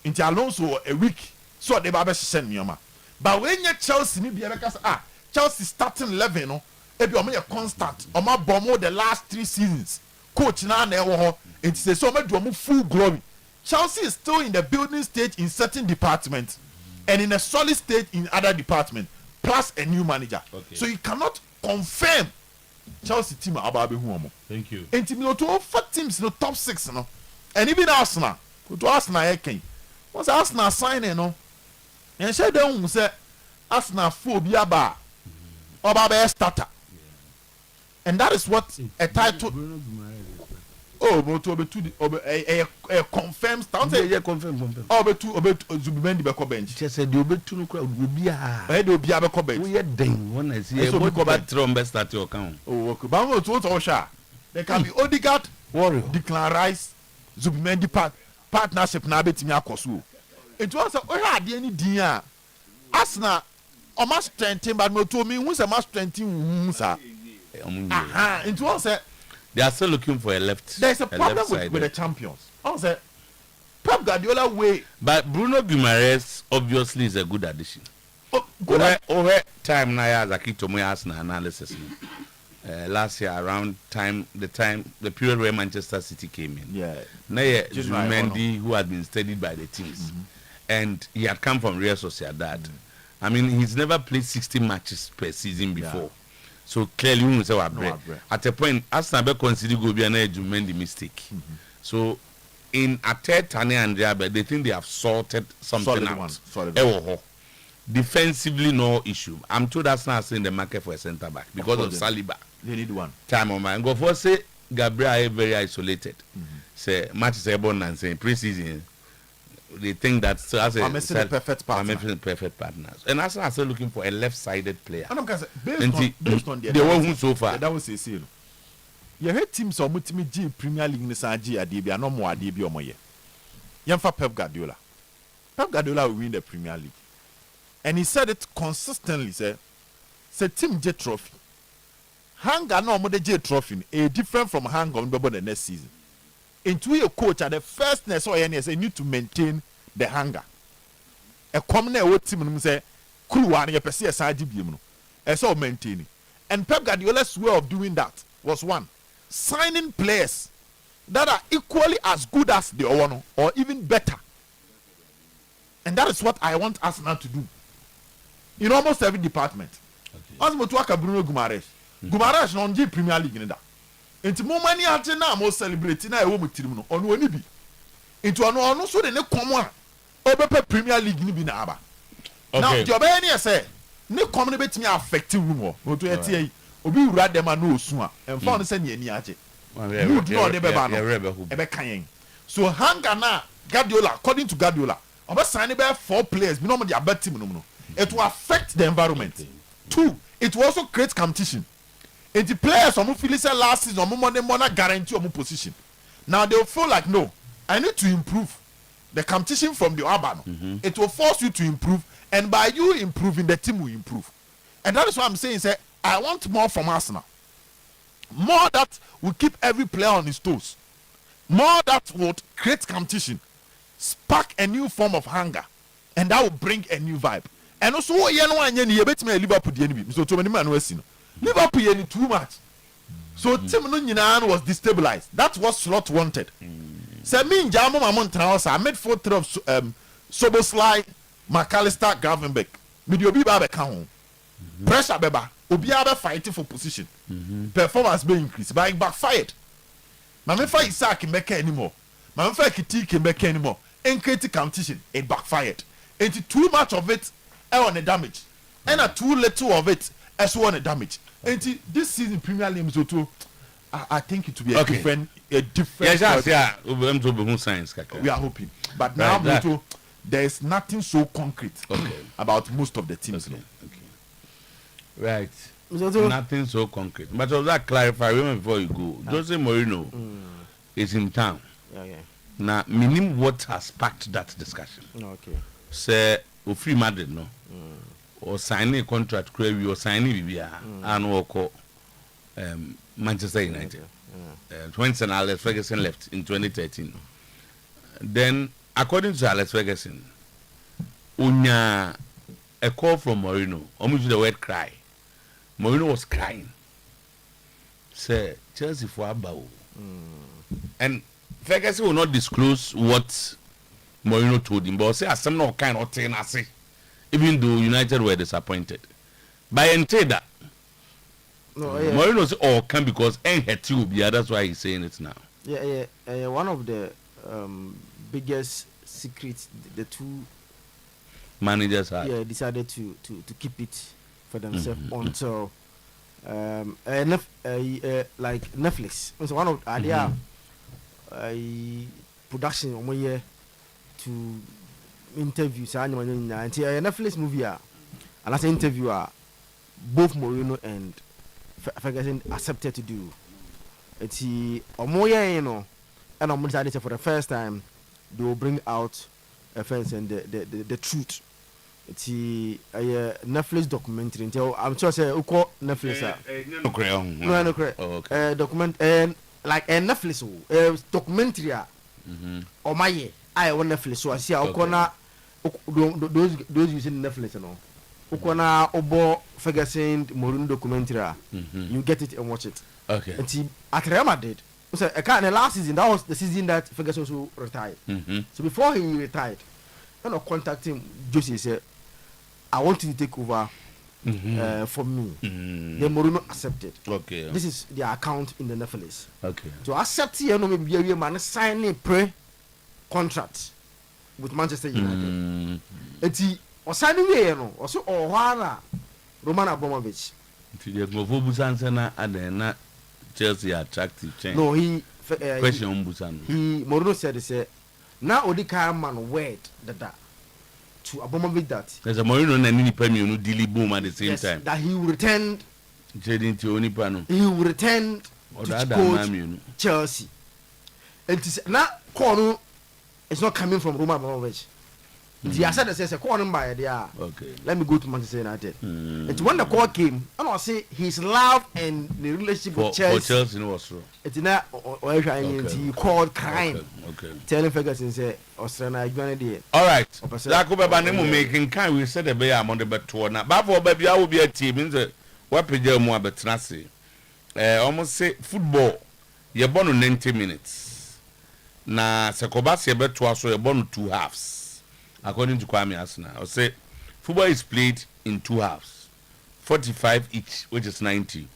Into Alonso a week, so they babe send me. But when you Chelsea, maybe because Chelsea starting 11, no, if you are constant, Oma Bomo the last 3 seasons, coach na never. It says so much do full glory. Chelsea is still in the building stage in certain departments, and in a solid state in other departments. Plus a new manager. Okay. So you cannot confirm Chelsea team about Huomo. Thank you. And team to offer teams in the top 6, no. And even Arsenal. To Arsenal once Arsenal sign no. And say them say Arsenal phobia bar. Or starter. And that is what a title oh moto obetu confirm start say confirm obetu Zubimendi be ko bench just say the obetu no kra obi a e de obi a be ko bench we den one is here but battery be start your account oh okay but mo to sha there can be Odegaard Warrior Declan Rice Zubimendi partnership na betimi akoso it was o ha ade ni din a Arsenal o ma strengthen but mo to me hu say ma strengthen sa it was they are still looking for a left. There's a problem with the champions. I say Pep Guardiola way. But Bruno Guimaraes obviously is a good addition. Over time now as Akito Moyas analysis. Last year around the period where Manchester City came in. Yeah. Now Mendy who had been studied by the teams. And he had come from Real Sociedad. I mean he's never played 60 matches per season before. Yeah. So clearly we say at a point Arsenal be consider go be an the mistake. So in a third Tani and Diabe, they think they have sorted something out. Defensively no issue. I'm told Arsenal is in the market for a centre back because of Saliba. They need one. Time on my go for say Gabriel is very isolated. Say match is able and saying pre-season they think that so as I'm missing the perfect partners. And Arsenal are still looking for a left-sided player. And I'm going to say, based on the one who so far. That was a seal. You heard teams on Mutimi G Premier League in the Sanji Adibia, no more Adibia Moye. Yamfa Pep Guardiola. Pep Guardiola will win the Premier League. And he said it consistently, say team J trophy. Hanga no more the J trophy, a different from hang on the next season. Into your coach at the first ness or any say need to maintain the hunger. A common what team say cool one your per se side no. As all maintaining. And Pep Guardiola's way of doing that was one, signing players that are equally as good as the one or even better. And that is what I want Arsenal to do. In almost every department. As Motuaka Bruno Guimaraes. Guimaraes non G Premier League in that. Into more money at now, more celebrating. I will meet him on one be. Into an honor so the next common over Premier League in Binaba. Now, your any say, no common bet me affecting rumor. Go to a Obi rad them and no sooner and found the same Yeniaje. You do not ever so Hanga now, Guardiola, according to Guardiola, about signing by 4 players, we normally are better team. It will affect the environment. 2, it will also create competition. And the players who feel say last season, more guarantee of position. Now they will feel like no, I need to improve the competition from the urban. It will force you to improve, and by you improving, the team will improve. And that is what I'm saying. Say I want more from Arsenal. More that will keep every player on his toes. More that would create competition, spark a new form of hunger, and that will bring a new vibe. And also, Liverpool so too many man was seen. Liverpool any too much. So team no nyina was destabilized. That's what Slot wanted. Say me Njamo Mamon I made 4 3 of Soboslai, McAllister, Gravenberch. Me di obi ba be ka ho. Pressure beba. Obi a fighting for position. Performance be increased. But backfired. Mame fa Isaac Mbeka anymore. Mame fa Kitiki Mbeka anymore. Create competition. It backfired. And too much of it on the damage. And too little of it as one damage. And this season Premier League Otuo, I think it will be a different yes, we are hoping. But now Otuo, there is nothing so concrete about most of the teams. Right. Nothing so concrete. But of that clarify before you go. Jose Mourinho is in town. Now minimum what has sparked that discussion. Say Free Madrid no. Or signing a contract or signing BBA and walk Manchester United. When Alex Ferguson left in 2013. Then according to Alex Ferguson, unya a call from Mourinho, almost the word cry. Mourinho was crying. Say Chelsea for Abao. And Ferguson will not disclose what Mourinho told him, but say as some no kind of thing I say. Even though United were disappointed. By Enteda, Mourinho said, come because that's why he's saying it now. Yeah. One of the biggest secrets the two managers had. Decided to keep it for themselves until like Netflix. So one of idea production omo ye to interview sa anyama nyanya nti Netflix movie and as an interviewer both Mourinho and Ferguson accepted to do nti omo ye no and omo decided for the first time they will bring out offense and the truth. It's a Netflix documentary. I'm sure say uko Netflix. No, document and like a Netflix documentary. Or my I want Netflix. So I see uko na those using Netflix no. Uko na obo Ferguson Mourinho documentary. You get it and watch it. Okay. It's at Real Madrid. So the last season, that was the season that Ferguson also retired. So before he retired, when I contacted him, Josie said, I want you to take over for me. Then Mourinho accepted. Okay. This is the account in the Netflix. Okay. So accept here, no maybe a man sign a pre-contract with Manchester United. And he was signing here, no, also Ohana Roman Abramovich. Chelsea attractive change. No, he question Umbusan. He Mourinho said, he said, now Odi man word that to Abramovich that there's a Mourinho and any Premier no Dilly Boom at the same time. That he will return. Trading to Onipano. He will return to coach Chelsea. And now corner is not coming from Roman Abramovich. The said that says a corner by there. Okay. Let me go to Manchester United. And when the call came, and I say his love and the relationship with Chelsea. For Chelsea was true. It's not he called crying. Okay. Telling Ferguson say Australia is all right. Jacob Banemu making kind we said the bay among the better now. But for baby I will be a team in the weapon more but Trassi. Almost say football. You're born in 90 minutes. Na Sekobasi better so you're born 2 halves. According to Kwame Asuna, I'll say football is played in 2 halves, 45 each, which is 90.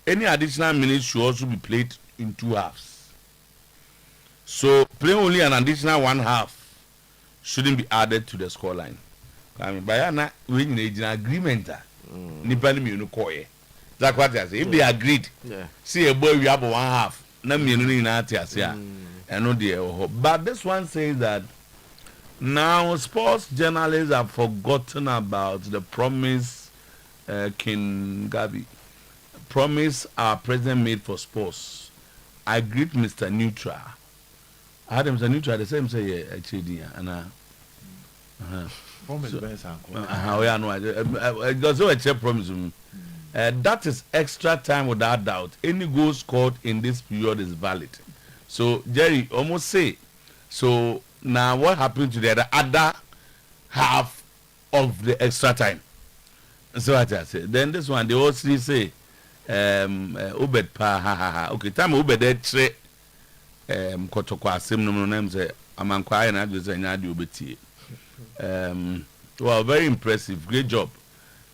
Any additional minutes should also be played in 2 halves. So playing only an additional 1 half shouldn't be added to the scoreline. I mean, by we need an agreement. That's what I say. If they agreed, see a boy we have 1 half. But this one says that. Now, sports journalists have forgotten about the promise King Gabi. Promise our president made for sports. I greet Mr. Neutral. I had Mr. Neutral, the same say, yeah, actually, and that is extra time without doubt. Any goal scored in this period is valid. So, Jerry, almost say, so. Now, what happened to the other half of the extra time? So what I say. Then this one, they also say, Ubed pa ha ha ha. Okay, time Ubed etre kotokwa sim no name say amankwa na do say nya de obeti. Well, very impressive. Great job.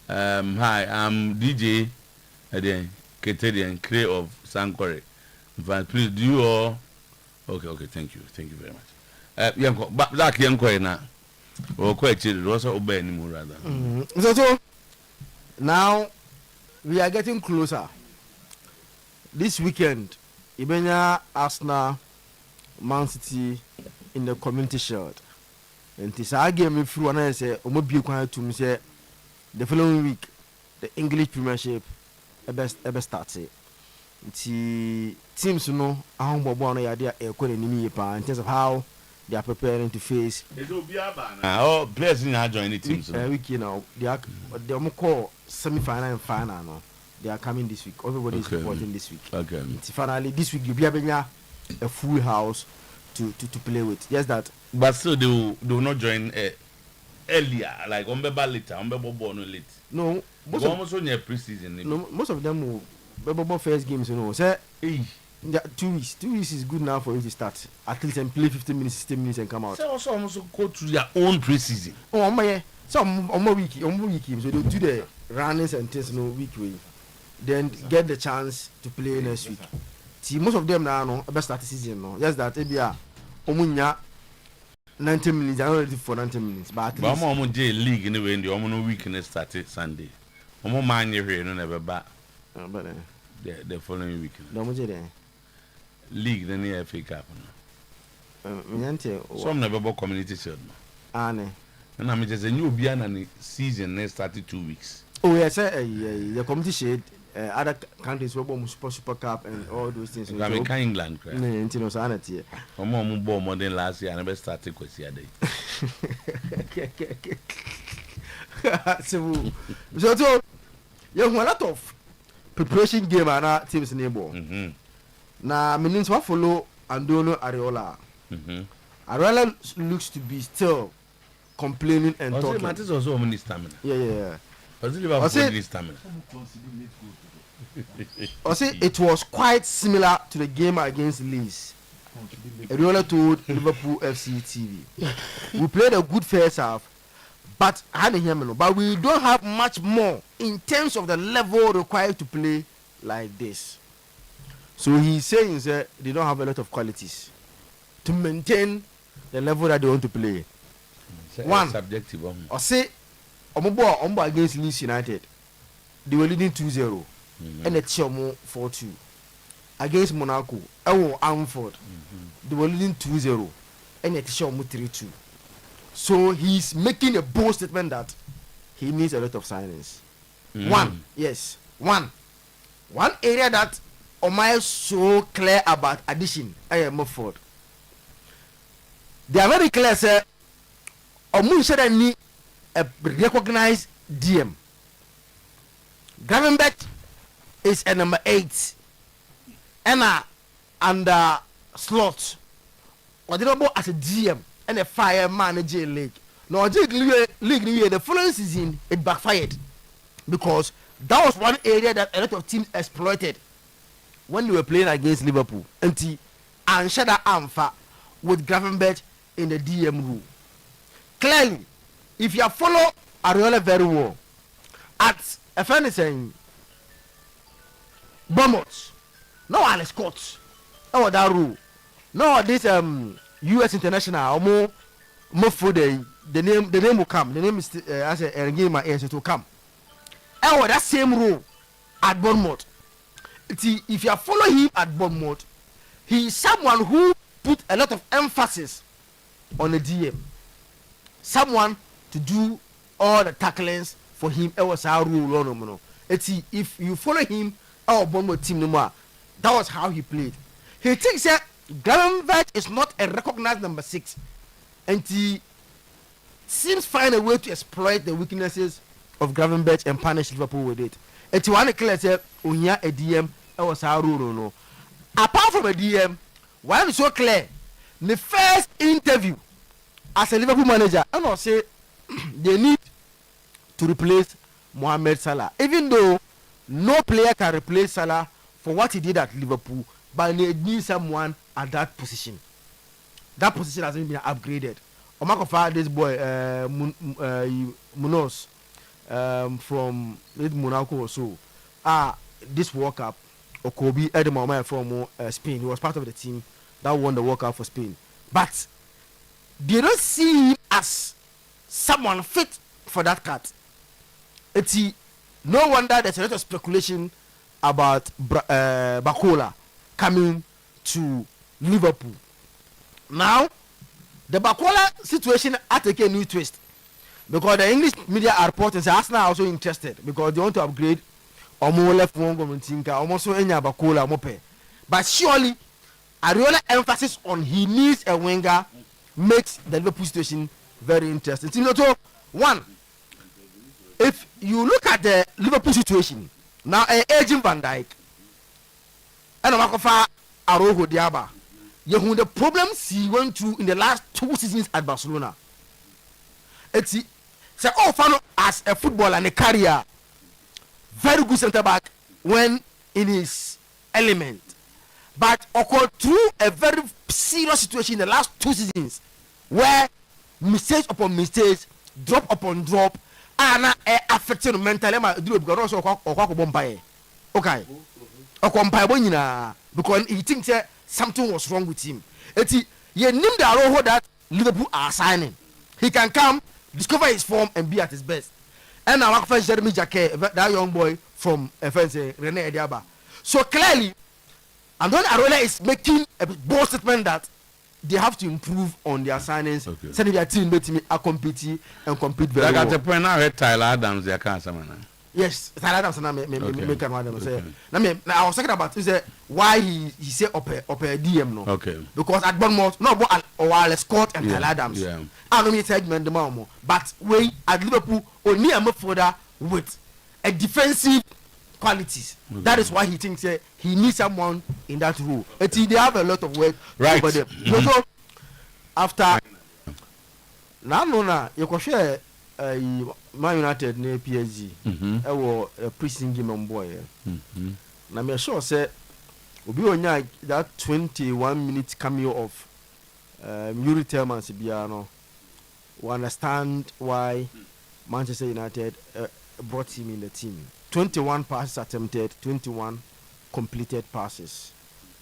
Hi, I'm DJ again, Ketedian Clay of Sankore. Please do you all. Okay, thank you very much. Black young na or quite also obey anymore rather. So now we are getting closer. This weekend, Ibenya Arsenal Man City in the Community Shield. And this game through and I say Omobi to say the following week the English Premiership ever starts. The teams know how Bobo idea in terms of how they are preparing to face. Oh, players in join the teams. Week now, they are call semi-final and final. No, they are coming this week. Everybody is reporting this week. Okay. Finally, this week you be having a full house to play with. Yes, that. But still, they will not join earlier, like later, born late. No, most of them preseason. No, most of them will first games. You know, say. Yeah, 2 weeks. 2 weeks is good now for you to start. At least and play 15 minutes, 16 minutes and come out. So also almost go through their own preseason. Oh my, so on my week, so they do the runnings and things week way. Then get the chance to play next week. See, most of them now best start the season no. Just that maybe omunya 90 minutes. I'm ready for 90 minutes. But at least I'm league anyway. In the omuno weekend started Sunday. I'm man here no never back. But the following weekend. No more league then the FA Cup. Some never community shield. Ane. And I'm just a new Biana season next 2 weeks. Oh yes, the community shield. Other countries were born Super Cup and all those things. I'm in England. No, sanity. I'm more than last year. I never started with the day. So you have a lot of preparation game and our teams neighbor. Now, means what follow Antonio Areola. Areola looks to be still complaining and talking. Matters also many stamina. Yeah. I say it was quite similar to the game against Leeds. Areola told Liverpool FC TV, "We played a good first half, but we don't have much more in terms of the level required to play like this." So he's saying that they don't have a lot of qualities to maintain the level that they want to play. One subjective. Or say Ombo against Leeds United, they were leading 2-0 and it's 4-2. Against Monaco, Amford, they were leading 2-0 and it's 3-2. So he's making a bold statement that he needs a lot of signings. One area that Omar is so clear about addition, I am Mumford. They are very clear, sir. Omu said I need a recognized DM. Gravenberch is a number 8. Anna under slot. Or they don't as a DM and a fire manager league. No, league the following season it backfired because that was one area that a lot of teams exploited when they were playing against Liverpool. And Shada Amfa with Gravenberch in the DM rule. Clearly, if you follow Areola very well, at a friend is saying, Bournemouth, no Alex Scott, no that rule, no this US international or more for the name will come. The name is as a game my ears to come. Oh, that same rule at Bournemouth. If you follow him at Bournemouth, he is someone who put a lot of emphasis on the DM. Someone to do all the tacklings for him. It was our rule. If you follow him, our Bournemouth team, that was how he played. He thinks that Gravenberch is not a recognized number 6, and he seems find a way to exploit the weaknesses of Gravenberch and punish Liverpool with it. It's one clear said, "Unya a DM." That was our rule. No. Apart from a DM, why is so clear? The first interview as a Liverpool manager, I know say they need to replace Mohamed Salah, even though no player can replace Salah for what he did at Liverpool, but they need someone at that position. That position hasn't been upgraded. Omakofa, this boy Munoz from Monaco or so, this World Cup, Okobi Edemoma from Spain, he was part of the team that won the World Cup for Spain, but they don't see him as someone fit for that cut. It's no wonder there's a lot of speculation about Bakola coming to Liverpool. Now, the Bakola situation has taken a new twist because the English media are reporting that Arsenal are also interested because they want to upgrade Omo left one government almost so any Bakola Mope. But surely, Areola emphasis on he needs a winger makes the Liverpool situation very interesting. So, one, if you look at the Liverpool situation now, aging Van Dijk and Omakofa Arojo Diaba, you the problems he went through in the last 2 seasons at Barcelona. It's as a footballer and a career, very good centre back when in his element, but occurred through a very serious situation in the last 2 seasons where mistakes upon mistakes, drop upon drop, are affecting mentally. Because okay, because he thinks that something was wrong with him. You name the Arojo that Liverpool are signing. He can come, discover his form, and be at his best. And now, Jeremy Jacquet, that young boy from Rene Ediaba. So clearly, Andoni Areola is making a bold statement that they have to improve on their signings. So their team bet me a compete and compete very well. Like at the point now, Tyler Adams, they can't say. Yes, Tyler Adams and I make an say. Now I was talking about is why he say up a DM no. Okay. Because at Bournemouth, no, or Scott and Tyler Adams. Yeah. I don't mean segment the more, but we at Liverpool only a further with a defensive qualities. That is why he thinks he needs someone in that role. They have a lot of work over them. So after now, you can share Man United near PSG. I was a preseason game on boy. Now me sure say we be on that 21-minute cameo of Yuri Tillmans Biano. We understand why Manchester United brought him in the team. 21 passes attempted, 21 completed passes.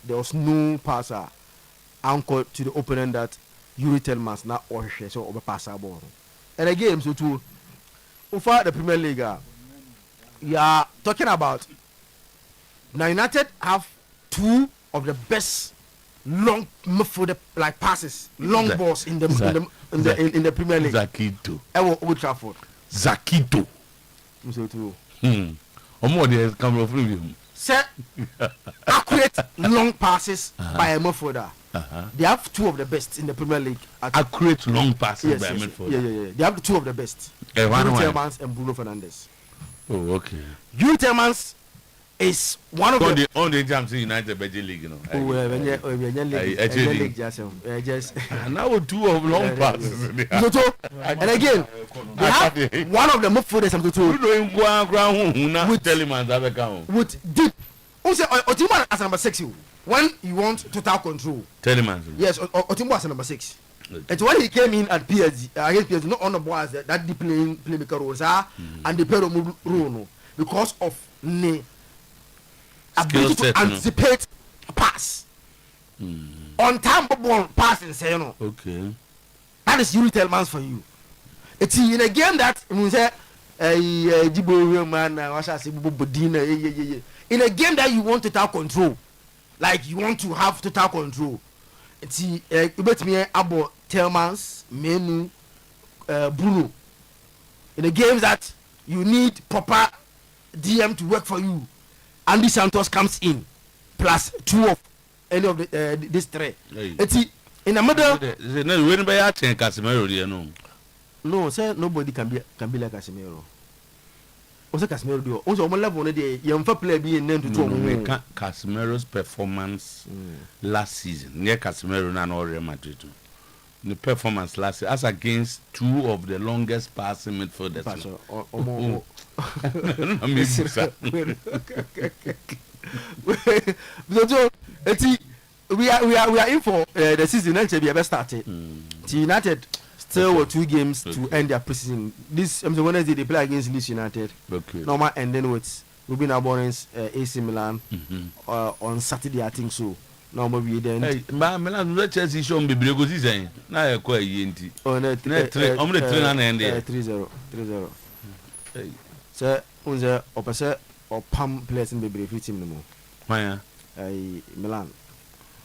There was no passer anchored to the opponent that Yuri Tillmans not or so over passer ball. And again, so too, over the Premier League, we are talking about now United have two of the best long for like passes, long balls in the Premier League. Zakito. Old Trafford. Zakito. So too. Come from him. Say accurate long passes by a midfielder. They have two of the best in the Premier League. Accurate long passes by a midfielder. Yeah. They have two of the best. Yuri Tillmans and Bruno Fernandes. Oh, okay. Yuri Tillmans is one of the only times in United Belgian League, you know. Just now two of long passes. And again, they have one of the midfielders with deep. Also, Otimbo as number 6. When you want total control, Telemans. Yes, Otimbo as number 6. It's when he came in at PSG, against PSG, not on the ball as that deep playmaker roles and the Pero role because of the ability to anticipate pass. On time ball passing, say no. Okay. That is Yuri Tillmans for you. It's in a game that you say in a game that you want total control, like you want to have total control. It's you bet me about Tillmans, Menu, Bruno. In the games that you need proper DM to work for you, Andy Santos comes in plus 2 of any of this 3. It's in the middle. No, sir, nobody can be like Casemiro. Also, Casemiro do. Also, on level, the young player being named to Casemiro's performance last season near Casemiro and Real Madrid. The performance last year as against 2 of the longest passing midfielders. We are in for the season to be started. United still were 2 games to end their preseason. This Wednesday they play against Leeds United. Okay. Normal ending with Ruben Amorim's AC Milan on Saturday, I think so. Normal we then. Hey, Milan no Chelsea show me be go season. Na e ko yenti. Oh no. 3-0. Hey. So unze opese opam players in be free team no more. Why? Milan.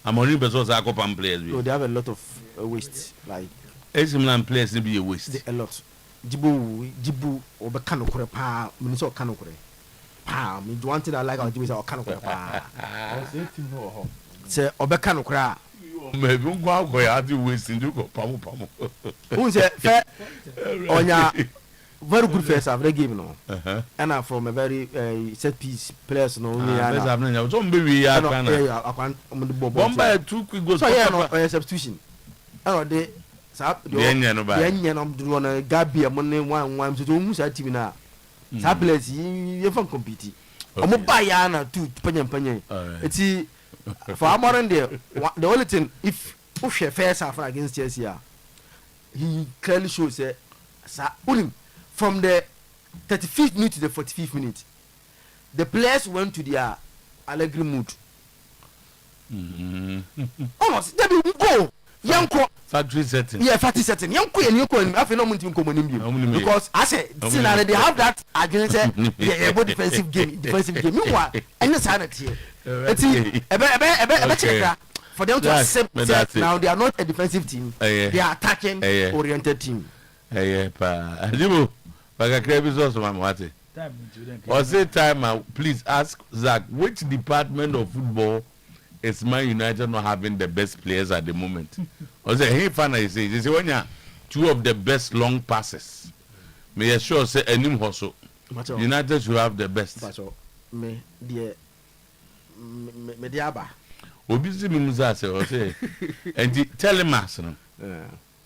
Amorim beso za ko pam players. So they have a lot of waste like AC Milan players be a waste. A lot. Jibu obeka no kore pa, me so ka no kore. Pa, me do one thing I like how Jibu say o ka no kore pa. Say obeka no kore. Me bi ngwa go ya di waste ndu ko pam. Who say fair onya very good first half the game no. And from a very set piece players no we are. First half no. So mbe we ya kan. One by 2 quick goals. So yeah no substitution. And they the Gabby among 1 to almost a team now. Tablets, you can compete. I'm a bayana too, penny. It's for our modern day. The only thing, if Usher fair suffer against Chelsea, he clearly shows that from the 35th minute to the 45th minute, the players went to their Allegri mood. Almost, they will go. Young factory setting. Yeah, factory setting. Young queen, I feel no money because I say, they have that against defensive game. Meanwhile, and the sanity. It's a for them to accept that now they are not a defensive team. They are attacking oriented team. Jibo, or say time, please ask Zach, which department of football is Man United not having the best players at the moment? Or say, hey, fan, I say, when you two of the best long passes. May I sure say any hustle. United should have the best. Me diaba. Obisi Mimuza say, and tell him, Master.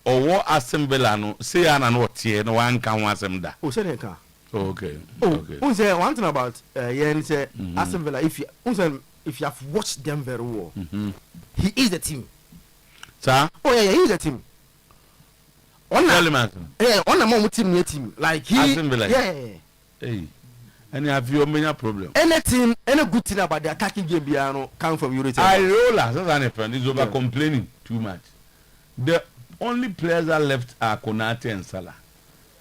Or what assembly no say an what here no one can want them that. Oh, say can. Okay. Who say one thing about Yen say assembly if you have watched them very well. He is the team. Sir? Oh yeah, he is the team. On a team like he assembly. Yeah. Hey. And you have your major problem. Anything, any good thing about the attacking game Biano come from United. I roll as an friend is over complaining too much. The only players that left are Konate and Salah,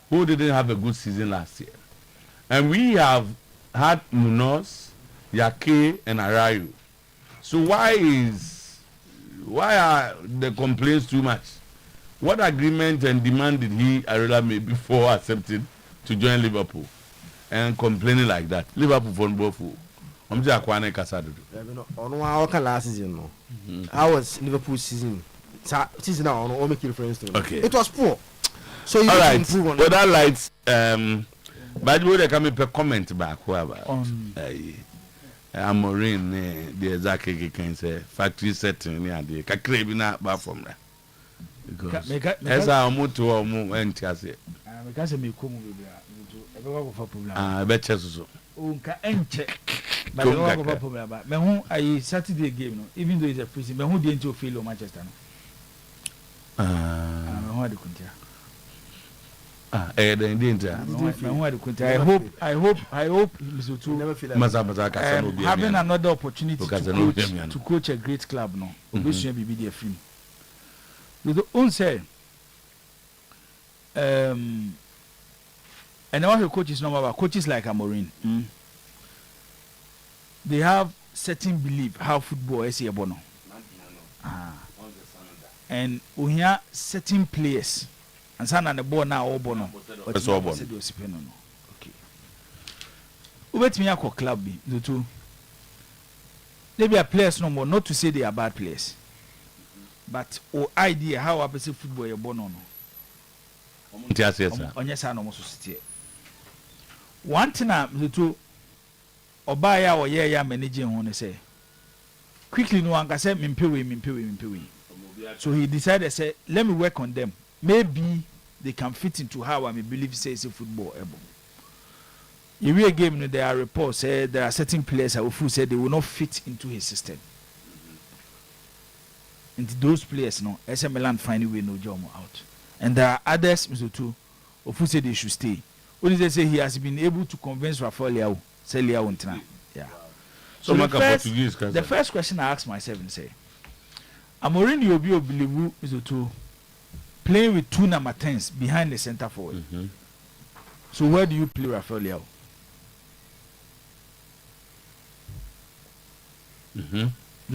who didn't have a good season last year. And we have had Munoz, Yake, and Arayu. So why are the complaints too much? What agreement and demand did Areola make before accepting to join Liverpool? And complaining like that. Liverpool for both. I'm just Akwane Kasadu. On our last season, no. I was Liverpool season. Season now, I'll make reference to it. Okay. It was poor. So you can improve on that lights, by the way, they come a comment back. Whoever. Amorin, the exactly can say factory setting near the Kakrabina bar from there. Because as our motto or more enthusiasm. Because me come I bet you so. Unka enche. But the one go problem about. Me who I Saturday game no, even though it's a freezing, me who didn't fail Manchester no. Me who had the kuntia. Then didn't me who had the kuntia. I hope Mr. Tu never feel having another opportunity to coach a great club no. Obviously be the film. The own say and now the coaches know about coaches like Amorin. They have certain belief how football is here bono. And we hear certain players and some on the ball now all bono. Okay. Wait me a club be the two. They be players no more, not to say they are bad players. But idea how I perceive football is bono no. Yes, on your son almost sit here. One thing the two Obaya or yeah managing on say quickly no one can say mimpewe. So he decided say let me work on them. Maybe they can fit into how I believe says football able. You real game there are reports say there are certain players who said they will not fit into his system. And those players no SM Milan find a way no job out. And there are others Mr. Two who said they should stay. Only they say he has been able to convince Rafael Leao, say Leao untina. Yeah. So the first question I ask myself and say, Amorin Yobio believe Mr. Two playing with two number 10s behind the center forward. So where do you play Rafael Leao?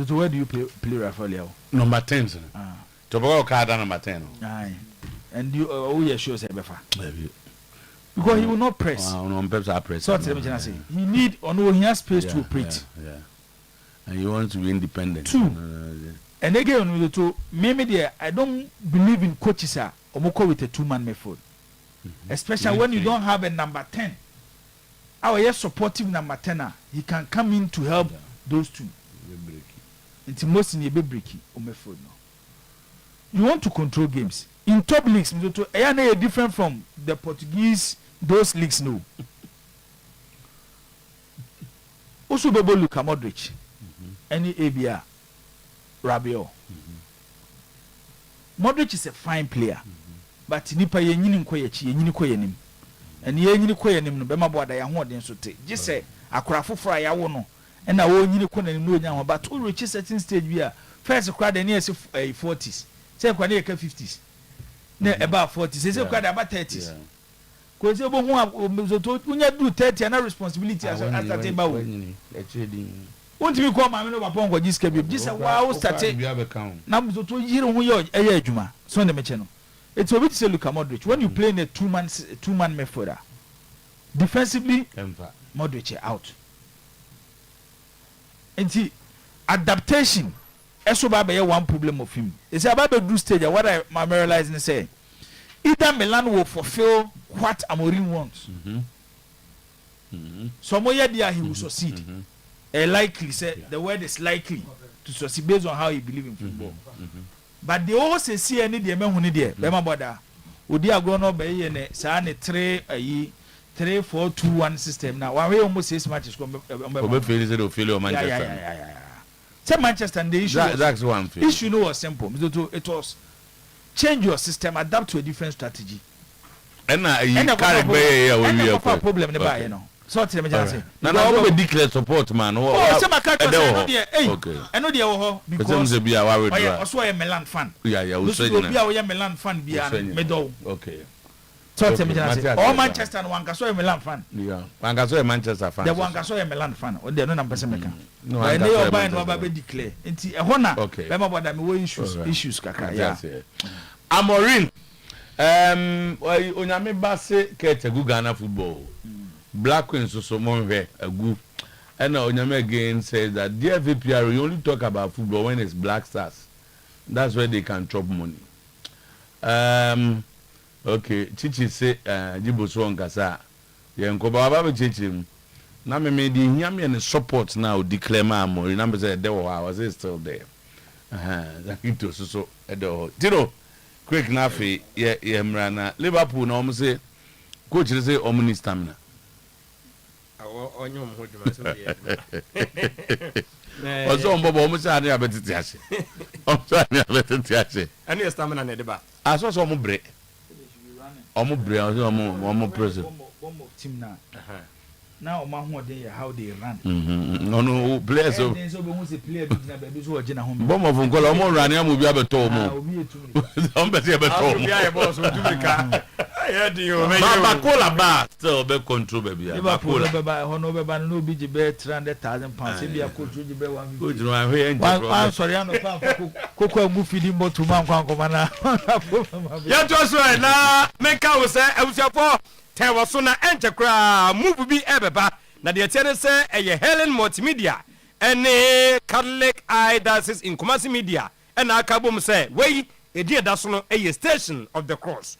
So where do you play Rafael Leao? Number 10. Tobago card number 10. Aye. And you you sure say befa. Because he will not press. So he need he has space to operate. Yeah. And he wants to be independent. Two. And again to maybe there I don't believe in coaches are omoko with a two-man method. Especially when you don't have a number 10. Our supportive number 10, he can come in to help those two. It's most in a breaky method now. You want to control games. In top leagues, different from the Portuguese, those leagues no. Also, Bebo Luka Modric, any ABR, Rabiot. Modric is a fine player, but nipa yenyini nkoyechi yenyini koyenim. And yenyini koyenim no bema boada ya ho den so te. Just say akora foforo ya wo no, and na wo nyini konanim no nya ho, but we reach certain stage where first crowd dey near 40s. Say kwa dey 50s. Na about 40s, say kwa dey about 30s. Ko say bo hu so to unya do 30 na responsibility as at table. won't me call my no upon what this can be. This is why I started. Now, so you know, you're Juma, Sunday Machino. It's a bit say look at Modric. When you play in a two-man method, defensively, Modric out. And see, adaptation. Eso ba be one problem of him. It's about the do stage. What I'm realizing is say, either Milan will fulfill what Amorim wants. Somewhere there he will succeed. Likely say the word is likely to succeed based on how he believes in football. But they also see any the men who need there. Bema boda. Odi agrono be ye ne sa ne 3-4-2-1 system now. One way almost 6 matches come. Yeah. Say Manchester and the issue. That's one thing. Issue no was simple. It was change your system, adapt to a different strategy. And you carry a problem in the bar, you know. So tell me just say. Now I declare support, man. Oh, some can't say okay. I know the because I also a Milan fan. Yeah. We say be a Milan fan be a medal. Okay. So tell me just say. All Manchester and one so a Milan fan. Yeah. One so a Manchester fan. The one so a Milan fan. Or they no number person make. No, I know buy no ba declare. Nti e hona. Bema boda me we issues kakra. Yeah. Amorim. Onyame base kete gu Ghana football. Black Queens so monwe agu. And Onyame again says that dear VPR, you only talk about football when it's Black Stars. That's where they can chop money. Okay, Chichi say Jibo so nkasa. Yenko baba be Chichi. Na me di hiame and support now declare ma Amorim. Na me say there was still there. That it so edo. Tiro quick nafi ye mrana Liverpool na omo say coach say omo ni stamina. Onyom ho dwuma so dey. Ozo mbo omo say ani abetiti ase. Omo say ani abetiti ase. Ani stamina na deba. Aso so omo bre. Omo bre omo pressure. Team na. Now my who they how they run. No players so. Then so be who say player be na baby so ogina home. Bomb of Ngola omo run am obi abeto omo. Omo be say abeto omo. Obi aye boss o tumika. Aye di o me. Ba kola ba still be control baby. Liverpool be ba hono be ba no be je be 300,000 pounds. E be a coach je be 150. Coach no ahwe enje. I'm sorry I no fan koko agu feeding motor man kwan komana. Ya to so na menka wo say abusiafo Tewa so na enchekra move bi ebeba na de tiene se eye Helen Multimedia ene Catholic Eye Diocese in Kumasi Media ena akabom se wey edi da so no eye Station of the Cross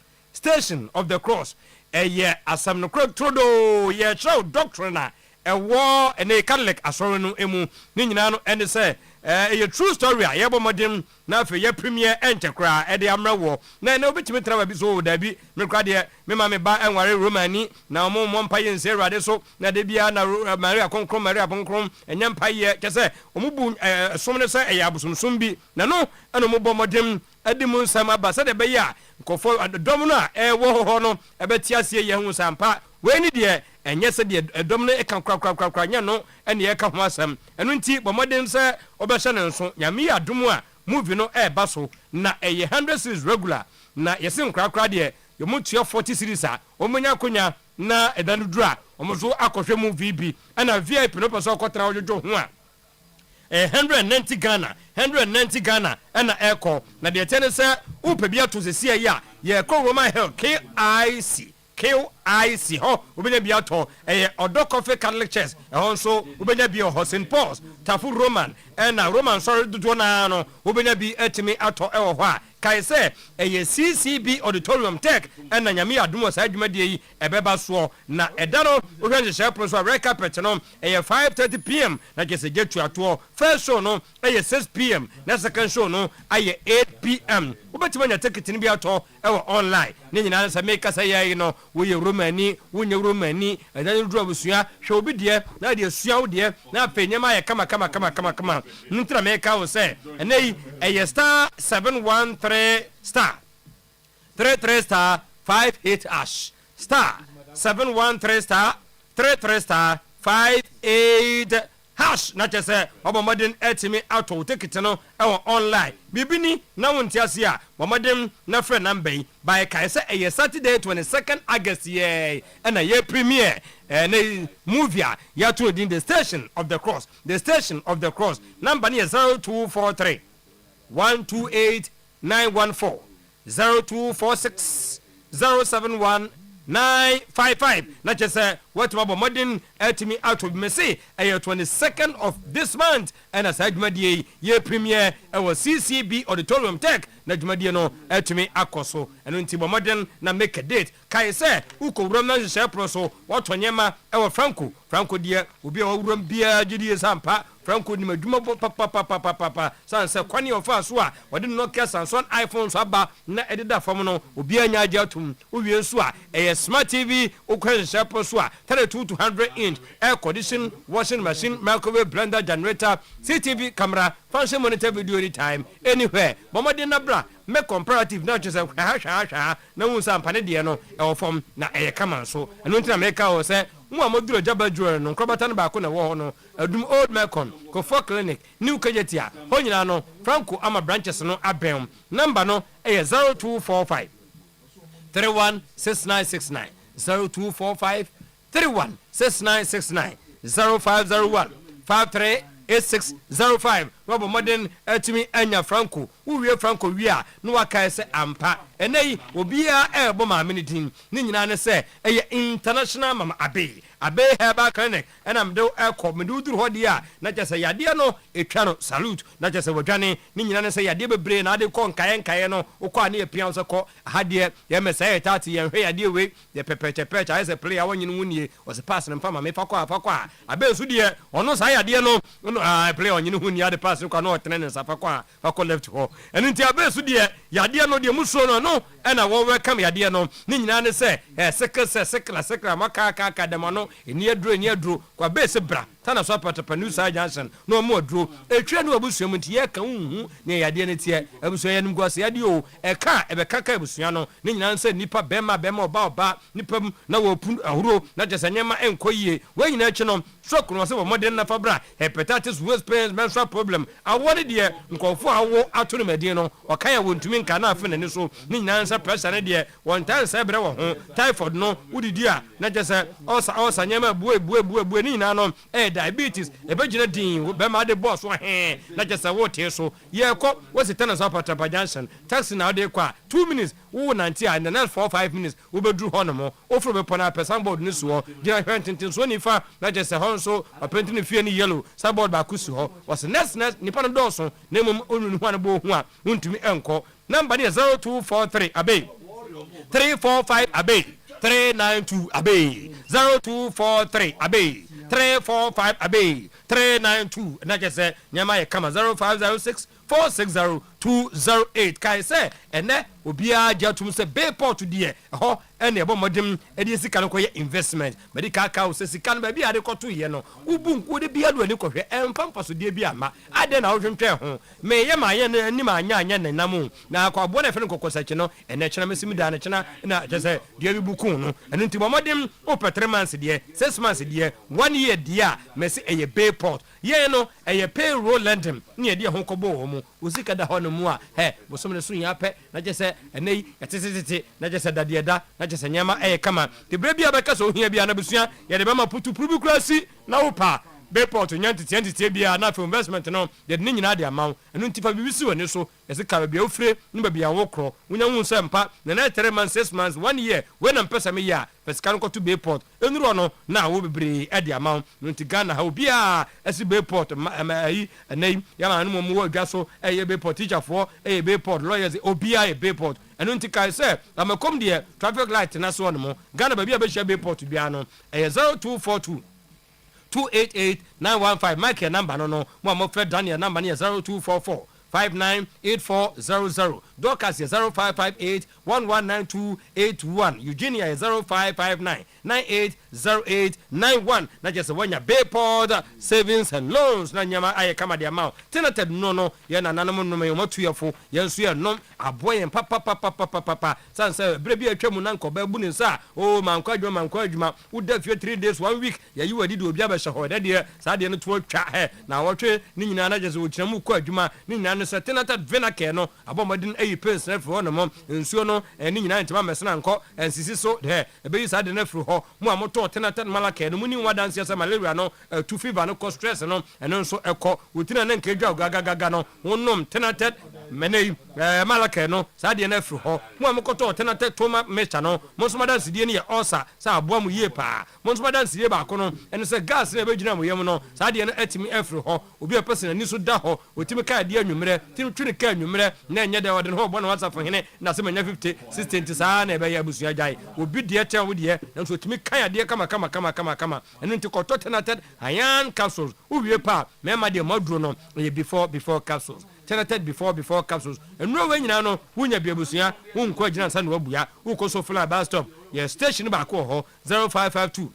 eye asam no kro trodo ye show doctrine ewo ene Catholic asoro no emu ni nyina no ene se a true story a yebo modem na fe ye premier enchekra e de amrawo na na obetimi traba bi so da bi me kwa de me ma me ba enware Romani na mo mpa ye nse Awurade so na de bia na Maria konkron enya mpa ye kese omubu somne se e abusumsum bi na no ana mo bo modem adi mu nsama ba se de be ya kofo dom no a wo ho no e beti ase ye hu sampa we ni de enye se de dom no e kan kra nya no ene ye ka ho asam enu nti bo modem se obehye ne nso nyame ya dum a movie no e ba so na eye 100 series regular na yesin kra de yo mutua 40 series a omunya konya na edanu dura omuso akohwe movie bi ana VIP no person kotra ojojo ho a 190 Ghana ana eko na de tene se upe bia to se sia ya ye ko Roman Hill KIC ho ubenya bia to Odo Coffee Catholic Church so ubenya bia ho St Paul's Tafu Roman na Roman sorry do na no ubenya bi etimi ato ho a kai se CCB Auditorium Tech na nyame adum sa adwuma de yi ebeba so na eda no ohwe nhye pro so red carpet no 5:30 p.m. na kese getu ato first show no 6 p.m. na second show no 8 p.m. ubetima nya ticket ni bi ato online ne nyina sa make kasa yayi no wo ye Romani eda ni dro busua hwe obi de na de sua wo de na penyema ye kama ntra make wo se enei star 713 star 33 star 58 hash star 713 star 33 star 58 hash na kyɛ sɛ ɔbɔmmɔden ɛtumi atɔ wo ticket no ɛwɔ online bibini na wo ntiase a bɔmmɔden na frɛ namba yi by kae sɛ ɛyɛ Saturday 22nd August yɛ ɛna yɛ premiere na movie a yɛato din the station of the cross number no yɛ 0243 128 914 0246 071 955 na kyɛ sɛ watuma bɔ modern atimi ato bi mese ɛyɛ 22nd of this month ɛna saa dwumadie yɛ premiere ɛwɔ CCB Auditorium Tech na dwumadie no atimi akɔ so ɛno nti bɔ modern na make a date kae sɛ wokɔwuram na nhyehyɛ pro so wɔtɔ nyɛma ɛwɔ Franco deɛ obi a wɔwuram biara gyedie sampa Franco ni madwuma papa san sɛ kwane ɔfa so a wɔde Nokia Samsung iPhone so aba na ɛdeda fam no obi anya agye atom owie so a ɛyɛ smart TV okwan hyɛ pro so a 32 to 100 inch air condition washing machine microwave blender generator CCTV camera function monitor video anytime anywhere bomode na bra make comparative na kyerɛ hwa na hu sa mpane deɛ no ɛwɔ fam na ɛyɛ kama so ɛno ntina meka wɔ sɛ mo amaduro jaba juro no nkrobata no ba ko na wo ho no adum old Mekon Kofo Clinic New Kajetia ho nyina no Franco ama branches no abem number no ɛyɛ 0245 316969 0245 316969 0501 538605 Robo Modern atimi anya Franco uwie Franco wia no wakae se ampa enei obia ebo ma amenitin ni nyina ne se eye international mama abe herbal clinic enam de ekọ meduduru hodi a na kyese yade no etwa no salute na kyese wadwane ni nyina ne se yade bebre na ade kọ nkae no ukọ na epia so kọ hade ye mesa etati ye hwe yade we de pepeche ayese player wonyin wunie o se pass ne mfa ma me fakọ abe su de ono sa yade no player wonyin wunie ade pass ko na otene ne sa fakọ left ho enu nti abe su de yade no de muso no ena wo welcome yade no ni nyina ne se sekla maka dem no eni aduro kwa base bra tana so patapa new side junction no mo aduro etwa no abusuam nti ye ka hu ne yade ne tie abusuam yanim gwase yade o eka ebekaka abusuam no ne nyina nse nipa bema oba nipa na wo pu ahuro na jese nyema enkoyie we nyina achi no stroke no se wo modern na fabra hepatitis waist pain menstrual problem awode de nkofo awo ato no medin no okan ya wontumi nka na afa nani so ne nyina nse pressure ne de won tan se bre wo ho typhoid no udidi a na jese osa nyema bue ni nyina no diabetes ebegina din be ma de boss wo he na jese wo tie so ye ko wo se tana so patapa junction taxi na de kwa 2 minutes wo 90 and the next 4-5 minutes wo be dru ho no mo ofro be pona person board ni so gina hwentintin so ni fa na jese ho so apenti ni fie ni yellow sabboard ba kusu ho was next nipa no do so na mum onunu ho an bo hu a untumi enko number ni 0243 abe 345 abe 392 abe 0243 abe 345 abe 392 na jese nyama ye kama 0506 460 208 kai se ene obia jatum se Bayport die ho ene ebo modem edi sika no koye investment medical ka se sika no ba bia de koto ye no ubu nku de bia do ani kohwe empampa so de bia ama ade na wohwentwe ho me ye ma ye na ni ma anya ne namu na akwa bo na fe no kokosachi no ene kyena mesimi da na kyena na jese de bibuku no ene nti modem o 3 months de 6 months de 1 year de a mesi eye Bayport ye no eye payroll lending ni e de ho kobo wo mu osika da ho no mu a bosom ne so nya pe na jese enei yatete na jese dadieda na jese nyama kama te brebi abeka so ohia bia na besua ye de be ma putu prubu krasi na wopa Bayport nyanti bia na for investment no de ne nyina de amaw enu ntifa bibisi woni so yese ka bia ofre ni bia wokro wonya hu se mpa na 3 months 6 months 1 year we na mpesa me ya pesika nko to Bayport enuro no na wo bebre e de amaw nti Ghana ha obia esi Bayport ayi enai ya ma no mo adwa so eye Bayport teacher for eye Bayport lawyers obia e Bayport enu nti kai se amakom de traffic light na so no mo Ghana ba bia be share Bayport bia no eye 0242 288-915 Mike number no mo Fred Daniel number 0244 055585400. Dorcas 0558119281. Eugenia 0559980891. Na just when your Bayport savings and loans na nyama aye kama the amount. Tenated no ye na nanamu no me yomotuyefo ye nso ye nom aboyen papa sanse brebi atwa mu na nkoba bu ne sa o mankwa adwuma uda fie 3 days 1 week ye yi wadi do obi abehye ho de sa de no to atwa he na wotwe ni nyina na jese wo kira mu kwa adwuma ni nyina no se tenated venake no abomodin ayi pens na fro no mo nsuo no ni nyina ntema mesena nko ensisi so de ebeyi sa de na fro ho mu amoto tenated malake no muni wa dance ya malaria no to fever no cause stress no eno nso ekọ wotina na nkejwa gagaga no wonnom tenated menei malake no sa de na fro ho mu amokoto tenated toma mecha no mo nso madan sidie ne ye osa sa aboa mu yie pa mo nso madan sidie ba ko no eno se gas na ebegyina mo yem no sa de na atimi afro ho obi a person ani so da ho otimi ka de anwumre tim twini ka anwumre na enye de wode ho bo na WhatsApp hene na se manya 50 60 sa na ebe ya busua jai obi de tia wo de na so otimi ka de kama eno nti koto tenated ayan capsules uwie pa mema de moduro no before capsules tenated before capsules eno we nyina no wunya biabusua wonko agina nsa na wabuya wuko so fly bus stop your station ba ko ho 0552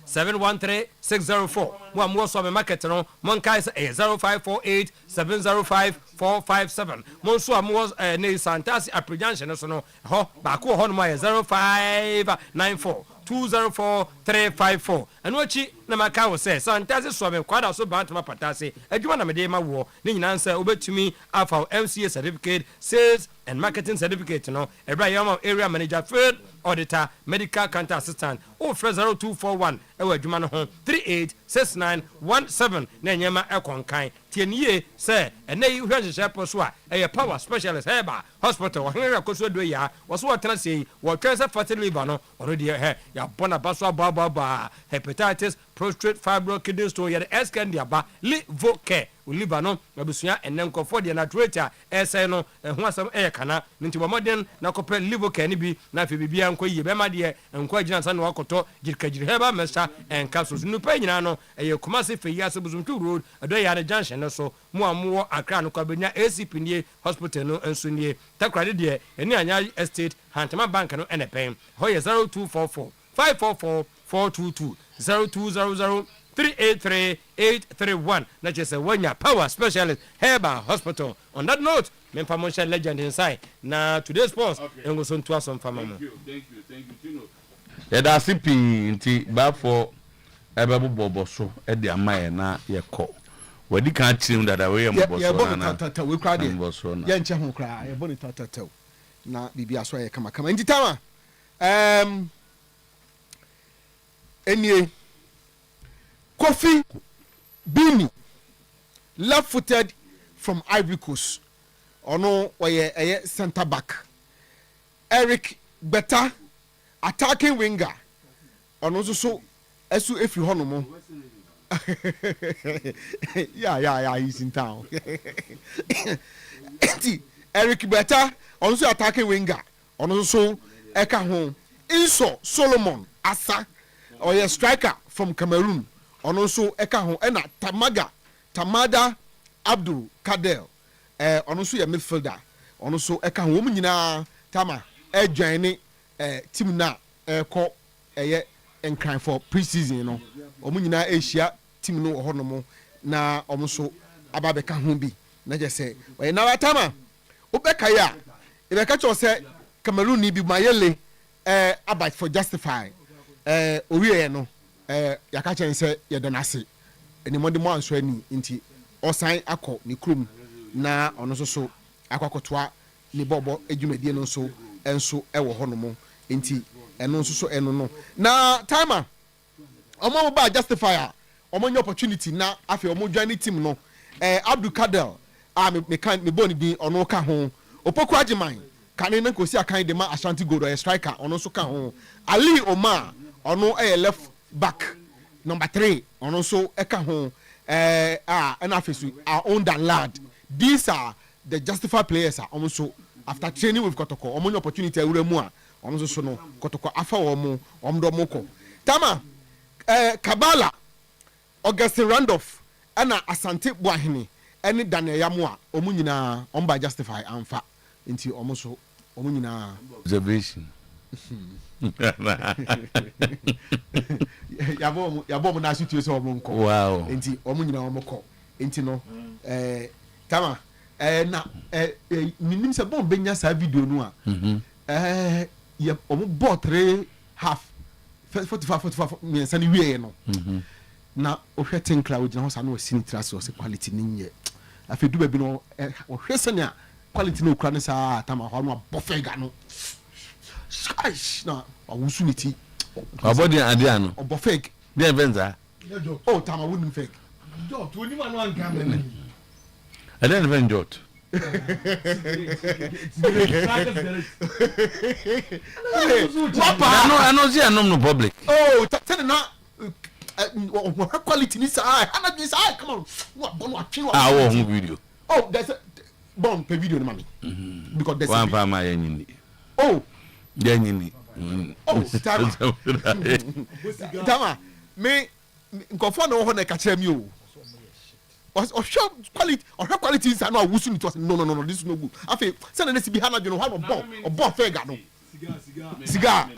713604 mo amwo so me market no mon kai 0548 705457 mon so amwo ne santasi apprehension so no ho ba ko ho no 0594 204354 and wachi na maka wo se santase so me kwada so bantama patase adwuma na mede ma wo ni nyina nsa obetumi afa MCA certificate sales and marketing certificate no ebra yam area manager field auditor medical counter assistant o 0241 ewa adwuma no ho 386917 na nyema ekonkan tienie se enai hwehye poso a eye power specialist heba hospital henry akoso do ya woso wotena sei wo twense fatty liver no already he ya bona baso ba hepatitis prostate fibroid kidney stone ya scan dia ba liver care liver no abusua enenkofo dia na treater ese no ho asam kana nti bomodin na kopɛ liver care ni bi na fe bibia nko yie be ma de nko agina san no akoto jirkajiri heba mesa en capsules no pa nyina no eye Kumasi fe ya sebuzumtu road ado ya ne junction no so mo amwo Accra no kwabenya ACP nie hospital no enso nie takrade de eni anya estate Hantama bank no enepen ho ye 0244 544 422 0200 383-831. Not just a one-year power specialist, Herba Hospital. On that note, me promotion legend inside. Now today's post, and go soon to us on Famamo. Thank you. Yeah, that's it. Inti ba for ebabu bobo so e de amaye na ye ko. We di kan chim that away am bobo so na. Yeah, we crowd it. Yeah, nche ho kra. E boni tata. Na bibi aso ye kama. Inti tama. Enye Kofi Bini, left-footed from Ivory Coast. Ono oye center back. Eric Beta, attacking winger. Ono so esu efi hono mo. Yeah, he's in town. Eric Beta, ono so attacking winger. Ono so eka ho. Inso Solomon Asa, oye striker from Cameroon. Ono so eka ho ena Tamada Abdul Kadel ono so ye midfielder ono so eka ho nyina tama join team na ko eye enkran for pre-season no omu nyina ehia team no ho no mo na omo so ababeka ho bi na je se we na tama obeka ya ebeka cho se Cameroon ni bi mayele about for justify owie no yaka chense ye donase eni mode mo anso ani nti osan akọ ni krum na ono so akwakotoa ni bobo edwumadie no so enso ewo ho no mo nti eno nso so eno no na timer omo ba justifier omo nye opportunity na afi omo join team no Abdul Kadel me kan me boni bi ono ka ho opoku agiman kan na kosi akan de ma Ashanti Gold or striker ono so ka ho Ali Omar ono left back number 3 on also eka ho and after our own than lad. These are the justified players are also after training with Kotoko omo opportunity uremu omo so no Kotoko afa omo omdomoko tama Kabala Augustine Randolph ana Asante Boahene any Daniel Yamua omunyina omba justify amfa nti omoso omunyina observation yabo na situ so omonko wow nti omunyina omoko nti no tama na minim se bon benya sa video no a ye omo ball 3 half 45 miensa ni wie no na ohwe tenkla wo gina ho sa na osini traso se quality ni nye afedu ba bi no ohwe se na quality no kura ne sa tama ho no abofega no skish na awusu ni ti abodi ade ano obofeg bi evenza oh tama wouldn't fake jot woni ma no anka me I don't even jot I know see no public oh tell na quality ni sa ana ni sa come on wo video oh there's a bon pe video ni mami because there's one for my nyini oh nyini oh tama me nkofo na ho na ka kire mi o show quality is no awusu ni to no this is no good afi say na sibi hana dweno ha no bon fega no cigar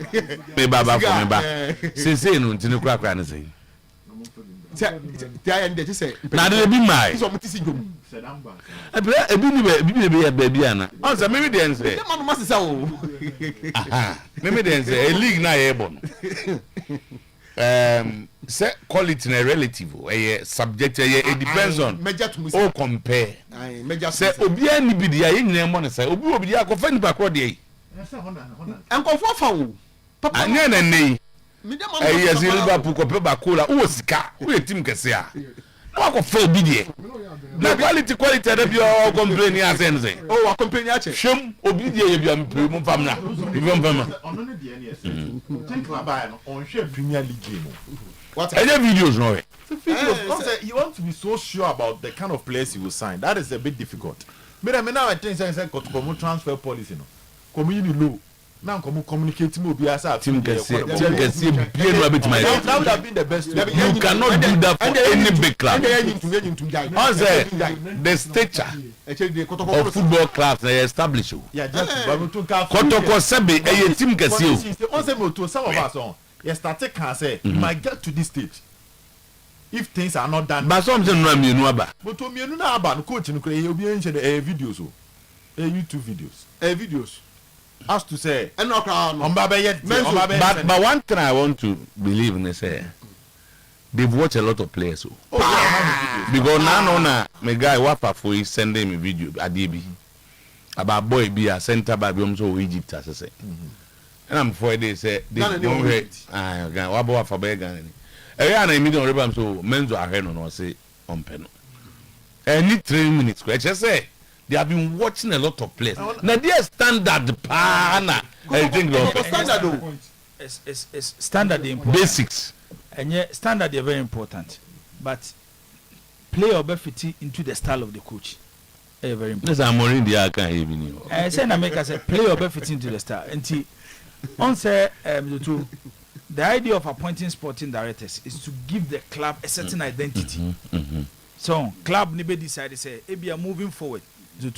me baba for me ba say no ntini kura ne say I end say na de bi mai so mutisi jom ebi ni be bia na on say me dey say man no masisa o aha me dey say a league na ye bon say quality na relative subject it depends on all compare say obi ani bi dia ye nyina mo ne say obi dia ko fa ni ba ko de enkofo fa wo papa anya na nei yes Liverpool ko pe ba ko la wo sika wo team kese a wa ko fa obi de na quality da bi o complain ya sense oh wa complain ya che shem obi de ye bi am pre mu fam na bi fam ono ne de ne yes think about no on share Premier League no what any videos no videos you want to be so sure about the kind of players you will sign. That is a bit difficult. Me now I think say come transfer policy no come you low now come communicate mo bi asa team can see be no bit my that would have been the best way. You cannot do that for any big club. The stature of football clubs they establish you. Yeah, just Kotoko Sebe a team can see you. Some of us on you started can say you might get to this stage if things are not done. But something no me no aba. But to me no aba no coach no kre obi enche the videos o. YouTube videos. Videos. As to say but one thing I want to believe in is they've watched a lot of players because now na me guy wapa for he sending me video adibi about boy be a center back so Egypt as I say and I'm for they say they don't hate wabo for be gan na immediately rebam so menzo ahe no say on pen any 3 minutes I just say they have been watching a lot of players. Now they standard pana. I think standard is standard important. Basics. And yeah, standard is very important. But player be fit into the style of the coach. Very important. Yes, I'm more in the can even you. I say na make us say player be fit into the style. And on say the idea of appointing sporting directors is to give the club a certain identity. So club ni be decide say we are moving forward. You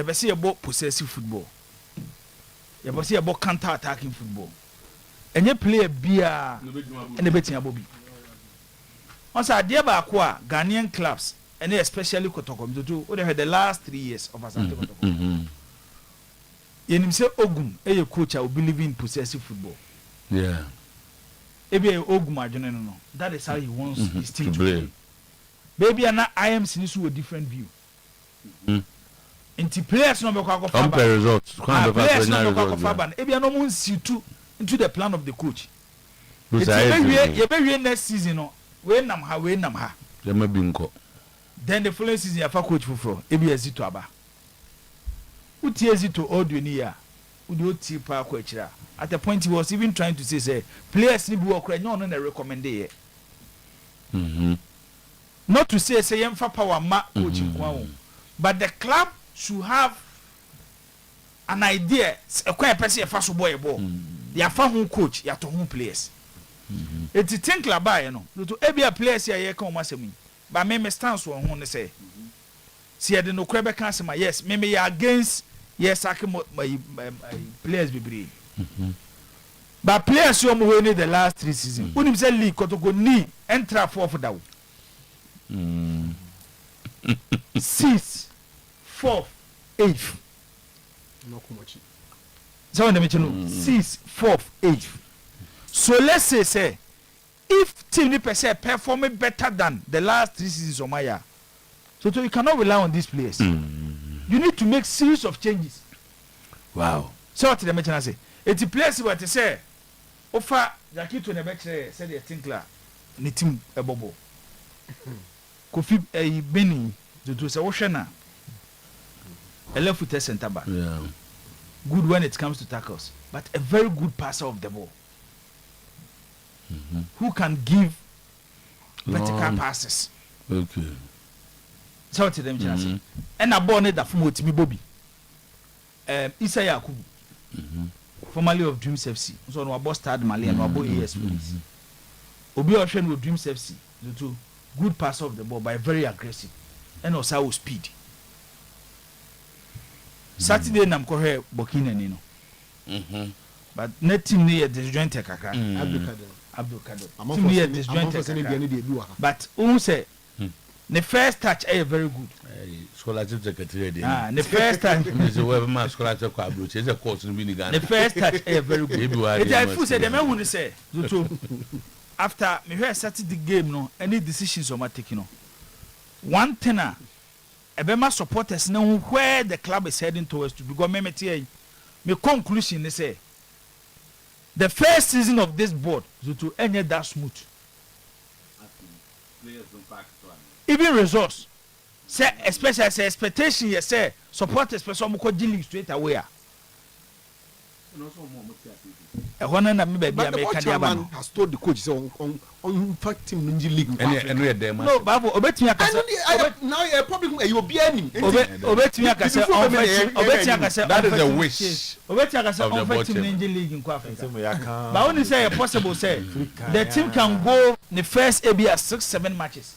be see about possessive football. You be see about counter attacking football. And you play beer and the betting abobi. Also, idea ba kwa Ghanaian clubs and especially Kotoko. What they had the last 3 years of Asante Kotoko. You say Ogum, a coach who believe in possessive football. Yeah. Maybe Ogum, I don't know. That is how he wants his team to play. Baby, and I am seeing a different view. Inti players no be kwa compare results players no be kwa faban e bia no mun situ into the plan of the coach you be next season no we nam ha they may be nko then the following season afa coach fufro e bia zito aba uti ezito audio ni ya udi oti pa kwa chira at the point he was even trying to say players ni bi wo kra nyo no na recommend ye not to say yemfa power ma coach kwa but the club should have an idea a quite person first boy ball. They are found coach, you have to home players. It's a think club by no to every players here come as me. But me stance on who say See, I no crab cancer. Yes, maybe against yes, I can my players be. But players you win the last 3 seasons. When him say league, Kotoko ni enter 4th down. 6th, 4th, 8th. So when they mention 6th, 4th, 8th. So let's say if team performing better than the last 3 seasons of Maya, so you cannot rely on these players. You need to make series of changes. Wow. So what they mention I say, it's a place where they say, offer Jackie to the bench said the Tinkler, ni team a bobo. Kofi Benny to say Oshana. A left-footed centre back. Yeah. Good when it comes to tackles, but a very good passer of the ball. Who can give vertical passes. Okay. So what them say. And a ball that from Otimi Bobby. Isa Yakubu. Formerly of Dreams FC. So no about Stade Mali and no about AS Police. Obi Ocean with Dreams FC. The two good passer of the ball, but very aggressive. And also with speed. Saturday nam ko he Burkina ni no. But net team near disjointed kakra. Abdul Kader. Team near disjointed. But who say the first touch is very good. Scholarship secretary. The first touch. The scholarship course in Binigan. The first touch is very good. It I feel say the man who say after me hear started the game no any decisions on my taking no. One thing Ebema supporters know where the club is heading towards to because my conclusion is say the first season of this board to end that smooth. Even results say especially say expectation you say supporters person go dealing straight away. One na me baby America dia ba has told the coach say on fact him in the league. No, Babu obetimi akase. Now you probably you be any. Obetimi akase obetimi akase. That is a wish. Obetimi akase on fact him in the league in Africa. But only say possible say the team can go the first maybe 6-7 matches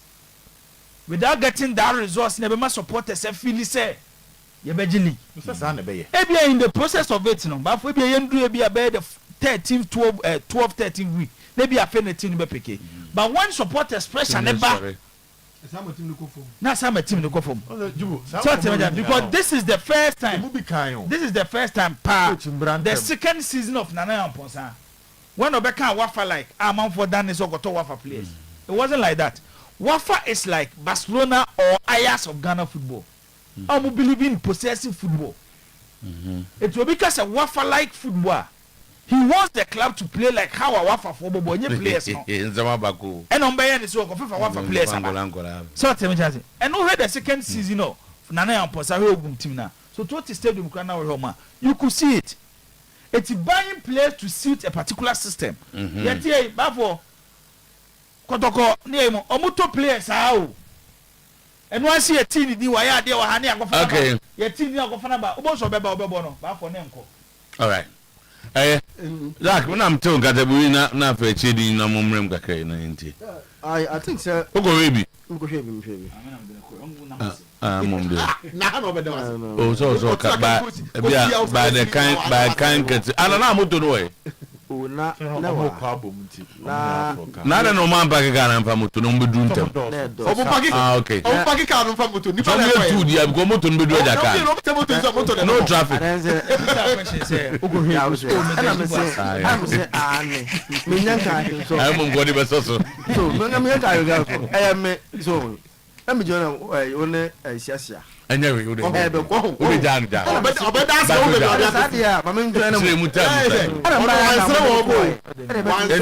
without getting that results. Never ma supporters say feel say Yebejili. Ebia in the process of it, no. But if you do ebia the 13 week, maybe a penny team be pick. But one supporters pressure never. Now some team no go from. Because this is the first time. This is the first time. The second season of Nana Amponsa. When Obeka Wafa like man for Dan is Ogoto Wafa players. It wasn't like that. Wafa is like Barcelona or Ajax of Ghana football. I believe in possessing football. It will because a Wafa like football. He wants the club to play like how a Wafa football boy players now. And on Bayern is working for Wafa players. So tell me, and over the second season of Nana and Posa team now. So to what stadium you could see it. It's buying players to suit a particular system. Yet here, Bafo Kotoko name Omuto players how. And once you team di waya de wa hane akofana. Okay. Your team ni akofana ba. Obo so beba obebo no. Ba for nem ko. All right. Zach, when I'm telling Gatabu na for chedi na momrem kakra na nti. I think sir. Ogo baby. Ogo baby. Mom do. Na no be dem. Oh so by the kind get. Ana na moto no way. Na no man back Ghana for moto no be do ntem. Okay. O paki car no for moto. Ni fa na two dia because moto no be do that car. No traffic. I'm say me nyanka so. I'm go dey so. So me nyanka you go. So let me join on siasia. Anyway, we be down. But that's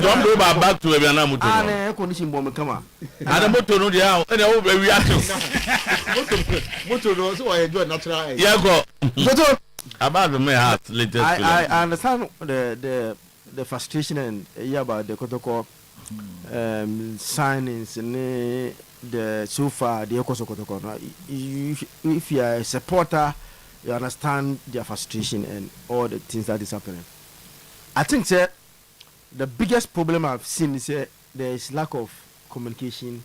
don't go back to every animal. Condition bomb come on. And motor no dia and over reaction. Motor no so I enjoy natural. Yeah, go. About my heart latest. I understand the frustration and about the Kotoko signings and the so far the Okoso Kotoko. If you are a supporter, you understand their frustration and all the things that is happening. I think the biggest problem I've seen is there is lack of communication,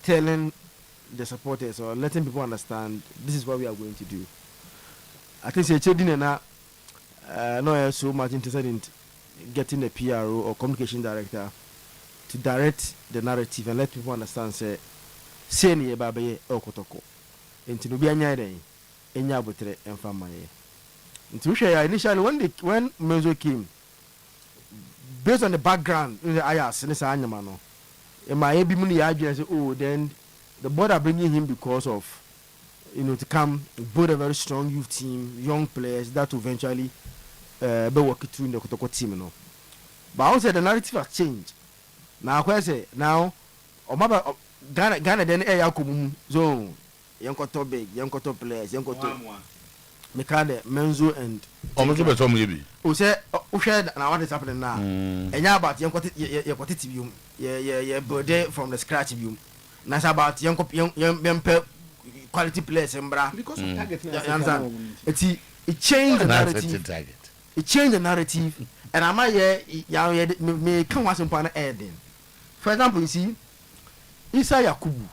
telling the supporters or letting people understand this is what we are going to do. I think Chedin and not so much interested in getting a PRO or communication director to direct the narrative and let people understand say ni babaye okotoko enti no bi anya den enya abotre emfa maye enti we share initially when Menzo came based on the background in the ayas ne sa anyama no e ma e bi mu ne ya adwene say oh then the board are bringing him because of to come build a very strong youth team, young players that will eventually be working through in the Kotoko team, But I would say the narrative has changed. Now, I say now, Ghana then Yakum zone, young Koto big, young Koto players, young Koto Mikade, Menzo and almost about some maybe. Who said, now what is happening now? And now about young Kotibium, yeah, birthday from the scratch view. That's about young quality players because of target. It changed the narrative. It changed the narrative, and I might me come once upon adding. For example, you see, Isa Yakubu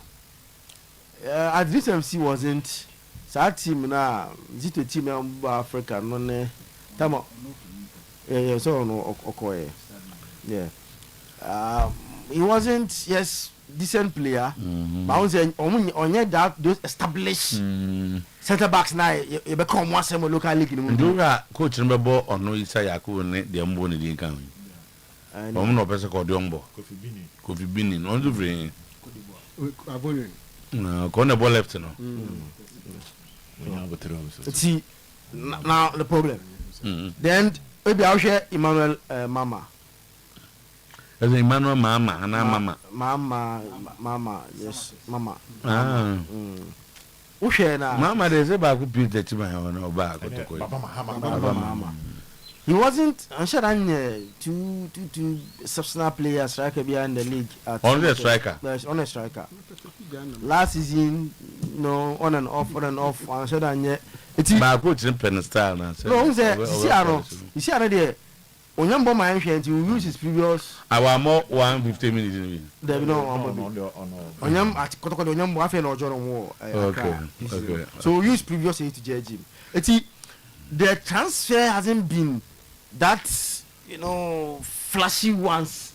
at this MC wasn't that team now. Is it a team in Africa? No, Tamo. Yeah, so no Okoye. Yeah, he wasn't. Yes. Decent player, but I was saying only that those established center backs now you become one same local league. Ndura coach remember on no Isa Yakubu ne de mbo ne din kan. Omo no pese ko de mbo. Kofi Bini no do free. Abole. No, ko na ball left no. See now the problem. Then maybe I'll share Emmanuel Mama. Emmanuel Mama, Mama. Mama, yes, Mama. Mama, there's a back with the back. He wasn't, I'm sure, two substantial players, striker behind the league. Only a striker. Yes, only a striker. Last season, no, on and off. I'm sure that it's my coach in Penistyle. No, you see, I know. Onyambo my ancient you use his previous our more 150 minutes there be no Onyam at Kotoko Onyambo afa na ojo no okay so we use previous to judge him the transfer hasn't been that flashy ones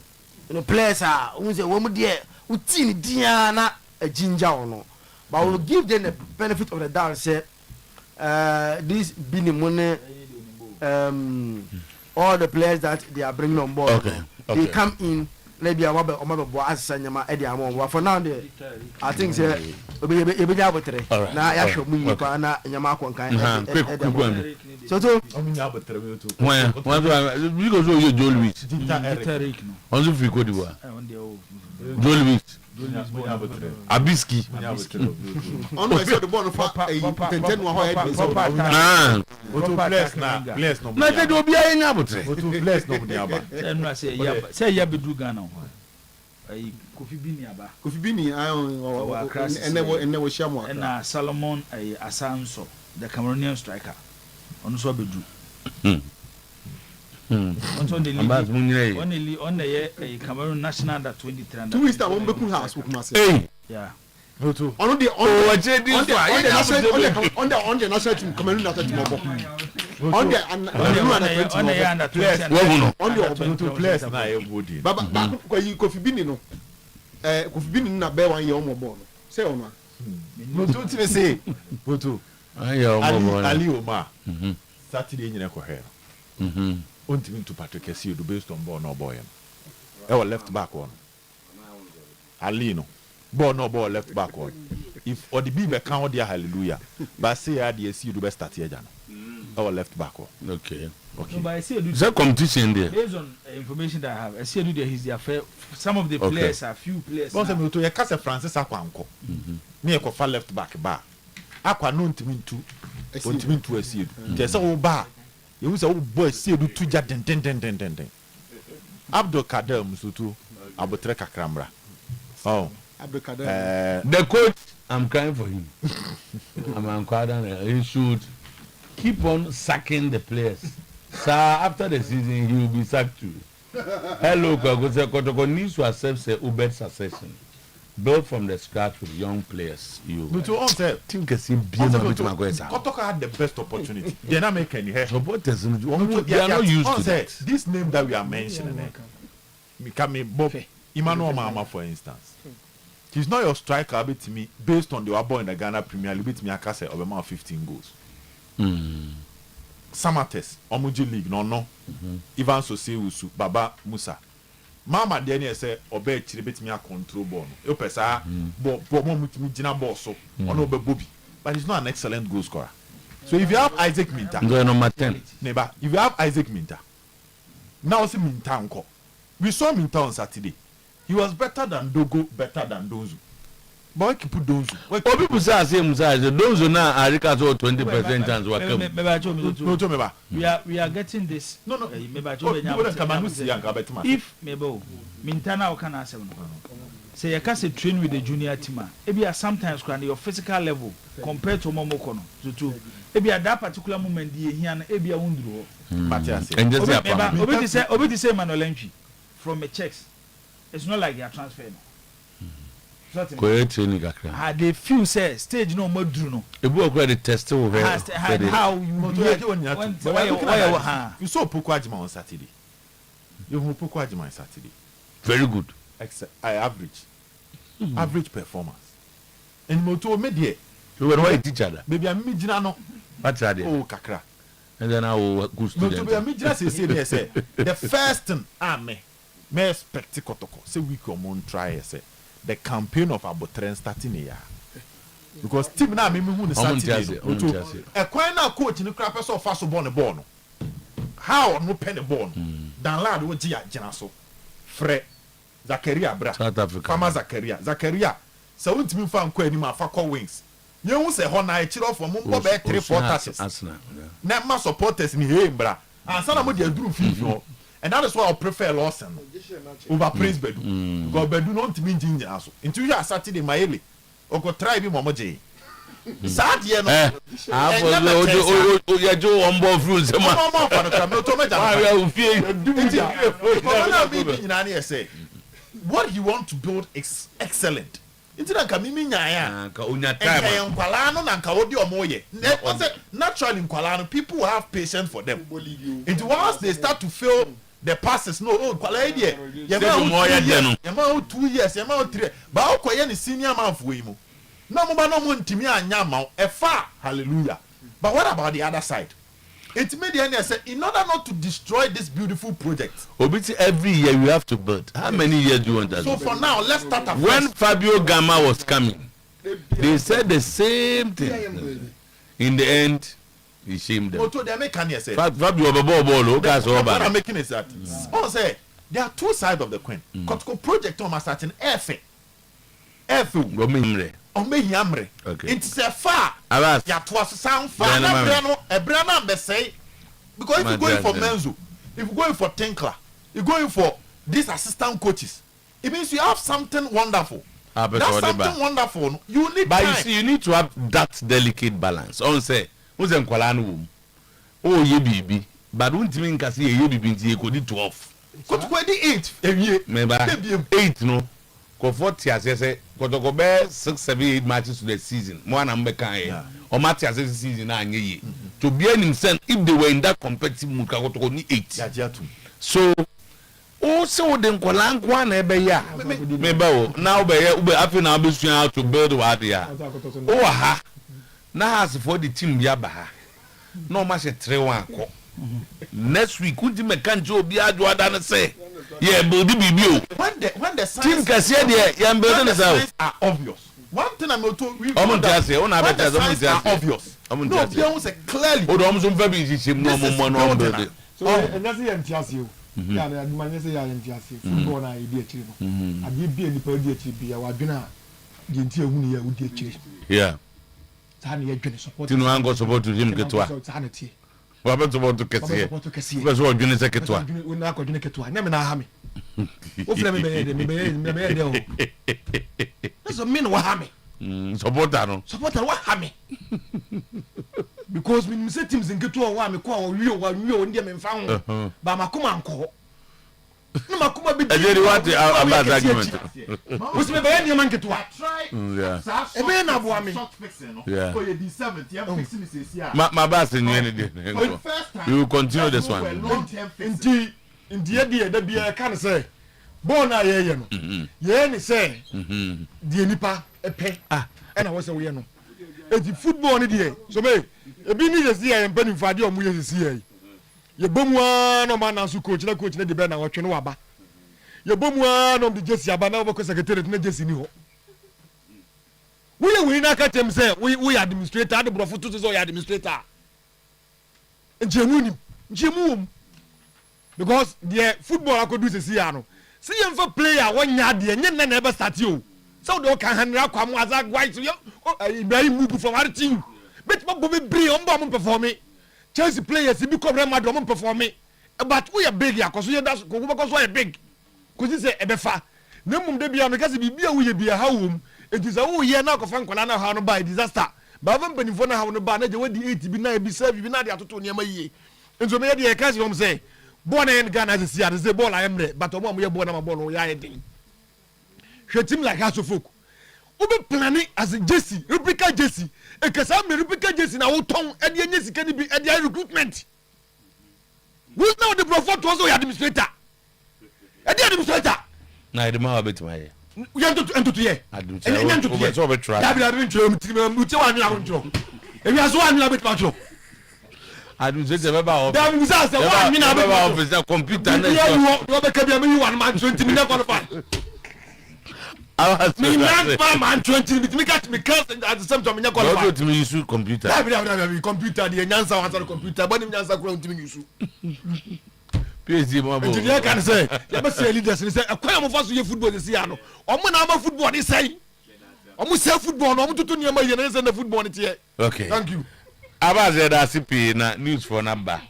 players are who say wo mu there uti dia na a ginger no but we will give them the benefit of the doubt say this bini money all the players that they are bringing on board, they come in. Maybe a mobile as Sanyama Eddie Amon. For now, I think say be able to. Now I show me Yamako kind. So when because you Joel Wheat. On the free Cote d'Ivoire. Joel Wheat. Abiski. On the side of the ball for a 10 bless no. Not that will be a nabble. Bless no. Say Yabidu Gano. Kofi Bini, and never Shamo. And Solomon Asanso, the Cameroonian striker. On Sobedu. On the Cameroon national that 23. 2 weeks that won't be house with myself. Hey, yeah. On the national team, Cameroon national team. On the players na everybody. Baba, Kofi Bini no. Kofi Bini na be 1 year more born. Say on. No, don't say. Boto. Ali Omar. Saturday nyina ko here. Ontimi to Patrick Essiedu do based on ball no boy. E was left back one. Ali no. Ball no ball left back one. If or the be count there hallelujah. But say I the Essiedu do best start here jana. Our left back one. Okay. No, but I see is that competition there? Based on information that I have, I see there is their fair. Some of the players are few players. But me to Yakasa Francis Akwanko. Me ko far left back ba. Akwa no ntimi ntu. Ntimi ntu Essiedu. There say ba. You say boy Essiedu tu ja den. Abdul Kader Musutu Abotre Kakramra. Oh. Abdul Kader. The coach, I'm crying for him. I'm crying. He should keep on sacking the players. Sir, after the season, he will be sacked too. Hello, Kotoko needs to accept the Uber succession. build from the scratch with young players. You team can see Kotoka had the best opportunity. They're not making here. Supporters, they are not used to that. This name that we are mentioning, Bob Emmanuel Mama, for instance. He's not your striker, but to me, based on the Wabo in the Ghana Premier League, to me, I can say over 15 goals. Samates, Omuji League, no. Ivan Sosewusu, Baba Musa. Mama Daniel say obey chiribit me a control ball. You pesa bo me jina ball so on obe Bobby. But he's not an excellent goal scorer. So if you have Isaac Minta, number 10. Neighbor, if you have Isaac Minta, now see Minta uncle. We saw Minta on Saturday. He was better than Dogo, better than Donzu. Boy, keep put Donzu. People say same size. Donzu now are 20% and work. We are getting this. No. If Mebo Mintana Okana say you can say train with the junior team. Maybe sometimes when your physical level compared to Momokono to maybe at that particular moment the here and maybe a wundro. And just Obi say Manuel Entry from a checks. It's not like they are transferred. They feel say stage no more Druno. If we are the test over how you saw Pokwajima on Saturday. You have Pokwajima on Saturday. Very good. Average performance. And Moto media. We were right each other. Maybe I'm Mijano. What's that? Oh, Kakra. And then I will go to the first thing may expect Kotoko. Say we come on try say. The campaign of Abotren starting here. Because team now me who Saturday. A quite coach in the crap so fast born a born. How no penny born? Dan lad wo Gia Janaso. Fre Zakaria Bra. South Africa. Farmer Zakaria. So won't me find quite in my fakor wings. You won't say Hona chill from Mumbo 3-4 touches. Net my supporters in here, bra. And some of them do feel. And that is why I prefer Lawson over Prince Bedu. Because Bedu don't mean ginger. Into you Saturday, Maele. Or go try me, Mama J. Sad, you know. Joe on board rules. What you want to build is excellent. It's not coming in Naturally, in Kuala, people have patience for them. It once they start to feel the passes, no, idea. 2 years, 3. But how can senior man for him? No more Timmy and Yamau, a far, hallelujah. But what about the other side? It made the end say, in order not to destroy this beautiful project. Obiti, every year you have to build. How many years do you want that? So for now, let's start afresh. When Fabio Gamma was coming, they said the same thing. In the end, he shamed them. Fabio what I'm making is that say there are two sides of the coin. Kotoko project on certain F. Okay. It's a far. It was sound far. A brand be say because if you're going for Menzo, if you're going for Tinkler, you're going for these assistant coaches. It means you have something wonderful. That's something wonderful. You need but time. You see, you need to have that delicate balance. On say, who's in Kuala oh, ye baby. But won't mean can see ye baby into ye 12. Could 8 maybe 8 no. Ko 40 as say ko be 6, 7, 8 matches to the season. Mo na mbe kan here. O match as the season na anye ye. To be an himself if they were in that competitive mood ka ko ni 8. So o se o de nkola nkwa na ebe ya. Me ba o. Now be afi na be how to build what they are. O ha. Na has for the team ya ba ha. No match 3-1 ko. Next week kunti me kan jo obi adwo ada say. Yeah, but the when the team can see the are obvious. One thing I'm to we are obvious. No, they say clearly. So and that's the MTSU. Yeah, the man say MTSU. Football na idea chiri no. Abi bi ni pa idea chiri bi ya wa dwena de ntie hu ni ya udie chiri. Yeah. Sa na ye dwene support. Tinu an go support to him ketwa. Sa na tie. Wa be support to kese. Because we dwene se ketwa. We na ko dwene ketwa. Na me na ha me. O fle me be de o. That's a mean wa ha me. Supporter wa ha me. Because we say teams in ketwa wa me ko wa wi o ndi me mfa ho. Ba makoma anko. na makoma bi Ajeri what about argument What's me be man get wa yeah e be na bo ame yeah for the 7th you fixing this here my boss in any we will continue this one nti die da bia kan say born na ye no ye ni say die nipa epe na wo say wo ye no eti football ni die so me ebi ni yesi ya mpani mfade o mu yesi ya ye bomu no ma na so coach na de be na wo twe no waba ye bomu no de jesi aba na wo ko secretary na jesi ni ho we na ka tem say we administrator de brofo to so ya administrator njemu because the football akodu sesi ya no see yem for player won nya de nye na ebe start o so do kan hanra kwa mu azag white yo ibrahim move from our team but mo be bri on bo mo perform Chelsea players bi ko Real Madrid mo perform but we are big yakoso ye das ko because we are big ko say ebe fa na mum de bia no kasi bibia wo ye bia ha wom enti say wo ye na ko fa nkola na ha no by disaster ba van panifo na ha no ba na je wadi 8 bi na bi serve bi na de atoto ne ma yie enti me ye de kasi wom say born in Ghana this year say ball I am there but omo ye ball na ma ball no ya ye din hwe team like House of Folk ube planning as a Jesse replica Jesse e kasa me replica Jesse na wo ton e de nya sika ni bi e de recruitment who's now the prophet was your administrator e de administrator na de ma bet ma ye you to ye administrator over so bet try da bi ntro mu ti wa nwa ntro e wi aso wa nwa bet ma tro administrator be ba office da mu sa se wa nwa be ba office computer na you be ka bi me 1 man 20 minute qualify me man 20 minutes me catch me curse at the same time me qualify no to me use computer da computer the nyansa wa computer but me nyansa kura ntimi use PhD mo bo engineer can say you be say leaders say akwai mo faso ye football this year no omo na ama football dey say omo say football no omo tutu ne ma ye na say na football ne tie okay thank you abaze da CP na news for number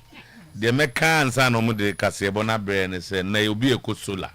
the meka ansa no mo de kasebo na bre ne say na obi ekosola